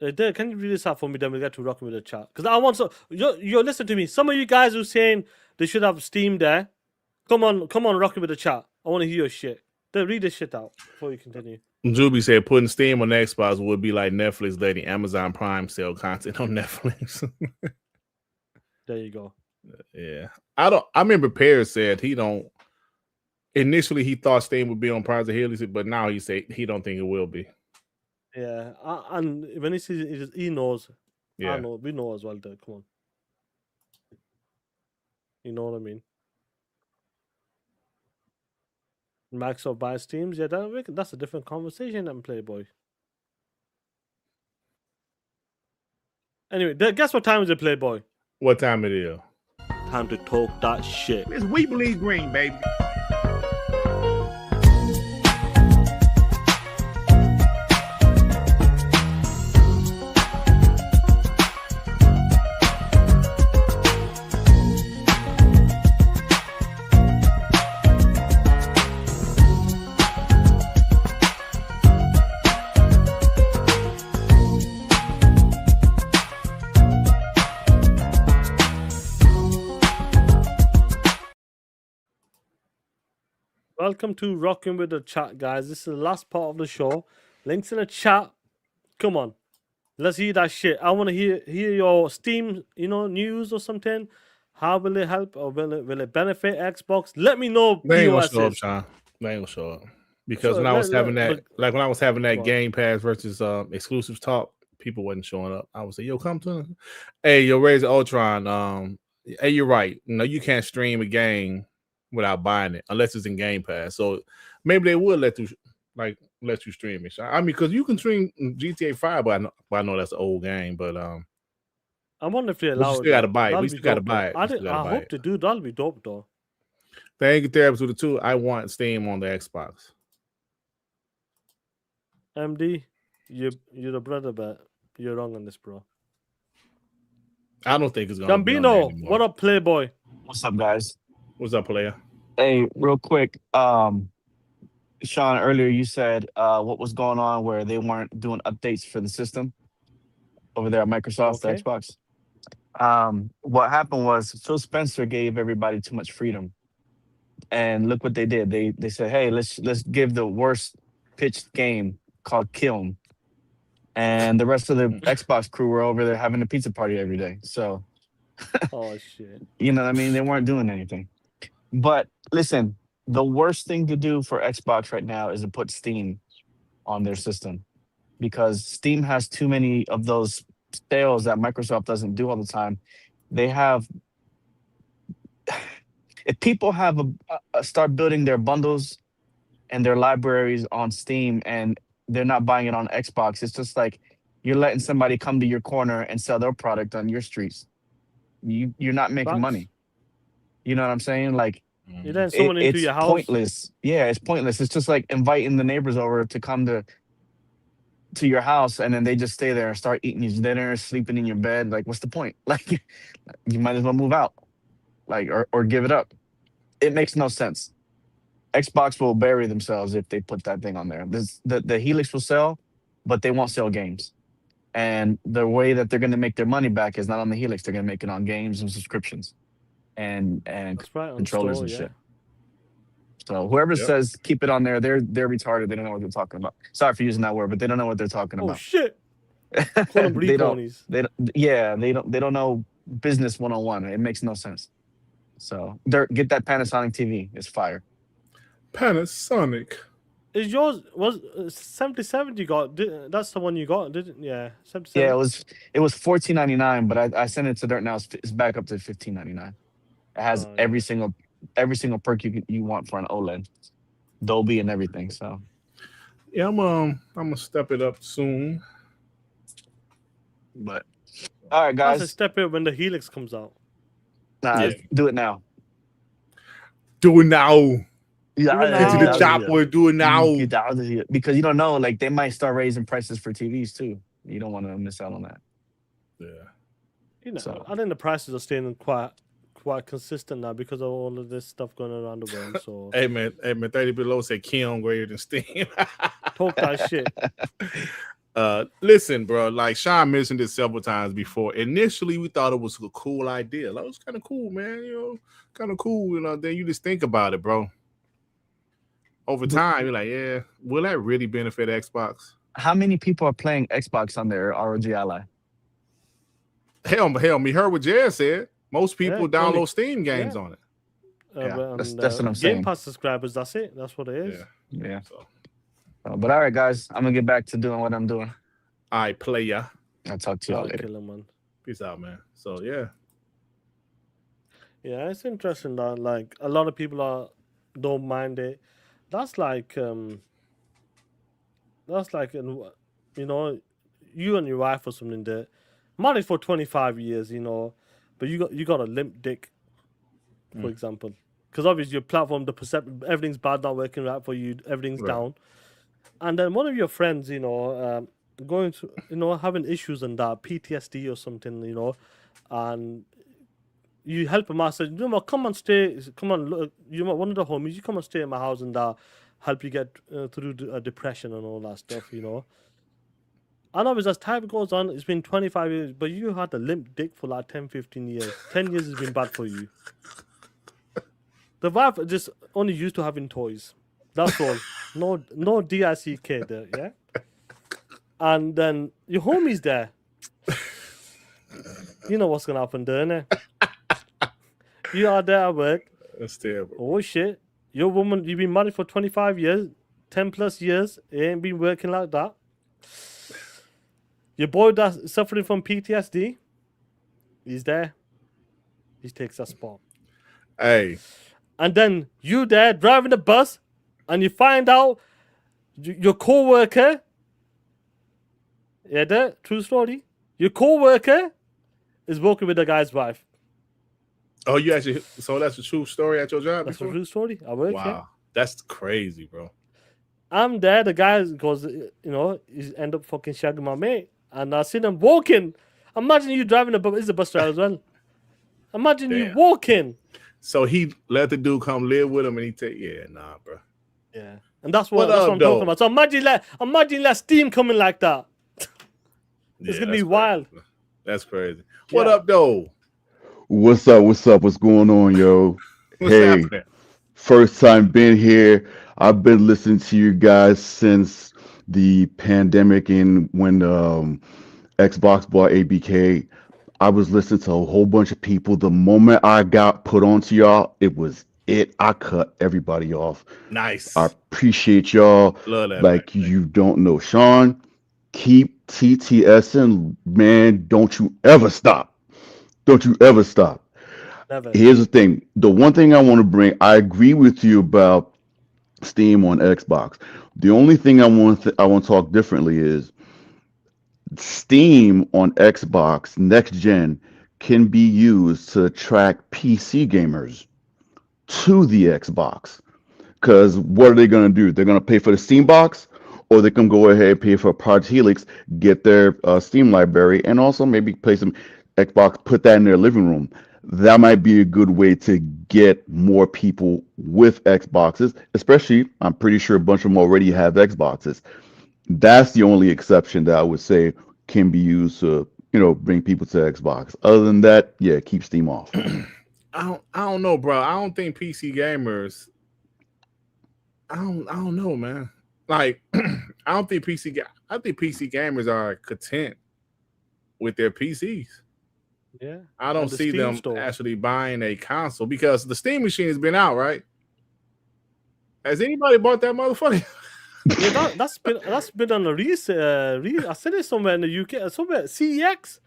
Speaker 4: Can you read this out for me? Then we get to rocking with the chat. Because I want you listen to me. Some of you guys who saying they should have Steam there. Come on, rocking with the chat. I want to hear your shit. Then read this shit out before you continue.
Speaker 5: Juby said putting Steam on the Xbox would be like Netflix letting Amazon Prime sell content on Netflix.
Speaker 4: There you go.
Speaker 5: Yeah. I remember Paris said he don't. Initially, he thought Steam would be on Prize of Healy, but now he said he don't think it will be.
Speaker 4: Yeah, and when he sees it, he knows.
Speaker 5: Yeah,
Speaker 4: I know. We know as well. Though. Come on, you know what I mean. Microsoft buys Steams. Yeah, that's a different conversation than Playboy. Anyway, guess what time is it, Playboy?
Speaker 5: What time it is?
Speaker 4: Time to talk that shit.
Speaker 5: It's We Believe Green, baby.
Speaker 4: Welcome to Rocking with the Chat, guys. This is the last part of the show. Links in the chat. Come on, let's hear that shit. I want to hear your Steam, news or something. How will it help or will it benefit Xbox? Let me know.
Speaker 5: They ain't gonna show up, Sean. They ain't gonna show up because when I was having that Game Pass versus exclusives talk, people wasn't showing up. I was like, "Yo, come to." Hey, yo, Raise Ultron. Hey, you're right. No, you can't stream a game without buying it unless it's in Game Pass. So maybe they would let you stream it. I mean, because you can stream GTA 5, but I know that's an old game. But
Speaker 4: I wonder if they allow it.
Speaker 5: You still got to buy it. We still got to buy it.
Speaker 4: I hope they do. That'll be dope, though.
Speaker 5: Thank you, Therapist with the 2. I want Steam on the Xbox.
Speaker 4: MD, you're the brother, but you're wrong on this, bro.
Speaker 5: I don't think it's gonna.
Speaker 4: Gambino, what up, Playboy?
Speaker 6: What's up, guys?
Speaker 5: What's up, player?
Speaker 6: Hey, real quick, Sean, earlier you said what was going on where they weren't doing updates for the system over there at Microsoft, the Xbox. What happened was Phil Spencer gave everybody too much freedom, and look what they did. They said, "Hey, let's give the worst pitched game called Kiln," and the rest of the Xbox crew were over there having a pizza party every day. So
Speaker 4: Oh shit.
Speaker 6: you know what I mean? They weren't doing anything. But listen, the worst thing to do for Xbox right now is to put Steam on their system because Steam has too many of those sales that Microsoft doesn't do all the time. They have, if people have start building their bundles and their libraries on Steam and they're not buying it on Xbox, it's just like you're letting somebody come to your corner and sell their product on your streets. You're not making
Speaker 4: Facts.
Speaker 6: money. You know what I'm saying? Like
Speaker 4: You let someone into
Speaker 6: it's
Speaker 4: your house.
Speaker 6: pointless. Yeah, it's pointless. It's just like inviting the neighbors over to come to your house and then they just stay there and start eating your dinner, sleeping in your bed. Like, what's the point? Like, you might as well move out, like, or give it up. It makes no sense. Xbox will bury themselves if they put that thing on there. The Helix will sell, but they won't sell games. And the way that they're going to make their money back is not on the Helix. They're going to make it on games and subscriptions and
Speaker 4: That's right, on
Speaker 6: controllers
Speaker 4: store,
Speaker 6: and
Speaker 4: yeah.
Speaker 6: shit. So whoever says keep it on there, they're retarded. They don't know what they're talking about. Sorry for using that word, but they don't know what they're talking
Speaker 4: Oh
Speaker 6: about.
Speaker 4: shit. Call them
Speaker 6: They don't.
Speaker 4: ponies.
Speaker 6: They don't know business 101. It makes no sense. So get that Panasonic TV. It's fire.
Speaker 5: Panasonic.
Speaker 4: Is yours was 77 you got? That's the one you got, didn't? Yeah, 77.
Speaker 6: Yeah, it was $14.99, but I sent it to Dirt now. It's back up to $15.99. It has
Speaker 4: Oh,
Speaker 6: every single perk you want for an OLED, Dolby and everything. So
Speaker 5: Yeah, I'm gonna step it up soon.
Speaker 6: but all right,
Speaker 4: That's a
Speaker 6: guys,
Speaker 4: step in when the Helix comes out.
Speaker 5: Yeah.
Speaker 6: do it now.
Speaker 5: Do it now.
Speaker 6: Yeah,
Speaker 4: Get to
Speaker 5: Get to the chopper. Do it now.
Speaker 6: Get out of here. Because you don't know, like they might start raising prices for TVs too. You don't want to miss out on that.
Speaker 5: Yeah.
Speaker 4: You know,
Speaker 6: So-
Speaker 4: I think the prices are staying quite consistent now because of all of this stuff going around the world. So
Speaker 5: Hey man, 30 below said Keon greater than Steam.
Speaker 4: talk that shit.
Speaker 5: Listen, bro, like Sean mentioned it several times before. Initially, we thought it was a cool idea. Like, it was kind of cool, man. You know, kind of cool. You know, then you just think about it, bro. Over time, you're like, yeah, will that really benefit Xbox?
Speaker 6: How many people are playing Xbox on their ROG Ally?
Speaker 5: Hell, me heard what Jared said. Most people
Speaker 4: Yeah,
Speaker 5: download
Speaker 4: only-
Speaker 5: Steam games
Speaker 4: yeah.
Speaker 5: on it.
Speaker 6: Yeah,
Speaker 4: But
Speaker 6: that's what I'm saying.
Speaker 4: Game Pass subscribers, that's it. That's what it is.
Speaker 5: Yeah.
Speaker 6: Yeah.
Speaker 5: So,
Speaker 6: But all right, guys, I'm gonna get back to doing what I'm doing.
Speaker 5: I play ya.
Speaker 6: I'll talk to y'all
Speaker 4: I'll
Speaker 6: later.
Speaker 4: kill 'em, man.
Speaker 5: Peace out, man. So yeah.
Speaker 4: Yeah, it's interesting that like a lot of people don't mind it. That's like you know, you and your wife or something there, married for 25 years, you know, but you got a limp dick, for example, because obviously your platform, the perception, everything's bad, not working right for you, everything's
Speaker 5: Right.
Speaker 4: down, and then one of your friends, you know, going to, you know, having issues and that PTSD or something, you know, and you help him out. Say, you know, come on, look, you know, one of the homies, you come and stay in my house and help you get through depression and all that stuff, you know. And obviously, as time goes on, it's been 25 years, but you had a limp dick for like 10, 15 years. 10 years has been bad for you. The wife just only used to having toys. That's all. No DICK there, yeah? And then your homie's there. You know what's going to happen there, innit? You are there at work.
Speaker 5: That's terrible.
Speaker 4: Oh, shit. Your woman, you've been married for 25 years, 10 plus years. It ain't been working like that. Your boy that's suffering from PTSD, he's there. He takes that spot.
Speaker 5: Hey.
Speaker 4: And then you there driving the bus, and you find out your co-worker, yeah, that true story. Your co-worker is working with the guy's wife.
Speaker 5: Oh, you actually, so that's a true story at your job
Speaker 4: That's a
Speaker 5: before?
Speaker 4: true story. I work here.
Speaker 5: Wow. That's crazy, bro.
Speaker 4: I'm there. The guy goes, you know, he end up fucking shagging my mate. And I see them walking. Imagine you driving a bus. He's a bus driver as well. Imagine you
Speaker 5: Damn.
Speaker 4: walking.
Speaker 5: So he let the dude come live with him and he take, yeah, nah, bro.
Speaker 4: Yeah. And that's what
Speaker 5: What up,
Speaker 4: I'm
Speaker 5: though?
Speaker 4: talking about. So imagine that steam coming like that. It's
Speaker 5: Yeah,
Speaker 4: gonna be
Speaker 5: that's
Speaker 4: wild.
Speaker 5: crazy. That's crazy. What up, though?
Speaker 7: What's up? What's up? What's going on, yo?
Speaker 5: What's
Speaker 7: Hey,
Speaker 5: happening?
Speaker 7: first time being here. I've been listening to you guys since the pandemic and when Xbox bought ABK. I was listening to a whole bunch of people. The moment I got put onto y'all, it was it. I cut everybody off. I
Speaker 5: Nice.
Speaker 7: appreciate y'all
Speaker 5: Love that, man.
Speaker 7: like you don't know. Sean, keep TTSing, man. Don't you ever stop. Don't you ever stop.
Speaker 4: Never.
Speaker 7: Here's the thing. The one thing I want to bring, I agree with you about Steam on Xbox. The only thing I want to talk differently is Steam on Xbox next gen can be used to attract PC gamers to the Xbox. Because what are they going to do? They're going to pay for the Steam box, or they can go ahead and pay for Project Helix, get their Steam library, and also maybe play some Xbox, put that in their living room. That might be a good way to get more people with Xboxes, especially I'm pretty sure a bunch of them already have Xboxes. That's the only exception that I would say can be used to, bring people to Xbox. Other than that, yeah, keep Steam off.
Speaker 5: I don't know, bro. I don't think PC gamers. I don't know, man. Like, I don't think I think PC gamers are content with their PCs.
Speaker 4: Yeah.
Speaker 5: I don't
Speaker 4: And the
Speaker 5: see
Speaker 4: Steam
Speaker 5: them
Speaker 4: store.
Speaker 5: actually buying a console because the Steam machine has been out, right? Has anybody bought that motherfucker?
Speaker 4: Yeah, that's been on a I said it somewhere in the UK, somewhere CEX.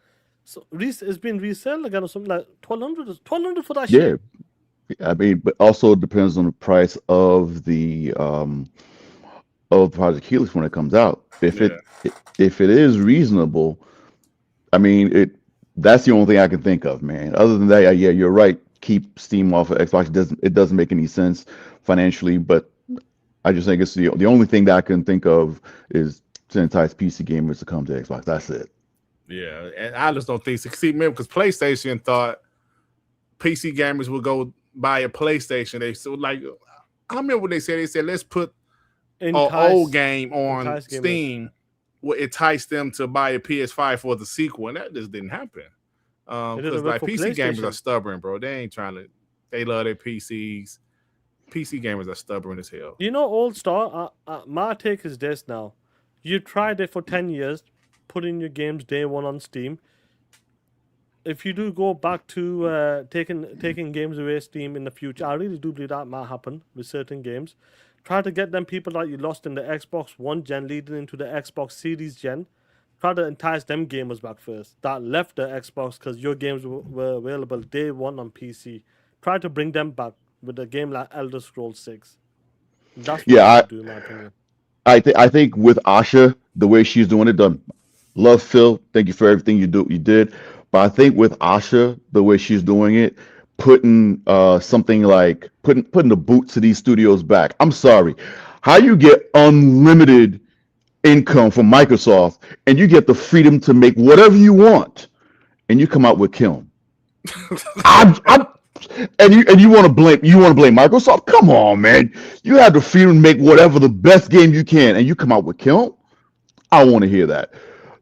Speaker 4: So it's been resale again or something like 1200 for that
Speaker 7: Yeah,
Speaker 4: shit.
Speaker 7: I mean, but also it depends on the price of the Project Helix when it comes out.
Speaker 5: Yeah.
Speaker 7: If it is reasonable, I mean that's the only thing I can think of, man. Other than that, yeah, you're right. Keep Steam off of Xbox. It doesn't make any sense financially, but I just think it's the only thing that I can think of is to entice PC gamers to come to Xbox. That's it.
Speaker 5: Yeah, and I just don't think see, man, because PlayStation thought PC gamers would go buy a PlayStation. They so like I remember what they said. They said let's put an old game on
Speaker 4: entice gamers.
Speaker 5: Steam will entice them to buy a PS5 for the sequel, and that just didn't happen.
Speaker 4: It
Speaker 5: Because
Speaker 4: didn't work
Speaker 5: like
Speaker 4: for
Speaker 5: PC gamers are
Speaker 4: PlayStation.
Speaker 5: stubborn, bro. They ain't trying to. They love their PCs. PC gamers are stubborn as hell.
Speaker 4: Old Star, my take is this now. You tried it for 10 years, put in your games day one on Steam. If you do go back to taking games away Steam in the future, I really do believe that might happen with certain games. Try to get them people that you lost in the Xbox One gen leading into the Xbox Series gen. Try to entice them gamers back first that left the Xbox because your games were available day one on PC. Try to bring them back with a game like Elder Scrolls 6. That's what
Speaker 7: Yeah,
Speaker 4: you
Speaker 7: I
Speaker 4: should do, in my opinion.
Speaker 7: I think with Asha, the way she's doing it, done. Love Phil. Thank you for everything you did. But I think with Asha, the way she's doing it, putting something like putting the boot to these studios back. I'm sorry. How you get unlimited income from Microsoft and you get the freedom to make whatever you want and you come out with Kiln. I'm and you want to blame Microsoft? Come on, man. You have the freedom to make whatever the best game you can and you come out with Kiln? I want to hear that.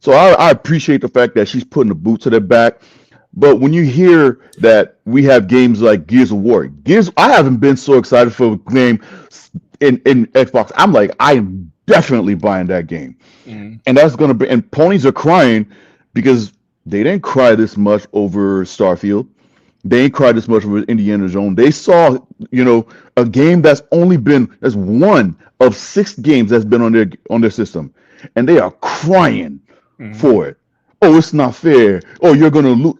Speaker 7: So I appreciate the fact that she's putting the boot to their back. But when you hear that we have games like Gears of War, I haven't been so excited for a game in Xbox. I'm like, I am definitely buying that game. And that's going to be, and ponies are crying because they didn't cry this much over Starfield. They ain't cried this much over Indiana Jones. They saw, a game that's one of 6 games that's been on their system, and they are crying for it. Oh, it's not fair. Oh, you're gonna lose.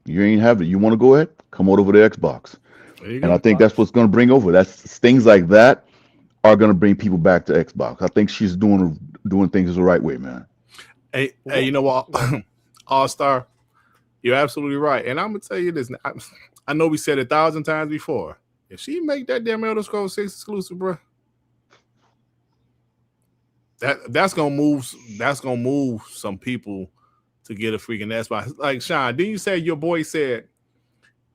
Speaker 7: You ain't have it. You want to go ahead? Come on over to Xbox. And I think that's what's gonna bring over. That's things like that are gonna bring people back to Xbox. I think she's doing things the right way, man.
Speaker 5: Hey, you know what? All Star, you're absolutely right. And I'm gonna tell you this. I know we said 1,000 times before. If she make that damn Elder Scrolls 6 exclusive, bro, that's gonna move some people to get a freaking Xbox. Like Sean, didn't you say your boy said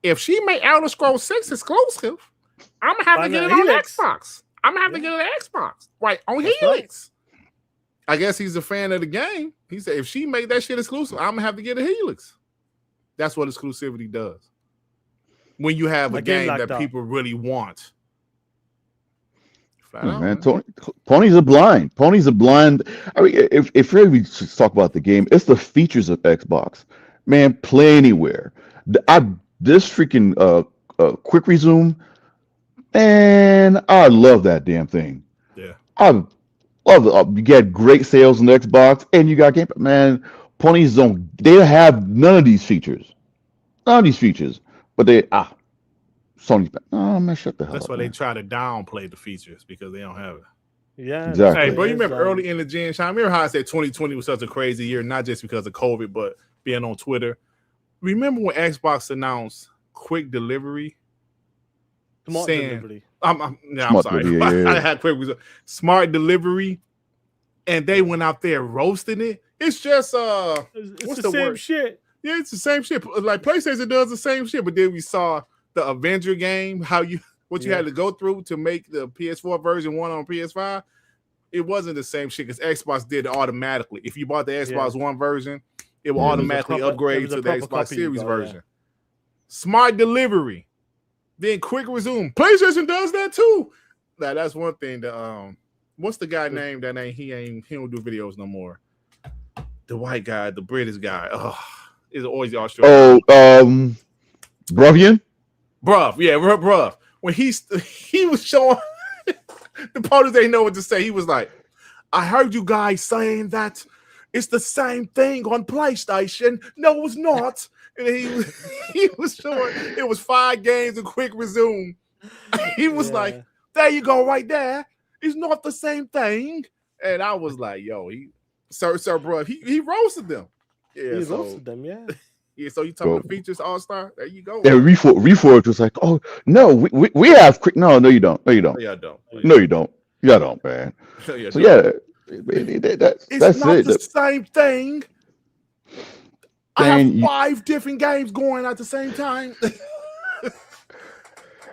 Speaker 5: if she make Elder Scrolls 6 exclusive, I'm gonna have to get it on Xbox. I'm gonna have to get it on Xbox. Right, on Helix. I guess he's a fan of the game. He said, if she made that shit exclusive, I'm gonna have to get a Helix. That's what exclusivity does. When you have a game that people really want.
Speaker 7: Man, ponies are blind. Ponies are blind. I mean, if really we should talk about the game, it's the features of Xbox. Man, play anywhere. This freaking quick resume, and I love that damn thing.
Speaker 5: Yeah,
Speaker 7: I love it. You get great sales on the Xbox, and you got game. Man, ponies don't. They have none of these features. None of these features, but Sony's back. Oh man, shut the hell up.
Speaker 5: That's why they try to downplay the features because they don't have it.
Speaker 4: Yeah,
Speaker 7: exactly.
Speaker 5: Hey, bro, you remember early in the gen, Sean? Remember how I said 2020 was such a crazy year, not just because of COVID, but being on Twitter. Remember when Xbox announced quick delivery?
Speaker 4: Smart delivery.
Speaker 5: I'm
Speaker 7: Smart
Speaker 5: sorry.
Speaker 7: delivery, yeah.
Speaker 5: I had quick smart delivery, and they went out there roasting it. It's just
Speaker 4: it's
Speaker 5: what's
Speaker 4: the same
Speaker 5: word?
Speaker 4: shit.
Speaker 5: Yeah, it's the same shit. Like PlayStation does the same shit, but then we saw the Avenger game, what you had to go through to make the PS4 version one on PS5. It wasn't the same shit because Xbox did it automatically. If you bought the Xbox One version, it will automatically upgrade to the Xbox Series version. Yeah. Smart delivery, then quick resume. PlayStation does that too. Now that's one thing. What's the guy name that he don't do videos no more? The white guy, the British guy. Oh, is always the Australian.
Speaker 7: Oh, Bruvian.
Speaker 5: Bruv, yeah, bruv. When he was showing the parties, they know what to say. He was like, I heard you guys saying that it's the same thing on PlayStation. No, it's not. And he was showing it was 5 games of quick resume. He was like, there you go, right there. It's not the same thing. And I was like, yo, sir, bruv, he roasted them. Yeah,
Speaker 4: he roasted them, yeah.
Speaker 5: Yeah, so you talking the features All-Star? There you go.
Speaker 7: Yeah, Reforged was like, oh no, we have quick. No, you don't. No, you don't.
Speaker 5: Yeah, I don't.
Speaker 7: No, you don't. You don't, man. So yeah, that's
Speaker 5: not
Speaker 7: it.
Speaker 5: The same thing. I have 5 different games going at the same time.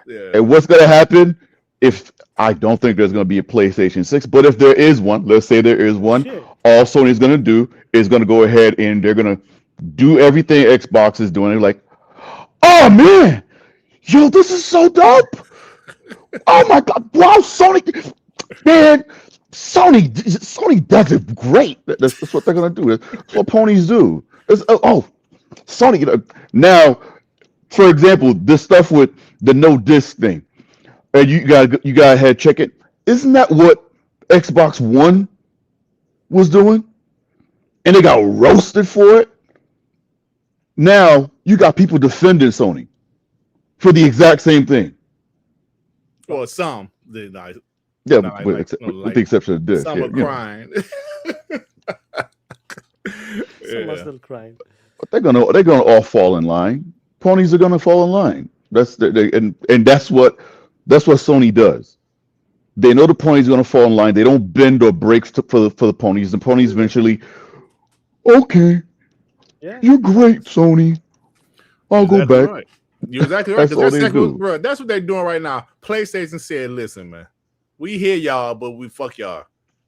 Speaker 5: Yeah.
Speaker 7: And what's gonna happen if I don't think there's gonna be a PlayStation 6, but if there is one, let's say there is one, all Sony's gonna do is gonna go ahead and they're gonna do everything Xbox is doing. They're like, oh man, yo, this is so dope. Oh my god, wow, Sony, man, Sony does it great. That's what they're gonna do. That's what ponies do. Sony, now, for example, this stuff with the no disc thing, and you gotta head check it. Isn't that what Xbox One was doing? And they got roasted for it. Now you got people defending Sony for the exact same thing.
Speaker 5: Well, some did not.
Speaker 7: Yeah, with the exception of this.
Speaker 5: Some are crying.
Speaker 4: Some are still crying.
Speaker 7: But they're gonna all fall in line. Ponies are gonna fall in line. And that's what Sony does. They know the ponies are gonna fall in line. They don't bend or break for the ponies. The ponies eventually, okay, you're great, Sony. I'll go back.
Speaker 5: Right. You're exactly right. That's what they're doing right now. PlayStation said, "Listen, man, we hear y'all, but we fuck y'all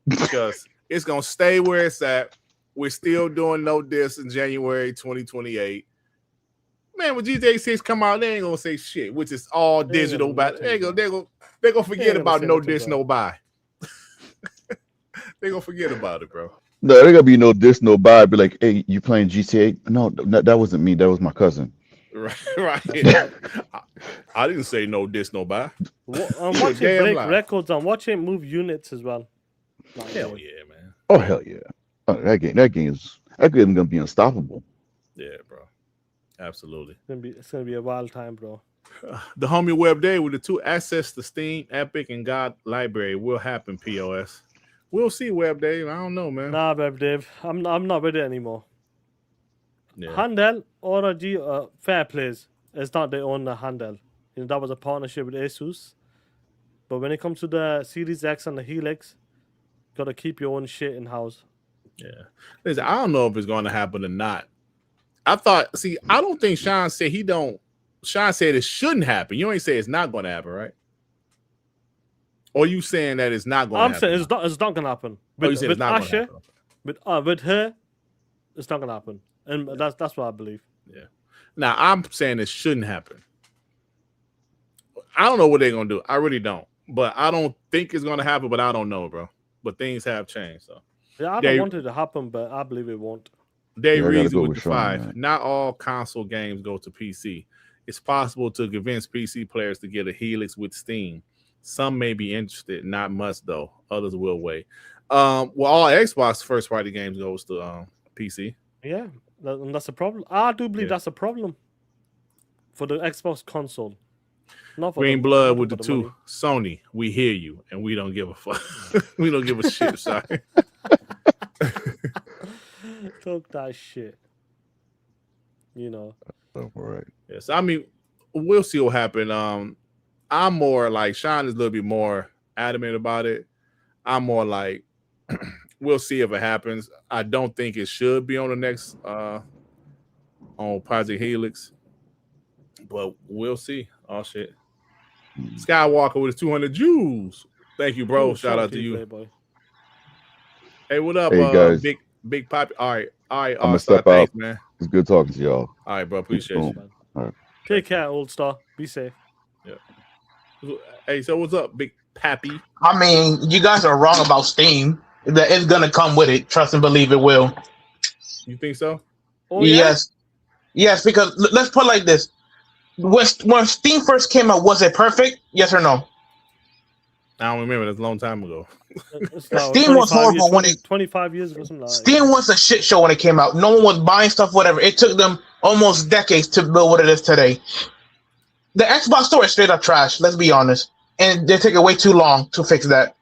Speaker 5: because it's gonna stay where it's at. We're still doing no disc in January 2028. Man, when GTA 6 come out, they ain't gonna say shit, which is all digital. They're gonna forget about no disc, no buy. They're gonna forget about it, bro.
Speaker 7: No, there gonna be no disc, no buy. Be like, hey, you playing GTA? No, that wasn't me. That was my cousin.
Speaker 5: Right. I didn't say no disc, no buy.
Speaker 4: I'm watching break records. I'm watching move units as well.
Speaker 5: Hell yeah, man.
Speaker 7: Oh hell yeah. Oh, that game is gonna be unstoppable.
Speaker 5: Yeah, bro. Absolutely.
Speaker 4: It's gonna be a wild time, bro.
Speaker 5: The homie web day with the 2 access to Steam, Epic, and God Library will happen. POS. We'll see, web Dave. I don't know, man.
Speaker 4: Nah, web Dave. I'm not with it anymore.
Speaker 5: Yeah.
Speaker 4: Handheld or Fair Plays is not their own handheld. That was a partnership with Asus. But when it comes to the Series X and the Helix, gotta keep your own shit in house.
Speaker 5: Yeah. Listen, I don't know if it's going to happen or not. I don't think Sean said he don't. Sean said it shouldn't happen. You ain't say it's not going to happen, right? Or you saying that it's not going to
Speaker 4: I'm
Speaker 5: happen?
Speaker 4: saying it's not gonna happen.
Speaker 5: You said it's not going to
Speaker 4: Asher,
Speaker 5: happen.
Speaker 4: with her, it's not gonna happen, and that's what I believe.
Speaker 5: Yeah. Now I'm saying it shouldn't happen. I don't know what they're gonna do. I really don't. But I don't think it's gonna happen. But I don't know, bro. But things have changed. So
Speaker 4: Yeah, I don't want it to happen, but I believe it won't.
Speaker 5: They
Speaker 7: Yeah, I gotta
Speaker 5: reason
Speaker 7: go
Speaker 5: with
Speaker 7: with
Speaker 5: the
Speaker 7: Sean,
Speaker 5: 5.
Speaker 7: man.
Speaker 5: Not all console games go to PC. It's possible to convince PC players to get a Helix with Steam. Some may be interested, not must though. Others will wait. Well, all Xbox first party games goes to PC.
Speaker 4: Yeah, and that's a problem. I do believe
Speaker 5: Yeah.
Speaker 4: that's a problem for the Xbox console. Not for
Speaker 5: Green
Speaker 4: the,
Speaker 5: Blood
Speaker 4: not
Speaker 5: with
Speaker 4: for
Speaker 5: the
Speaker 4: the
Speaker 5: 2.
Speaker 4: money.
Speaker 5: Sony, we hear you, and we don't give a fuck. We don't give a shit. Sorry.
Speaker 4: Talk that shit. You know.
Speaker 7: All right.
Speaker 5: Yes, I mean, we'll see what happens. I'm more like Sean is a little bit more adamant about it. I'm more like, we'll see if it happens. I don't think it should be on the next on Project Helix, but we'll see. Oh shit, Skywalker with his 200 Jews. Thank you, bro.
Speaker 4: Ooh,
Speaker 5: Shout out to you.
Speaker 4: Playboy.
Speaker 5: Hey, what up,
Speaker 7: Hey, guys.
Speaker 5: Big Poppy? All right,
Speaker 7: I'm gonna
Speaker 5: Star,
Speaker 7: step
Speaker 5: thanks,
Speaker 7: out.
Speaker 5: man.
Speaker 7: It's good talking to y'all.
Speaker 5: All right, bro. Appreciate you.
Speaker 7: Boom. All right.
Speaker 4: Take care, old star. Be safe.
Speaker 5: Hey, so what's up, Big Pappy?
Speaker 8: I mean, you guys are wrong about Steam. That it's gonna come with it. Trust and believe it will.
Speaker 5: You think so?
Speaker 4: Oh, yeah?
Speaker 8: Yes, yes. Because let's put it like this: when Steam first came out, was it perfect? Yes or no?
Speaker 5: I don't remember. That's a long time ago.
Speaker 4: It's like
Speaker 8: Steam was
Speaker 4: 25
Speaker 8: horrible
Speaker 4: years,
Speaker 8: when it
Speaker 4: 25 years ago, something like that.
Speaker 8: Steam was a shit show when it came out. No one was buying stuff, whatever. It took them almost decades to build what it is today. The Xbox store is straight up trash. Let's be honest, and they take it way too long to fix that.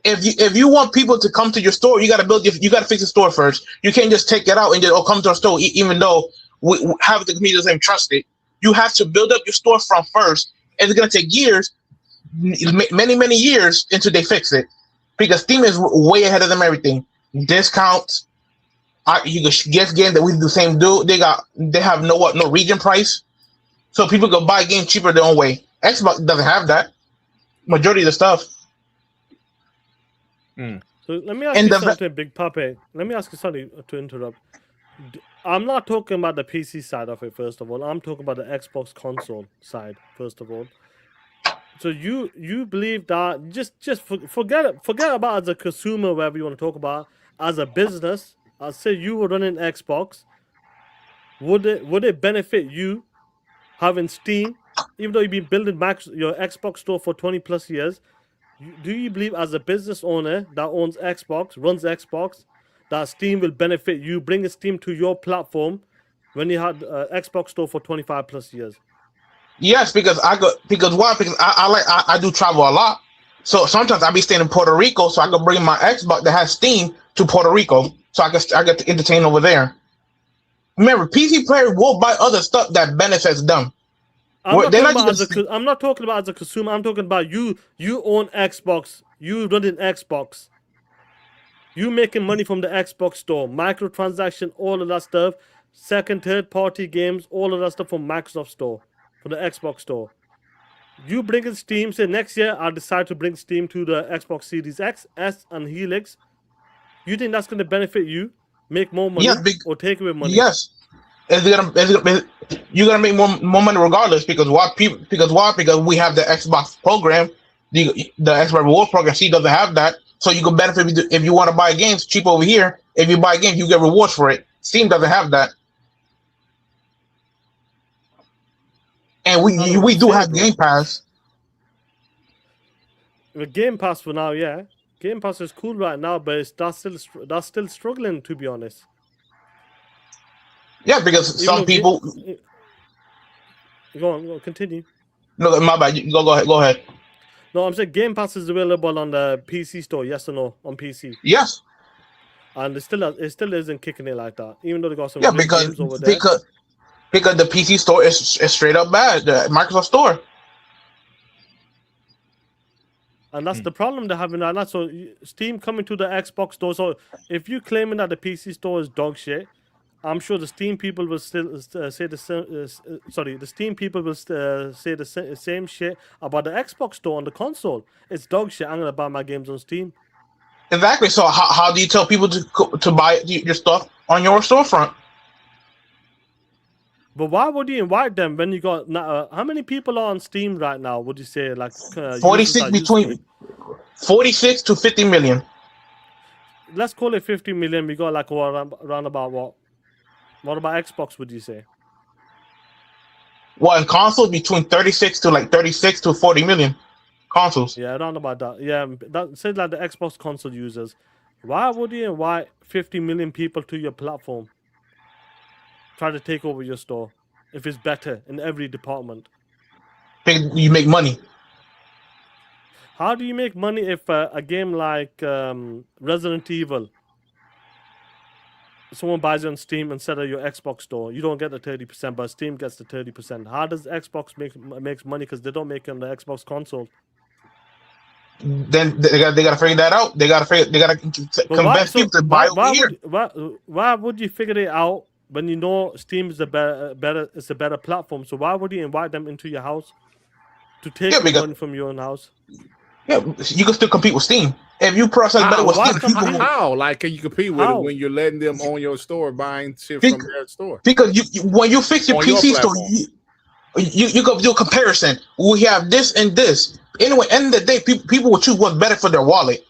Speaker 8: If you want people to come to your store, you got to fix the store first. You can't just take it out and just come to our store, even though we have the community doesn't even trust it. You have to build up your store from first, and it's gonna take years, many years, until they fix it. Because Steam is way ahead of them. Everything discounts. You can guess game that we do the same. They have no region price, so people can buy games cheaper their own way. Xbox doesn't have that. Majority of the stuff.
Speaker 4: So let me ask you something, Big Pape. Let me ask you something to interrupt. I'm not talking about the PC side of it, first of all. I'm talking about the Xbox console side, first of all. So you believe that just forget about as a consumer, whatever you want to talk about, as a business. I'll say you were running Xbox. Would it benefit you having Steam, even though you've been building your Xbox store for 20 plus years? Do you believe as a business owner that owns Xbox, runs Xbox, that Steam will benefit you, bring Steam to your platform when you had Xbox store for 25 plus years?
Speaker 8: Yes, because I do travel a lot. So sometimes I be staying in Puerto Rico, so I can bring my Xbox that has Steam to Puerto Rico, so I get to entertain over there. Remember, PC players will buy other stuff that benefits them.
Speaker 4: I'm not talking about as a consumer. I'm talking about you. You own Xbox. You running Xbox. You making money from the Xbox store, microtransaction, all of that stuff, second, third party games, all of that stuff from Microsoft store, from the Xbox store. You bring in Steam. Say next year I decide to bring Steam to the Xbox Series X, S, and Helix. You think that's going to benefit you? Make more money or take away money?
Speaker 8: Yes. You're gonna make more money regardless, because why? Because we have the Xbox program, the Xbox Reward program. She doesn't have that, so you can benefit if you want to buy games cheap over here. If you buy games, you get rewards for it. Steam doesn't have that, and we do have Game Pass.
Speaker 4: The Game Pass for now, yeah. Game Pass is cool right now, but that's still struggling, to be honest.
Speaker 8: Yeah, because some people.
Speaker 4: Go on, continue.
Speaker 8: No, my bad. Go ahead.
Speaker 4: No, I'm saying Game Pass is available on the PC store. Yes or no on PC?
Speaker 8: Yes.
Speaker 4: And it still isn't kicking it like that, even though they got some
Speaker 8: because
Speaker 4: games over there.
Speaker 8: Because the PC store is straight up bad. The Microsoft store.
Speaker 4: And that's the problem they're having right now. So Steam coming to the Xbox store. So if you're claiming that the PC store is dog shit, I'm sure the Steam people will still say the the Steam people will say the same shit about the Xbox store on the console. It's dog shit. I'm gonna buy my games on Steam.
Speaker 8: Exactly. So how do you tell people to buy your stuff on your storefront?
Speaker 4: But why would you invite them when you got how many people are on Steam right now? Would you say like
Speaker 8: 46 46 to 50 million.
Speaker 4: Let's call it 50 million. We got like around about what? What about Xbox? Would you say?
Speaker 8: Well, in consoles between 36 to 40 million consoles.
Speaker 4: Yeah, around about that. Yeah, that said like the Xbox console users. Why would you invite 50 million people to your platform? Try to take over your store if it's better in every department.
Speaker 8: You make money.
Speaker 4: How do you make money if a game like Resident Evil, someone buys it on Steam instead of your Xbox store? You don't get the 30%, but Steam gets the 30%. How does Xbox makes money? Because they don't make it on the Xbox console.
Speaker 8: Then they got to figure that out. They got to convince people to buy over here.
Speaker 4: Why would you figure it out when you know Steam is a better platform? So why would you invite them into your house to take money from your own house?
Speaker 8: Yeah, you can still compete with Steam. If you process better with Steam,
Speaker 5: how? Like, can you compete with it when you're letting them on your store buying shit from their store?
Speaker 8: Because when you fix your PC store, you go do a comparison. We have this and this. Anyway, end of the day, people will choose what's better for their wallet.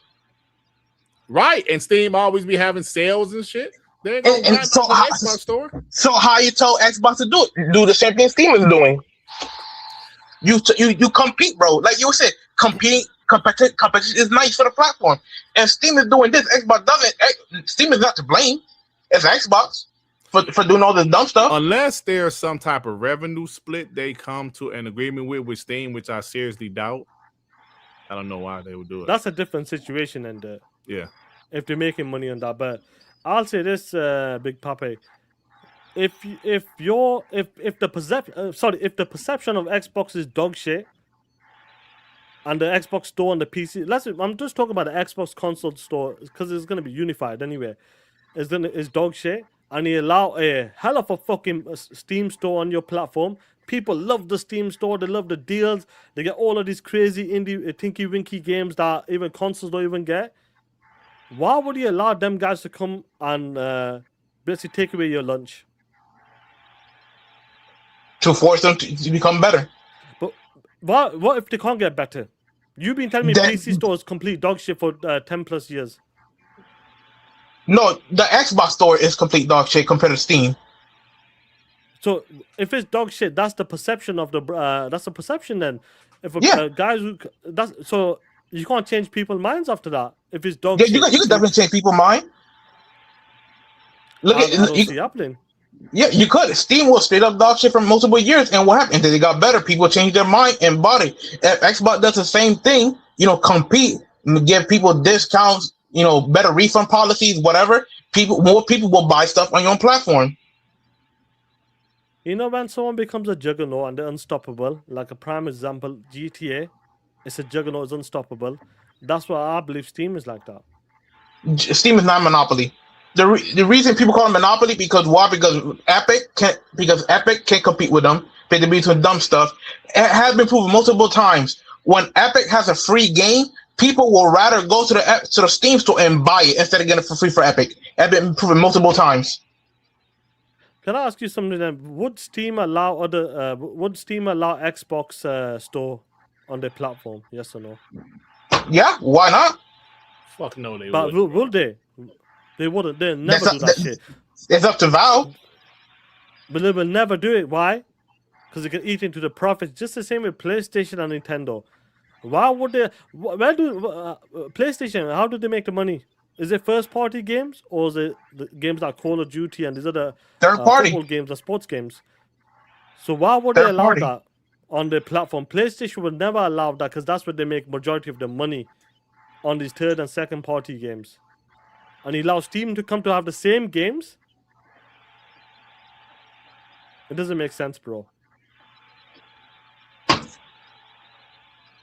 Speaker 5: Right, and Steam always be having sales and shit. They ain't gonna
Speaker 8: so
Speaker 5: Xbox store.
Speaker 8: So how you tell Xbox to do it? Do the same thing Steam is doing. You compete, bro. Like you said, competition is nice for the platform. And Steam is doing this. Xbox doesn't. Steam is not to blame. It's Xbox for doing all this dumb stuff.
Speaker 5: Unless there's some type of revenue split they come to an agreement with Steam, which I seriously doubt. I don't know why they would do it.
Speaker 4: That's a different situation, and
Speaker 5: yeah,
Speaker 4: if they're making money on that. But I'll say this, Big Pape. If the perception of Xbox is dog shit, and the Xbox store and the PC, I'm just talking about the Xbox console store because it's gonna be unified anyway. It's dog shit, and you allow a hell of a fucking Steam store on your platform. People love the Steam store. They love the deals. They get all of these crazy indie tinky winky games that even consoles don't even get. Why would you allow them guys to come and basically take away your lunch?
Speaker 8: To force them to become better.
Speaker 4: But what if they can't get better? You've been telling me PC store is complete dog shit for 10 plus years.
Speaker 8: No, the Xbox store is complete dog shit compared to Steam.
Speaker 4: So if it's dog shit, that's the perception of the. That's the perception then. If guys, so you can't change people's minds after that. If it's dog shit,
Speaker 8: you can definitely change people's mind. Look at
Speaker 4: happening.
Speaker 8: Yeah, you could. Steam was straight up dog shit for multiple years, and what happened? They got better. People changed their mind and bought it. If Xbox does the same thing, compete, give people discounts, better refund policies, whatever. More people will buy stuff on your own platform.
Speaker 4: When someone becomes a juggernaut and they're unstoppable, like a prime example, GTA, it's a juggernaut, it's unstoppable. That's why I believe Steam is like that.
Speaker 8: Steam is not a monopoly. The reason people call it monopoly because Epic can't compete with them. They do some dumb stuff. It has been proven multiple times. When Epic has a free game, people will rather go to the Steam store and buy it instead of getting it for free for Epic. It's been proven multiple times.
Speaker 4: Can I ask you something then? Would Steam allow Xbox store on their platform? Yes or no?
Speaker 8: Yeah, why not?
Speaker 5: Fuck no, they
Speaker 4: but
Speaker 5: wouldn't.
Speaker 4: Will they? They wouldn't. They'll never do that shit.
Speaker 8: It's up to Valve.
Speaker 4: But they will never do it. Why? Because they can eat into the profits. Just the same with PlayStation and Nintendo. Why would they? Where do PlayStation? How do they make the money? Is it first-party games or is it the games like Call of Duty and these other
Speaker 8: third-party
Speaker 4: football games or sports games? So why would they allow that on their platform? PlayStation would never allow that because that's where they make majority of the money on these third and second-party games. And he allows Steam to come to have the same games. It doesn't make sense, bro.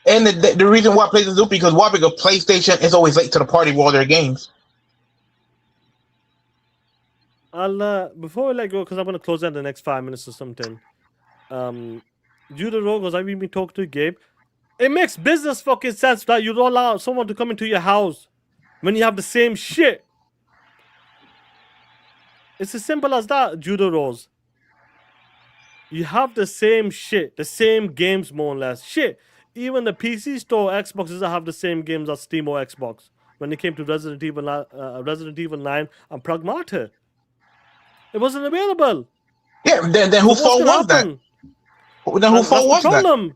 Speaker 8: And the reason why PlayStation do because PlayStation is always late to the party with all their games.
Speaker 4: I'll before we let go, because I'm gonna close out the next 5 minutes or something. Judah Rogers, I've been talking to Gabe. It makes business fucking sense that you don't allow someone to come into your house when you have the same shit. It's as simple as that, Judah Rose. You have the same shit, the same games more or less. Shit, even the PC store Xbox doesn't have the same games as Steam or Xbox. When it came to Resident Evil 9 and Pragmata, it wasn't available.
Speaker 8: Yeah, then whose fault was that? Then whose fault was that?
Speaker 4: Problem.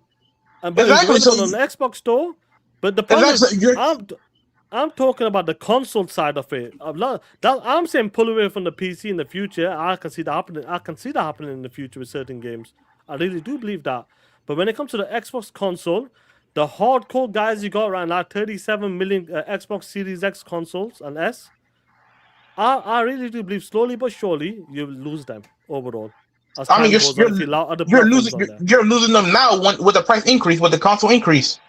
Speaker 4: But
Speaker 8: Exactly.
Speaker 4: it's available on the Xbox store. But the problem
Speaker 8: Exactly.
Speaker 4: is, I'm talking about the console side of it. I'm saying pull away from the PC in the future. I can see that happening. I can see that happening in the future with certain games. I really do believe that. But when it comes to the Xbox console, the hardcore guys you got right now, 37 million Xbox Series X consoles and S, I really do believe slowly but surely you will lose them overall. As
Speaker 8: I mean,
Speaker 4: time goes on, if you allow other
Speaker 8: you're
Speaker 4: platforms
Speaker 8: losing.
Speaker 4: on there.
Speaker 8: You're losing them now with the price increase, with the console increase.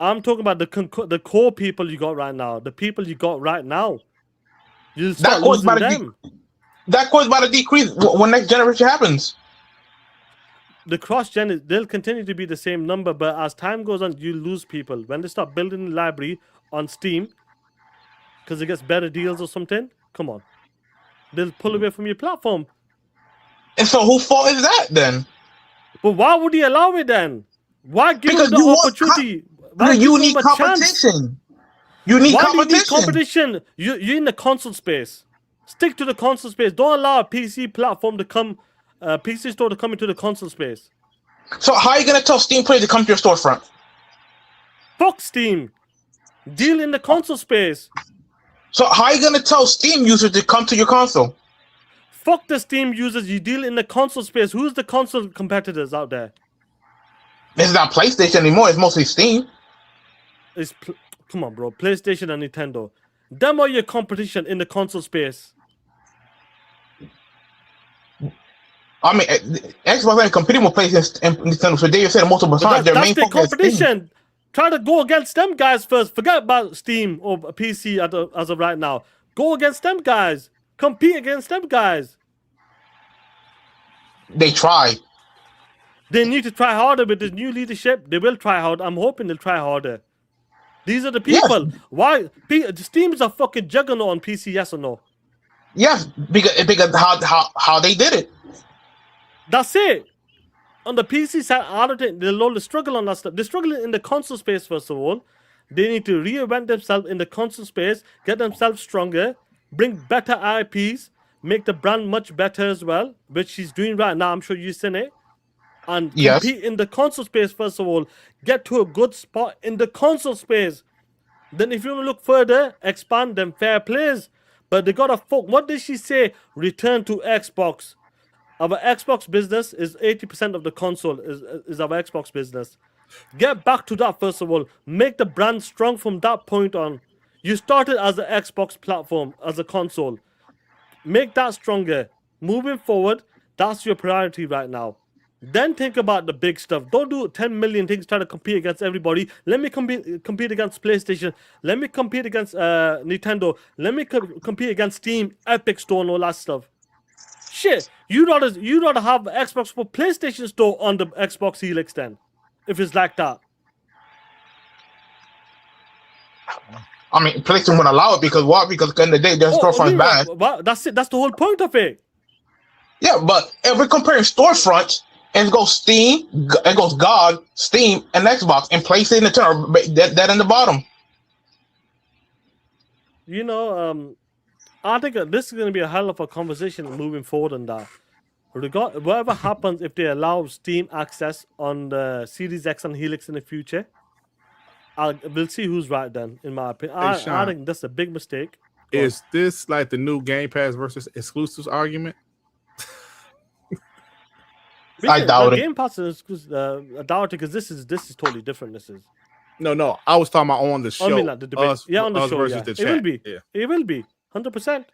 Speaker 4: I'm talking about the core people you got right now. The people you got right now. You start losing them.
Speaker 8: That caused by the decrease when next generation happens.
Speaker 4: The cross-gen, they'll continue to be the same number, but as time goes on, you lose people. When they start building a library on Steam, because it gets better deals or something, come on. They'll pull away from your platform.
Speaker 8: And so whose fault is that then?
Speaker 4: But why would he allow it then? Why give
Speaker 8: Because
Speaker 4: them the opportunity?
Speaker 8: You need competition. You need competition.
Speaker 4: Why do you need competition? You're in the console space. Stick to the console space. Don't allow a PC platform to come, PC store to come into the console space.
Speaker 8: So how are you gonna tell Steam players to come to your storefront?
Speaker 4: Fuck Steam. Deal in the console space.
Speaker 8: So how are you gonna tell Steam users to come to your console?
Speaker 4: Fuck the Steam users. You deal in the console space. Who's the console competitors out there?
Speaker 8: It's not PlayStation anymore. It's mostly Steam.
Speaker 4: Come on, bro. PlayStation and Nintendo. Them are your competition in the console space.
Speaker 8: I mean, Xbox ain't competing with PlayStation and Nintendo. So David said multiple times.
Speaker 4: That's their competition. Try to go against them guys first. Forget about Steam or PC as of right now. Go against them guys. Compete against them guys.
Speaker 8: They try.
Speaker 4: They need to try harder with this new leadership. They will try hard. I'm hoping they'll try harder. These are the people. Yes. Why? Steam is a fucking juggernaut on PC, yes or no?
Speaker 8: Yes, because how they did it.
Speaker 4: That's it. On the PC side, I don't think they'll struggle on that stuff. They're struggling in the console space, first of all. They need to reinvent themselves in the console space, get themselves stronger, bring better IPs, make the brand much better as well, which she's doing right now. I'm sure you've seen it. And compete in the console space, first of all. Get to a good spot in the console space. Then if you want to look further, expand them, fair plays. But they got to what did she say? Return to Xbox. Our Xbox business is 80% of the console is our Xbox business. Get back to that, first of all. Make the brand strong from that point on. You started as an Xbox platform, as a console. Make that stronger. Moving forward, that's your priority right now. Then think about the big stuff. Don't do 10 million things trying to compete against everybody. Let me compete against PlayStation. Let me compete against Nintendo. Let me compete against Steam, Epic Store, and all that stuff. Shit, you'd rather have Xbox for PlayStation Store on the Xbox Helix then, if it's like that.
Speaker 8: I mean, PlayStation wouldn't allow it because what? Because at the end of the day, their storefront's bad.
Speaker 4: Well, that's it. That's the whole point of it.
Speaker 8: Yeah, but if we're comparing storefronts, and it goes Steam, it goes GOG, Steam, and Xbox, and PlayStation and Nintendo, that in the bottom.
Speaker 4: You know, I think this is going to be a hell of a conversation moving forward on that. Whatever happens if they allow Steam access on the Series X and Helix in the future, we'll see who's right then, in my opinion. I think that's a big mistake.
Speaker 5: Is this like the new Game Pass versus exclusives argument?
Speaker 8: I doubt it.
Speaker 4: Game Pass is I doubt it because this is totally different.
Speaker 5: No. I was talking about on the show.
Speaker 4: I mean, like the debate. On the show.
Speaker 5: Versus the chat.
Speaker 4: It will be. Yeah. It will be 100%.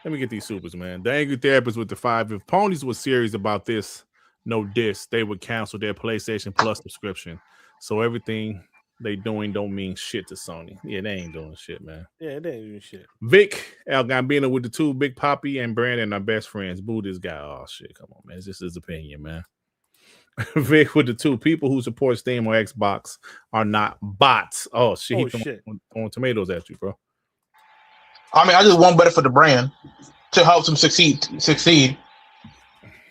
Speaker 5: Let me get these supers, man. The Angry Therapist with the 5. If Ponies was serious about this, no diss, they would cancel their PlayStation Plus subscription. So everything they doing don't mean shit to Sony. Yeah, they ain't doing shit, man.
Speaker 4: Yeah, they ain't doing shit.
Speaker 5: Vic, El Gambino with the two, Big Poppy and Brandon are best friends. Boo this guy. Oh shit, come on, man. It's just his opinion, man. Vic with the two, people who support Steam or Xbox are not bots. Oh shit,
Speaker 4: Oh,
Speaker 5: he
Speaker 4: shit.
Speaker 5: throwing tomatoes at you, bro.
Speaker 8: I mean, I just want better for the brand to help them succeed.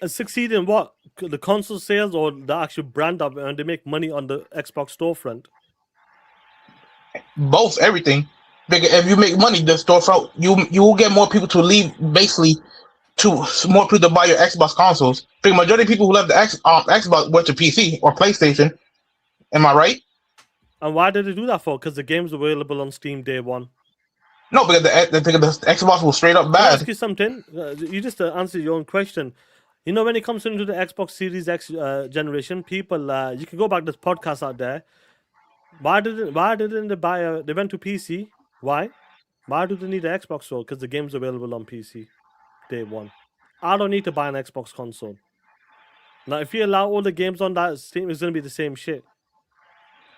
Speaker 4: Succeed in what? The console sales or the actual brand of it, and they make money on the Xbox storefront?
Speaker 8: Both, everything. Because if you make money, the storefront, you will get more people to leave, basically, to more people to buy your Xbox consoles. The majority of people who left the Xbox went to PC or PlayStation. Am I right?
Speaker 4: And why did they do that for? Because the game's available on Steam day one.
Speaker 8: No, because the Xbox was straight up
Speaker 4: Can I
Speaker 8: bad.
Speaker 4: ask you something? You just answered your own question. You know, when it comes into the Xbox Series X generation, people, you can go back to this podcast out there. Why didn't they buy they went to PC? Why? Why do they need an Xbox store? Because the game's available on PC day one. I don't need to buy an Xbox console. Now, if you allow all the games on that Steam, it's going to be the same shit.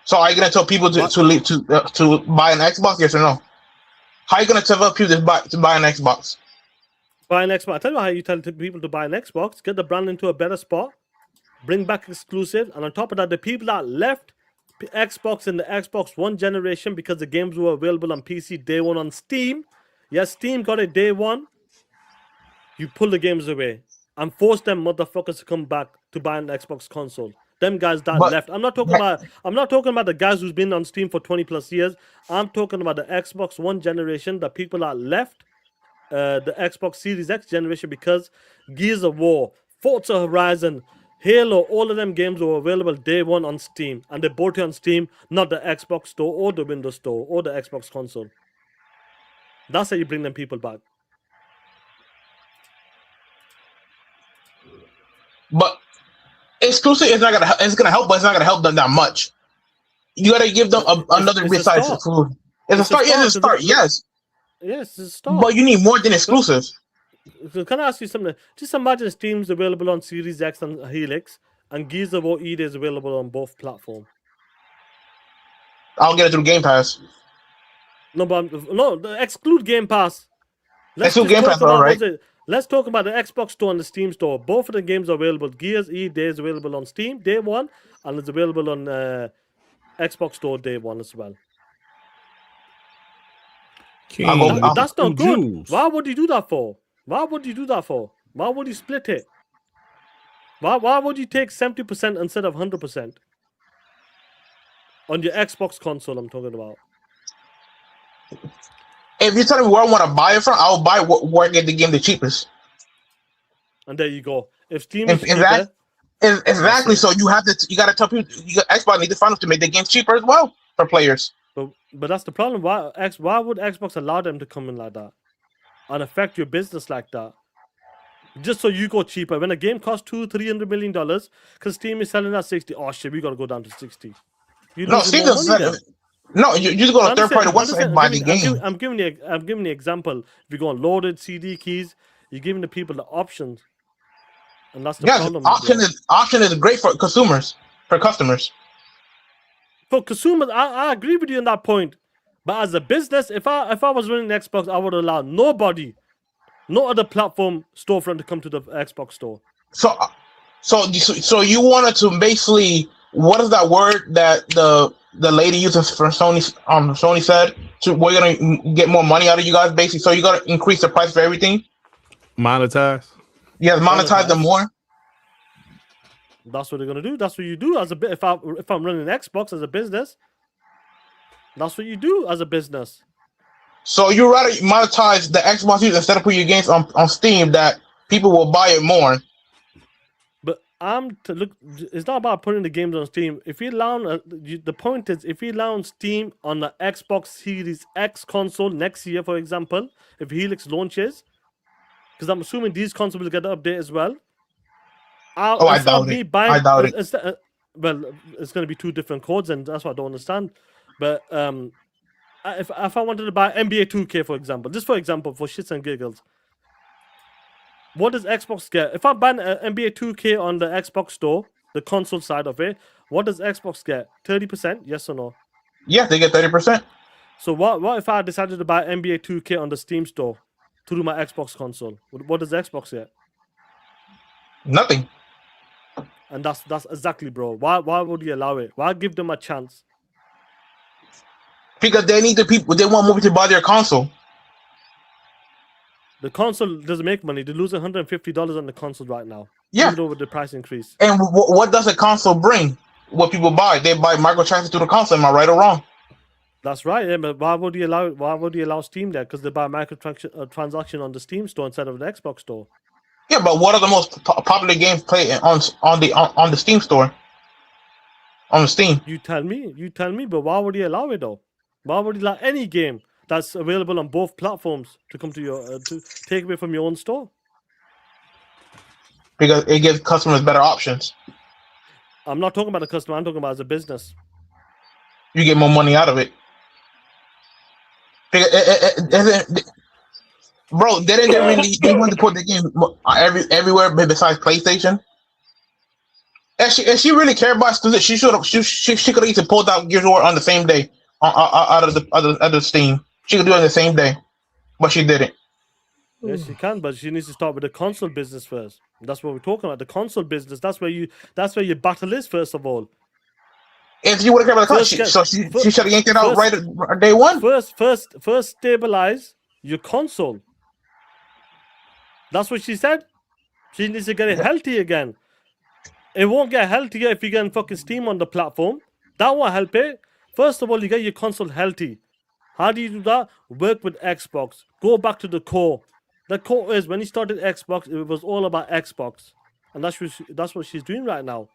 Speaker 8: So are you gonna tell people to buy an Xbox? Yes or no? How are you gonna tell people to buy an Xbox?
Speaker 4: Buy an Xbox. I tell you how you tell people to buy an Xbox. Get the brand into a better spot. Bring back exclusive, and on top of that, the people that left Xbox in the Xbox One generation because the games were available on PC day one on Steam. Yes, Steam got it day one. You pull the games away and force them motherfuckers to come back to buy an Xbox console. Them guys that left. I'm not talking about the guys who's been on Steam for 20 plus years. I'm talking about the Xbox One generation, the people that left the Xbox Series X generation because Gears of War, Forza Horizon, Halo, all of them games were available day one on Steam, and they bought it on Steam, not the Xbox store or the Windows store or the Xbox console. That's how you bring them people back.
Speaker 8: But exclusive is not gonna. It's gonna help, but it's not gonna help them that much. You gotta give them another besides exclusive. It's a start. It's a start. Yes.
Speaker 4: Yes, it's a start.
Speaker 8: But you need more than exclusive.
Speaker 4: Can I ask you something? Just imagine Steam's available on Series X and Helix, and Gears of War ED is available on both platforms.
Speaker 8: I'll get it through Game Pass.
Speaker 4: No, but exclude Game Pass.
Speaker 8: Exclude Game Pass, all right.
Speaker 4: Let's talk about the Xbox store and the Steam store. Both of the games are available. Gears ED is available on Steam day one, and it's available on Xbox store day one as well. That's not good. Why would you do that for? Why would you do that for? Why would you split it? Why would you take 70% instead of 100%? On your Xbox console, I'm talking about.
Speaker 8: If you're telling me where I want to buy it from, I'll buy where I get the game the cheapest.
Speaker 4: And there you go. If Steam is
Speaker 8: exactly. So you got to tell people Xbox need to find them to make the game cheaper as well for players.
Speaker 4: But that's the problem. Why would Xbox allow them to come in like that and affect your business like that? Just so you go cheaper. When a game costs $200-300 million, because Steam is selling at 60. Oh shit, we gotta go down to 60.
Speaker 8: No, Steam doesn't. No, you just go to third-party website and buy the game.
Speaker 4: I'm giving you an example. If you go on loaded CD keys, you're giving the people the options, and that's the problem.
Speaker 8: Option is great for consumers, for customers.
Speaker 4: For consumers, I agree with you on that point. But as a business, if I was running Xbox, I would allow nobody, no other platform storefront to come to the Xbox store.
Speaker 8: So you wanted to basically, what is that word that the lady uses for Sony? Sony said, we're gonna get more money out of you guys, basically. So you gotta increase the price for everything.
Speaker 5: Monetize.
Speaker 8: Yeah, monetize them more.
Speaker 4: That's what they're gonna do. That's what you do as a if I'm running Xbox as a business. That's what you do as a business.
Speaker 8: So you rather monetize the Xbox user instead of put your games on Steam that people will buy it more.
Speaker 4: But it's not about putting the games on Steam. If you allow the point is, if you allow Steam on the Xbox Series X console next year, for example, if Helix launches, because I'm assuming these consoles will get the update as well.
Speaker 8: I doubt it.
Speaker 4: Well, it's going to be two different codes, and that's what I don't understand. But if I wanted to buy NBA 2K, for example, just for example, for shits and giggles, what does Xbox get? If I buy NBA 2K on the Xbox store, the console side of it, what does Xbox get? 30%? Yes or no?
Speaker 8: Yeah, they get 30%.
Speaker 4: So what if I decided to buy NBA 2K on the Steam store through my Xbox console? What does the Xbox get?
Speaker 8: Nothing.
Speaker 4: And that's exactly, bro. Why would you allow it? Why give them a chance?
Speaker 8: Because they need the people. They want more people to buy their console.
Speaker 4: The console doesn't make money. They're losing $150 on the console right now.
Speaker 8: Yeah.
Speaker 4: Even over the price increase.
Speaker 8: And what does a console bring? What people buy? They buy microtransactions through the console. Am I right or wrong?
Speaker 4: That's right. Yeah, but why would you allow Steam there? Because they buy microtransaction on the Steam store instead of the Xbox store.
Speaker 8: Yeah, but what are the most popular games played on the Steam store? On Steam.
Speaker 4: You tell me. But why would you allow it though? Why would you allow any game that's available on both platforms to come to your to take away from your own store?
Speaker 8: Because it gives customers better options.
Speaker 4: I'm not talking about the customer. I'm talking about as a business.
Speaker 8: You get more money out of it. Bro, they want to put the game everywhere besides PlayStation. If she really cared about it, she could have easily pulled out Gears of War on the same day out of the Steam. She could do it on the same day, but she didn't.
Speaker 4: Yes, she can, but she needs to start with the console business first. That's what we're talking about. The console business. That's where your battle is first of all.
Speaker 8: If you would have cared about the console, she should have yanked it out right at day one.
Speaker 4: First stabilize your console. That's what she said. She needs to get it healthy again. It won't get healthier if you get fucking Steam on the platform. That won't help it. First of all, you get your console healthy. How do you do that? Work with Xbox. Go back to the core. The core is when he started Xbox, it was all about Xbox. And that's what she's doing right now.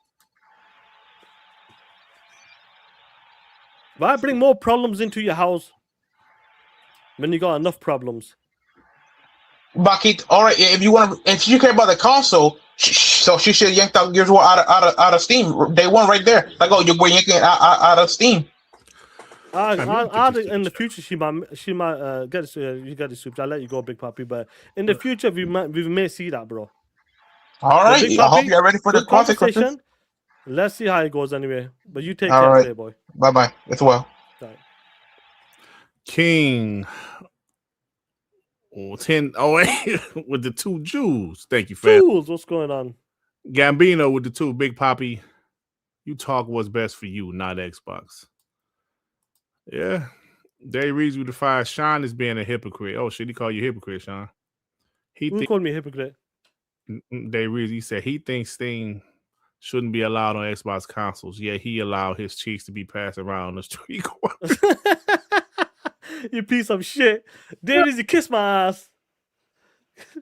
Speaker 4: Why bring more problems into your house when you got enough problems?
Speaker 8: Bakit, all right. If you care about the console, so she should have yanked out Gears of War out of Steam. Day one, right there. Like, oh, you're yanking it out of Steam.
Speaker 4: In the future, she might get it. You get the soup. I'll let you go, Big Papi. But in the future, we may see that, bro.
Speaker 8: All right. Papi, I hope you're ready for the consequences.
Speaker 4: Let's see how it goes anyway. But you take care today, boy.
Speaker 8: Bye bye. As well.
Speaker 4: Right.
Speaker 5: King 1008 with the 2 Jews. Thank you, fam.
Speaker 4: Jules, what's going on?
Speaker 5: Gambino with the 2. Big Papi, you talk what's best for you, not Xbox. Yeah. They reads you to fire Sean as being a hypocrite. Oh, shit, he called you a hypocrite, Sean.
Speaker 4: Who called me a hypocrite?
Speaker 5: They reads, he said he thinks Steam shouldn't be allowed on Xbox consoles. Yeah, he allowed his cheeks to be passed around the street corner.
Speaker 4: You piece of shit. There is, you kiss my ass.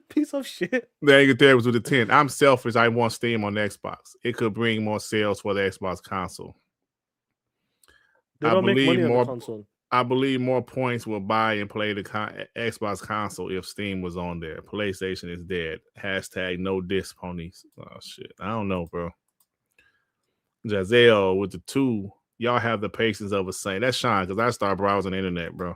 Speaker 4: Piece of shit.
Speaker 5: There was with the 10. I'm selfish. I want Steam on Xbox. It could bring more sales for the Xbox console.
Speaker 4: They don't make money on the console.
Speaker 5: I believe more points will buy and play the Xbox console if Steam was on there. PlayStation is dead. # no diss ponies. Oh, shit. I don't know, bro. Jazelle with the 2. Y'all have the patience of a saint. That's Sean, because I start browsing the internet, bro.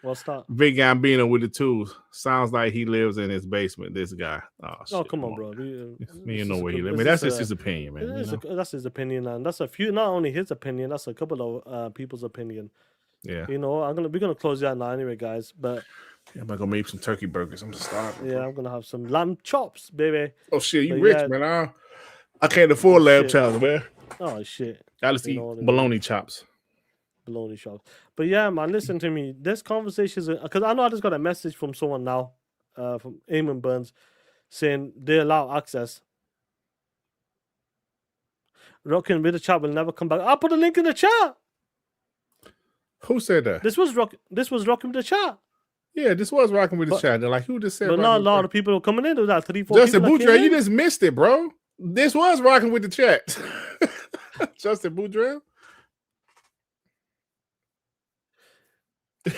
Speaker 4: What's that?
Speaker 5: Big Gambino with the 2. Sounds like he lives in his basement, this guy. Oh, shit,
Speaker 4: come on, bro.
Speaker 5: You know where he lives. I mean, that's just his opinion, man.
Speaker 4: That's his opinion, and that's not only his opinion, that's a couple of people's opinion.
Speaker 5: Yeah.
Speaker 4: You know, we're gonna close that now anyway, guys. But
Speaker 5: yeah, I'm gonna make some turkey burgers. I'm starving.
Speaker 4: Yeah, I'm gonna have some lamb chops, baby.
Speaker 5: Oh shit, you rich, man. I can't afford lamb chops, man.
Speaker 4: Oh shit.
Speaker 5: I just eat bologna chops.
Speaker 4: Bologna chops. But yeah, man, listen to me. This conversation is because I know I just got a message from someone now, from Eamon Burns, saying they allow access. Rocking with the chat will never come back. I'll put a link in the chat.
Speaker 5: Who said that?
Speaker 4: This was rocking with the chat.
Speaker 5: Yeah, this was rocking with the chat. They're like, who just said?
Speaker 4: But not a lot of people are coming in. There was like 3-4
Speaker 5: Justin
Speaker 4: people.
Speaker 5: Boudreaux, you just missed it, bro. This was rocking with the chat. Justin Boudreaux.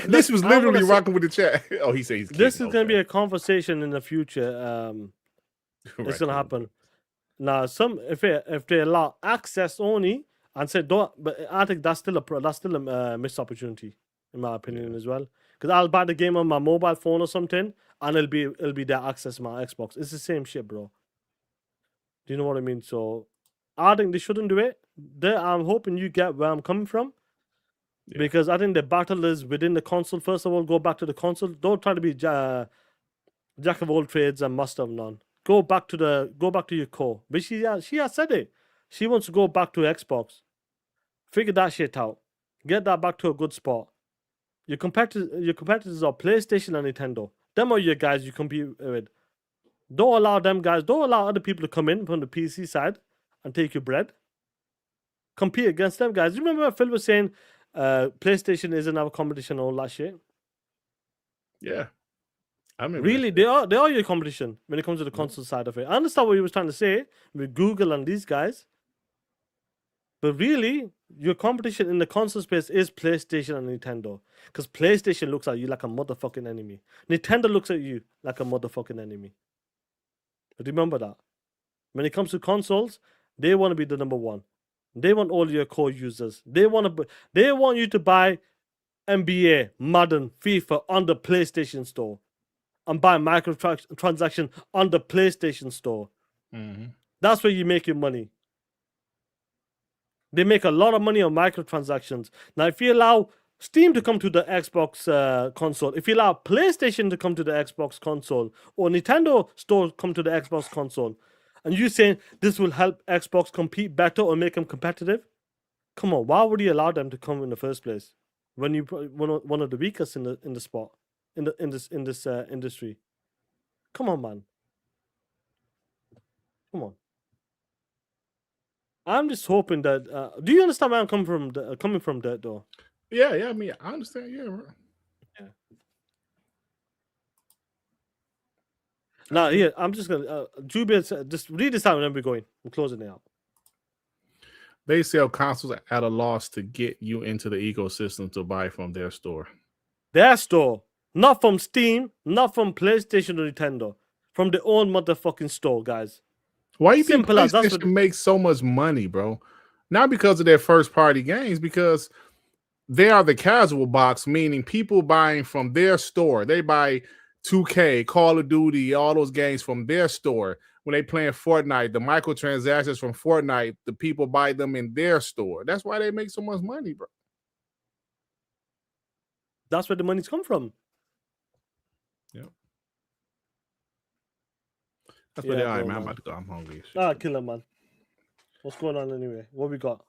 Speaker 5: This was literally rocking with the chat. Oh, he says
Speaker 4: this is going to be a conversation in the future. It's going to happen. Now, if they allow access only and say don't, but I think that's still a missed opportunity in my opinion as well. Because I'll buy the game on my mobile phone or something, and it'll be their access to my Xbox. It's the same shit, bro. Do you know what I mean? So I think they shouldn't do it. I'm hoping you get where I'm coming from.
Speaker 5: Yeah.
Speaker 4: Because I think the battle is within the console. First of all, go back to the console. Don't try to be jack of all trades and master of none. Go back to your core. But she has said it. She wants to go back to Xbox. Figure that shit out. Get that back to a good spot. Your competitors are PlayStation and Nintendo. Them are your guys you compete with. Don't allow other people to come in from the PC side and take your bread. Compete against them guys. You remember what Phil was saying? PlayStation isn't our competition and all that shit.
Speaker 5: Yeah. I mean,
Speaker 4: Really, they are your competition when it comes to the console side of it. I understand what he was trying to say with Google and these guys. But really, your competition in the console space is PlayStation and Nintendo. Because PlayStation looks at you like a motherfucking enemy. Nintendo looks at you like a motherfucking enemy. Remember that. When it comes to consoles, they want to be the number one. They want all your core users. They want you to buy NBA, Madden, FIFA on the PlayStation Store, and buy microtransaction on the PlayStation Store.
Speaker 5: Mm-hmm.
Speaker 4: That's where you make your money. They make a lot of money on microtransactions. Now, if you allow Steam to come to the Xbox console, if you allow PlayStation to come to the Xbox console, or Nintendo Store come to the Xbox console, and you saying this will help Xbox compete better or make them competitive, come on, why would you allow them to come in the first place when you one of the weakest in the spot in this industry? Come on, man. Come on. I'm just hoping that. Do you understand where I'm coming from? That though.
Speaker 5: Yeah. I mean, I understand. Yeah. Right.
Speaker 4: Yeah. Now, here I'm just gonna. Jubilee, just read this out and then we're going. I'm closing it out.
Speaker 5: They sell consoles at a loss to get you into the ecosystem to buy from their store.
Speaker 4: Their store, not from Steam, not from PlayStation or Nintendo, from their own motherfucking store, guys.
Speaker 5: Why you
Speaker 4: Simple
Speaker 5: think
Speaker 4: as that's
Speaker 5: PlayStation makes so much money, bro? Not because of their first party games, because they are the casual box, meaning people buying from their store. They buy 2K, Call of Duty, all those games from their store. When they playing Fortnite, the microtransactions from Fortnite, the people buy them in their store. That's why they make so much money, bro.
Speaker 4: That's where the money's come from.
Speaker 5: Yeah. That's what they are, man. I'm about to go. I'm hungry.
Speaker 4: Killer, man. What's going on anyway? What we got?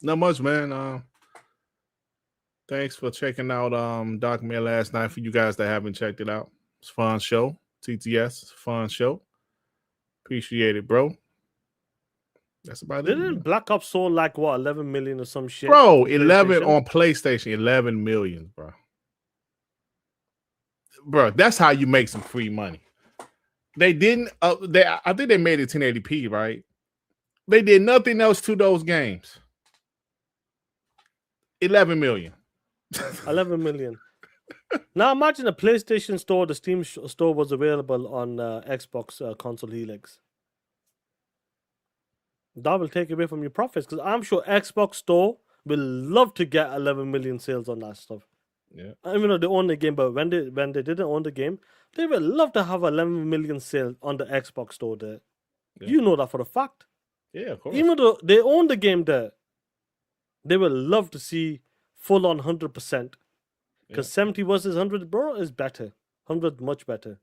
Speaker 5: Not much, man. Thanks for checking out Document last night. For you guys that haven't checked it out, it's a fun show. TTS, fun show. Appreciate it, bro. That's about it.
Speaker 4: Didn't Black Ops sold like what 11 million or some shit?
Speaker 5: Bro, 11 on PlayStation, 11 million, bro. Bro, that's how you make some free money. They didn't. I think they made it 1080p, right? They did nothing else to those games. 11 million.
Speaker 4: 11 million. Now imagine a PlayStation store, the Steam store was available on Xbox console Helix. That will take away from your profits because I'm sure Xbox store will love to get 11 million sales on that stuff.
Speaker 5: Yeah.
Speaker 4: Even though they own the game, but when they didn't own the game, they would love to have 11 million sales on the Xbox store there. Yeah. You know that for a fact.
Speaker 5: Yeah, of course.
Speaker 4: Even though they own the game there, they will love to see full on 100%. Because 70 versus 100, bro, is better. 100 much better.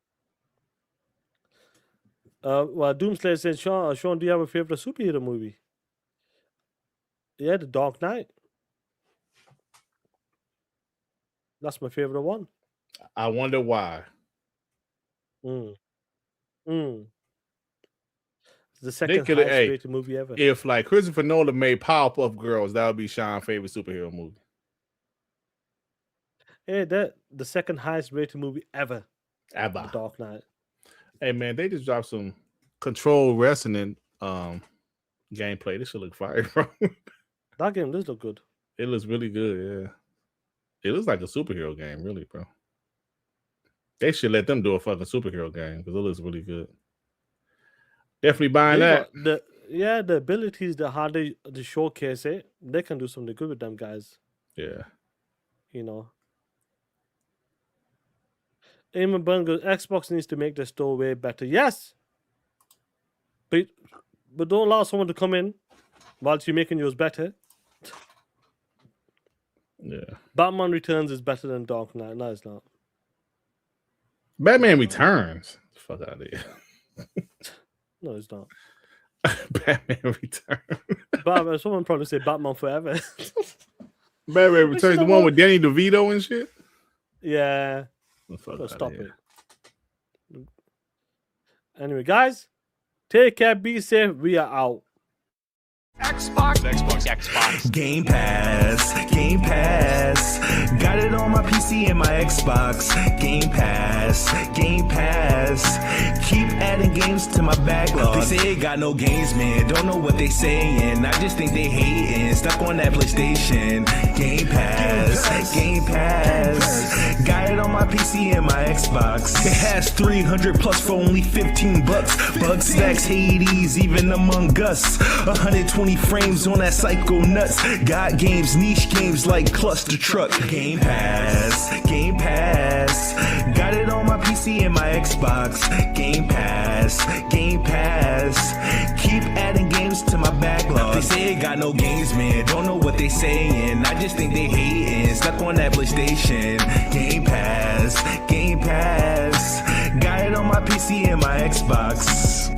Speaker 4: Well, Doomslayer says, Sean, do you have a favorite superhero movie? Yeah, The Dark Knight. That's my favorite one.
Speaker 5: I wonder why.
Speaker 4: It's the second highest rated movie ever.
Speaker 5: If like Christopher Nolan made Powerpuff Girls, that would be Sean's favorite superhero movie.
Speaker 4: Yeah, the second highest rated movie ever.
Speaker 5: The
Speaker 4: Dark Knight.
Speaker 5: Hey man, they just dropped some controlled wrestling gameplay. This should look fire, bro.
Speaker 4: That game does look good.
Speaker 5: It looks really good, yeah. It looks like a superhero game, really, bro. They should let them do a fucking superhero game because it looks really good. Definitely buying that.
Speaker 4: The abilities, how they showcase it, they can do something good with them guys.
Speaker 5: Yeah.
Speaker 4: You know. Eamon Byrne goes, Xbox needs to make the store way better. Yes. But but don't allow someone to come in whilst you're making yours better.
Speaker 5: Yeah.
Speaker 4: Batman Returns is better than Dark Knight. No, it's not.
Speaker 5: Batman Returns. Fuck out of here.
Speaker 4: No, it's not.
Speaker 5: Batman Returns.
Speaker 4: Someone probably say Batman Forever.
Speaker 5: Batman Returns, the one with Danny DeVito and shit?
Speaker 4: Yeah.
Speaker 5: Fuck
Speaker 4: Stop it. Anyway, guys, take care, be safe. We are out.
Speaker 9: Xbox. Game Pass. Got it on my PC and my Xbox. Game Pass. Keep adding games to my backlog. They say it got no games, man. Don't know what they saying. I just think they hating. Stuck on that PlayStation. Game Pass. Got it on my PC and my Xbox. It has 300 plus for only $15. Bug stacks, Hades, even Among Us. 120 frames on that psycho nuts. Got games, niche games like Cluster Truck. Game Pass. Got it on my PC and my Xbox. Game Pass. Keep adding games to my backlog. They say it got no games, man. Don't know what they saying. I just think they hating. Stuck on that PlayStation. Game Pass. Got it on my PC and my Xbox.